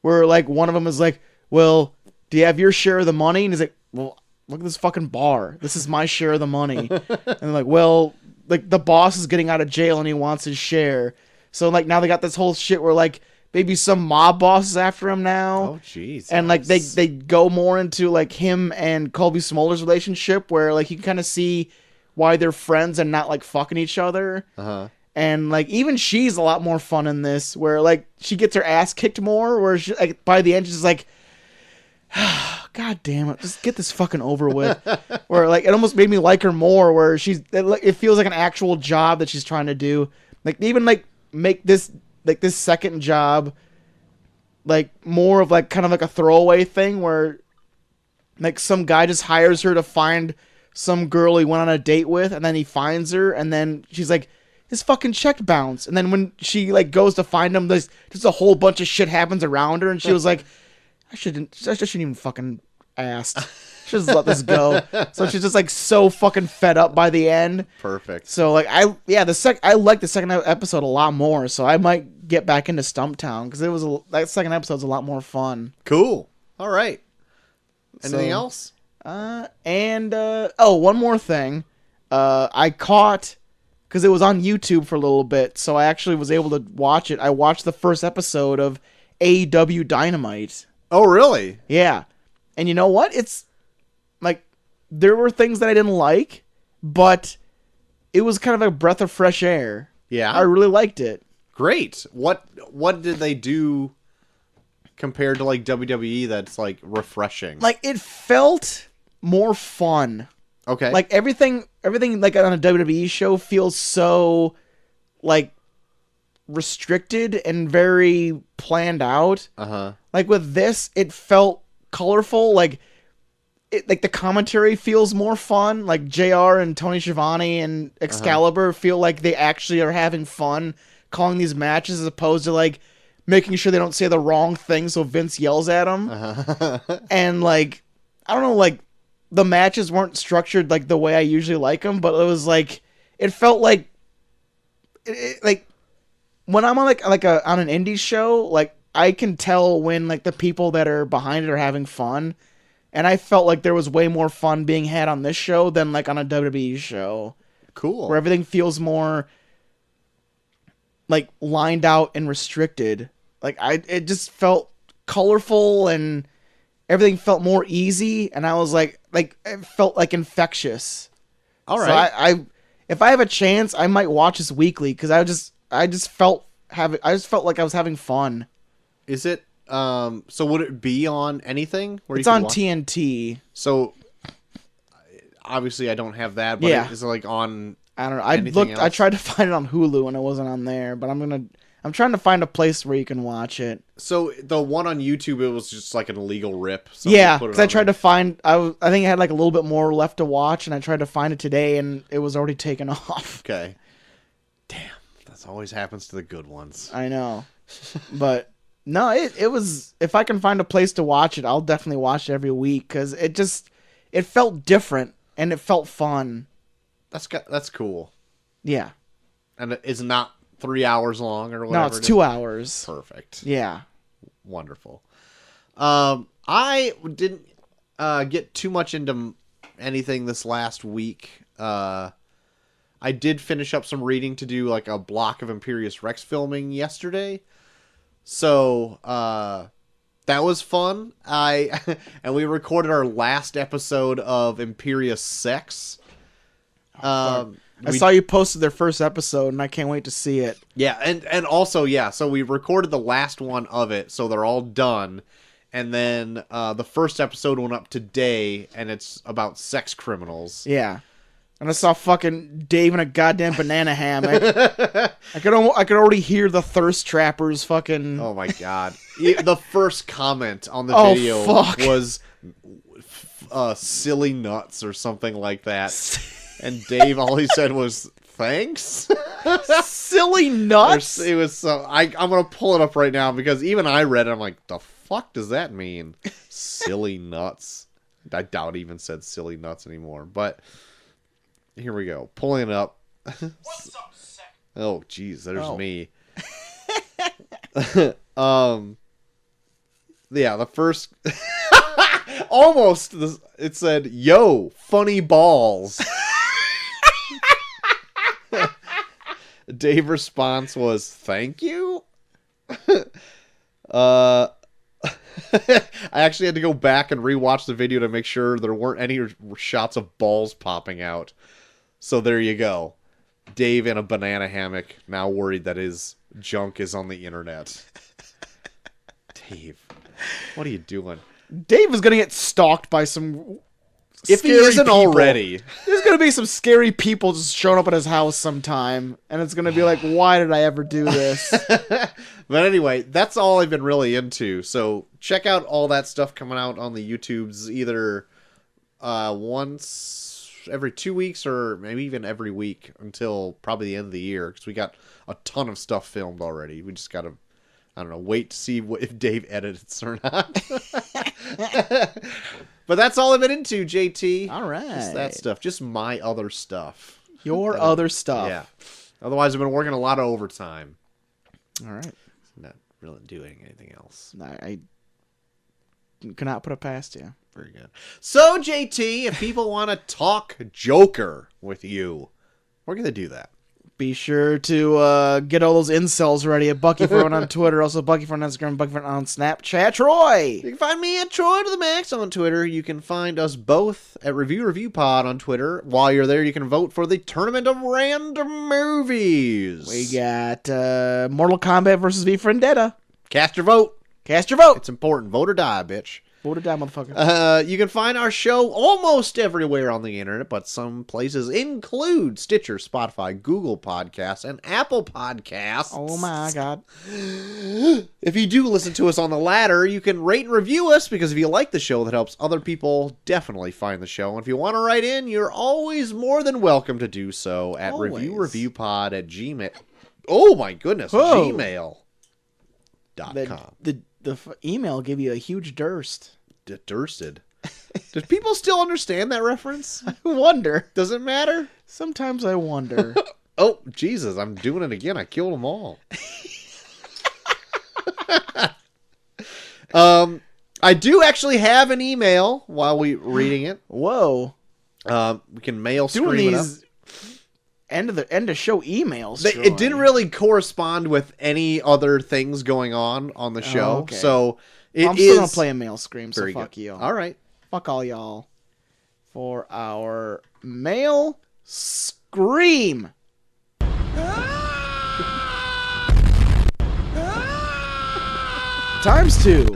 where like one of them is like, well, do you have your share of the money? And he's like, well, look at this fucking bar. This is my share of the money. And they're like, well, like the boss is getting out of jail and he wants his share. So like now they got this whole shit where like maybe some mob boss is after him now. Oh jeez. And like they go more into like him and Colby Smolder's relationship, where like you can kind of see why they're friends and not like fucking each other. And like even she's a lot more fun in this, where like she gets her ass kicked more, where she, like by the end she's like, God damn it, just get this fucking over with. Where like it almost made me like her more, where it feels like an actual job that she's trying to do. Like even like make this second job like more of like kind of like a throwaway thing, where like some guy just hires her to find some girl he went on a date with, and then he finds her, and then she's like, his fucking check bounced. And then when she like goes to find him, there's just a whole bunch of shit happens around her, and she was like, I shouldn't even fucking asked. Should just let this go. So she's just like so fucking fed up by the end. Perfect. So like I like the second episode a lot more. So I might get back into Stumptown because that second episode's a lot more fun. Cool. All right. Anything So, else? One more thing. I caught, because it was on YouTube for a little bit, so I actually was able to watch it. I watched the first episode of AEW Dynamite. Oh, really? Yeah. And you know what? It's like there were things that I didn't like, but it was kind of a breath of fresh air. Yeah. I really liked it. Great. What did they do compared to like WWE that's like refreshing? Like it felt more fun. Okay. Like everything like on a WWE show feels so like restricted and very planned out. Like with this, it felt colorful. Like the commentary feels more fun. Like JR and Tony Schiavone and Excalibur feel like they actually are having fun calling these matches, as opposed to like making sure they don't say the wrong thing so Vince yells at them. And like I don't know, like the matches weren't structured like the way I usually like them, but it was like it felt like like when I'm on on an indie show, like I can tell when like the people that are behind it are having fun, and I felt like there was way more fun being had on this show than like on a WWE show. Cool. Where everything feels more like lined out and restricted. Like it just felt colorful and everything felt more easy, and I was like it felt like infectious. All right. So I if I have a chance, I might watch this weekly because I just felt like I was having fun. Is it so would it be on anything where It's you on watch? TNT. So obviously I don't have that, but Yeah. is it like on I don't know. anything I else? tried to find it on Hulu and it wasn't on there, but I'm trying to find a place where you can watch it. So the one on YouTube, it was just like an illegal rip. So Yeah, put it because I on tried there. to find. I think I had like a little bit more left to watch, and I tried to find it today, and it was already taken off. Okay. Damn, that always happens to the good ones. I know, but no, it was. If I can find a place to watch it, I'll definitely watch it every week because it felt different and it felt fun. That's cool. Yeah. And it's not 3 hours long or whatever. No, it's 2 hours. Perfect. Yeah. Wonderful. I didn't get too much into anything this last week. I did finish up some reading to do like a block of Imperious Rex filming yesterday. So that was fun. And we recorded our last episode of Imperious Sex. I saw you posted their first episode, and I can't wait to see it. Yeah, and also, yeah, so we recorded the last one of it, so they're all done. And then the first episode went up today, and it's about sex criminals. Yeah. And I saw fucking Dave in a goddamn banana hammock. I could already hear the thirst trappers fucking. Oh my god. The first comment on the Oh, video fuck. was silly nuts or something like that. And Dave, all he said was, thanks? Silly nuts. It was so... I'm going to pull it up right now because even I read it. I'm like, the fuck does that mean? Silly nuts. I doubt he even said silly nuts anymore. But here we go. Pulling it up. What's up, sec? Oh, jeez, there's Oh. me. Yeah, the first... Almost, it said, yo, funny balls. Dave's response was, thank you? I actually had to go back and rewatch the video to make sure there weren't any shots of balls popping out. So there you go. Dave in a banana hammock, now worried that his junk is on the internet. Dave, what are you doing? Dave is gonna get stalked by some. If he scary isn't people. already. There's gonna be some scary people just showing up at his house sometime, and it's gonna be like, why did I ever do this? But anyway, that's all I've been really into. So check out all that stuff coming out on the YouTubes either once every 2 weeks or maybe even every week until probably the end of the year because we got a ton of stuff filmed already. We just got to, I don't know, wait to see if Dave edits or not. But that's all I've been into, JT. All right. Just that stuff. Just my other stuff. Your other stuff. Yeah. Otherwise, I've been working a lot of overtime. All right. Not really doing anything else. I cannot put it past you. Very good. So, JT, if people want to talk Joker with you, we're going to do that. Be sure to get all those incels ready at Bucky for One on Twitter, also Bucky for on Instagram, Bucky for on Snapchat. Troy! You can find me at Troy to the Max on Twitter. You can find us both at Review Pod on Twitter. While you're there, you can vote for the Tournament of Random Movies. We got Mortal Kombat versus V for Vendetta. Cast your vote. Cast your vote! It's important. Vote or die, bitch. Vote it down, motherfucker. You can find our show almost everywhere on the internet, but some places include Stitcher, Spotify, Google Podcasts, and Apple Podcasts. Oh my god. If you do listen to us on the latter, you can rate and review us, because if you like the show, that helps other people definitely find the show. And if you want to write in, you're always more than welcome to do so at Always. reviewpod@gmail. Oh my goodness, Whoa. gmail.com. The email give you a huge durst. Dursted. Do people still understand that reference? I wonder. Does it matter? Sometimes I wonder. Oh, Jesus, I'm doing it again. I killed them all. I do actually have an email while we reading it. Whoa. We can mail Doing scream it up. these end of show emails. It didn't really correspond with any other things going on the show. okay. So I'm still gonna play a mail scream, so very fuck good. you. All right. Fuck all y'all. For our mail scream. Times 2.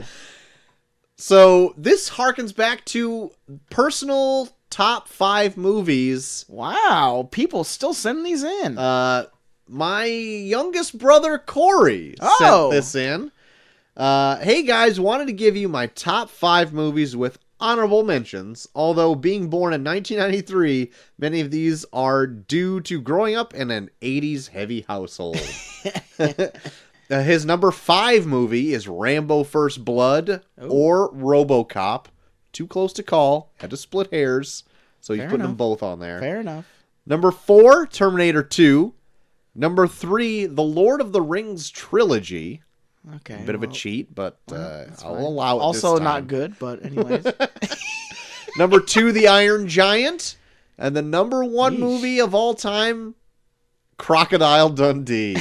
So this harkens back to personal top 5 movies. Wow, people still sending these in. My youngest brother Corey Oh. sent this in. Hey guys, wanted to give you my top 5 movies with honorable mentions. Although being born in 1993, many of these are due to growing up in an 80s heavy household. His number 5 movie is Rambo First Blood or RoboCop. Too close to call. Had to split hairs. So he's Fair putting them enough. both on there. Fair enough. Number 4, Terminator 2. Number 3, The Lord of the Rings trilogy. Okay. A bit of a well, cheat, but that's I'll fine. allow it. Also this time. not good, but anyways. Number 2, The Iron Giant. And the number 1 Yeesh. movie of all time, Crocodile Dundee.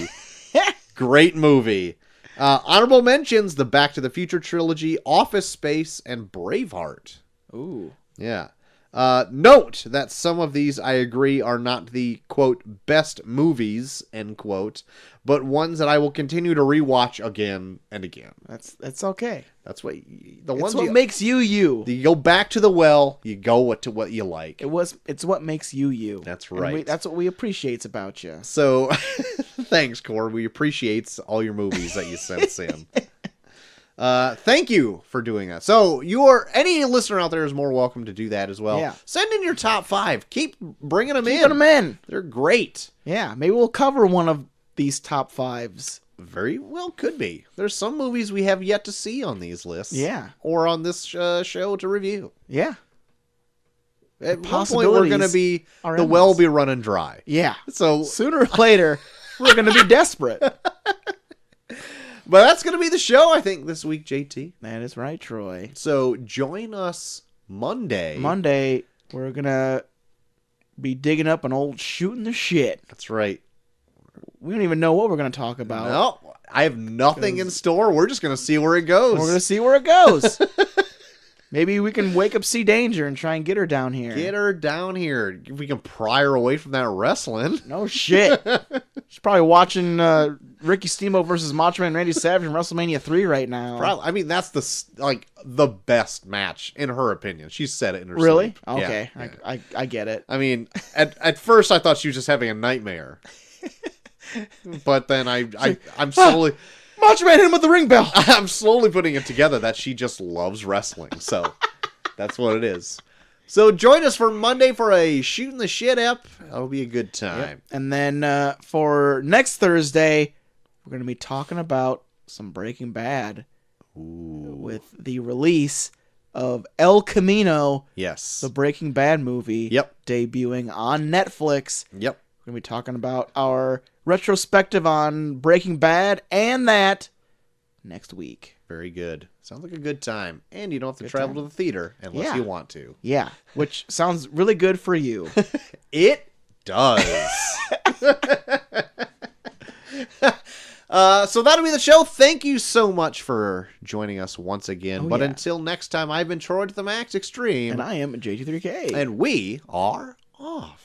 Great movie. Honorable mentions, the Back to the Future trilogy, Office Space, and Braveheart. Ooh. Yeah. Note that some of these, I agree, are not the, quote, best movies, end quote, but ones that I will continue to rewatch again and again. That's okay. That's what the It's ones what makes you you. you go back to the well, you go to what you like. It's what makes you you. That's And right. that's what we appreciate about you. So, thanks, Core. We appreciate all your movies that you send us in. Thank you for doing that. So, any listener out there is more welcome to do that as well. Yeah. Send in your top 5. Keep bringing them Keep them in. They're great. Yeah, maybe we'll cover one of these top 5s. Very well could be. There's some movies we have yet to see on these lists. Yeah. Or on this show to review. Yeah. At one point, we're going to be, are the well endless. be running dry. Yeah. So, Sooner or later, we're going to be desperate. but that's going to be the show, I think, this week, JT. That is right, Troy. So, join us Monday. Monday, we're going to be digging up an old shooting the shit. That's right. We don't even know what we're going to talk about. No, I have nothing in store. We're just going to see where it goes. We're going to see where it goes. Maybe we can wake up Sea Danger and try and get her down here. Get her down here. If we can pry her away from that wrestling. No shit. She's probably watching Ricky Steamboat versus Macho Man Randy Savage in WrestleMania 3 right now. Probably, I mean, that's the best match, in her opinion. She said it in her Really? sleep. Okay. Yeah. I get it. I mean, at first I thought she was just having a nightmare. But then I'm slowly... Macho Man hit him with the ring bell. I'm slowly putting it together that she just loves wrestling. So that's what it is. So join us for Monday for a Shooting the Shit ep. That'll be a good time. And then for next Thursday, we're going to be talking about some Breaking Bad with the release of El Camino, Yes. the Breaking Bad movie, Yep. debuting on Netflix. Yep. We're going to be talking about our retrospective on Breaking Bad and that next week. Very good. Sounds like a good time. And you don't have to Good travel time. to the theater unless Yeah. you want to. Yeah, which sounds really good for you. It does. So that'll be the show. Thank you so much for joining us once again. Oh, but yeah. until next time, I've been Troy to the Max Extreme. And I am JT3K. And we are off.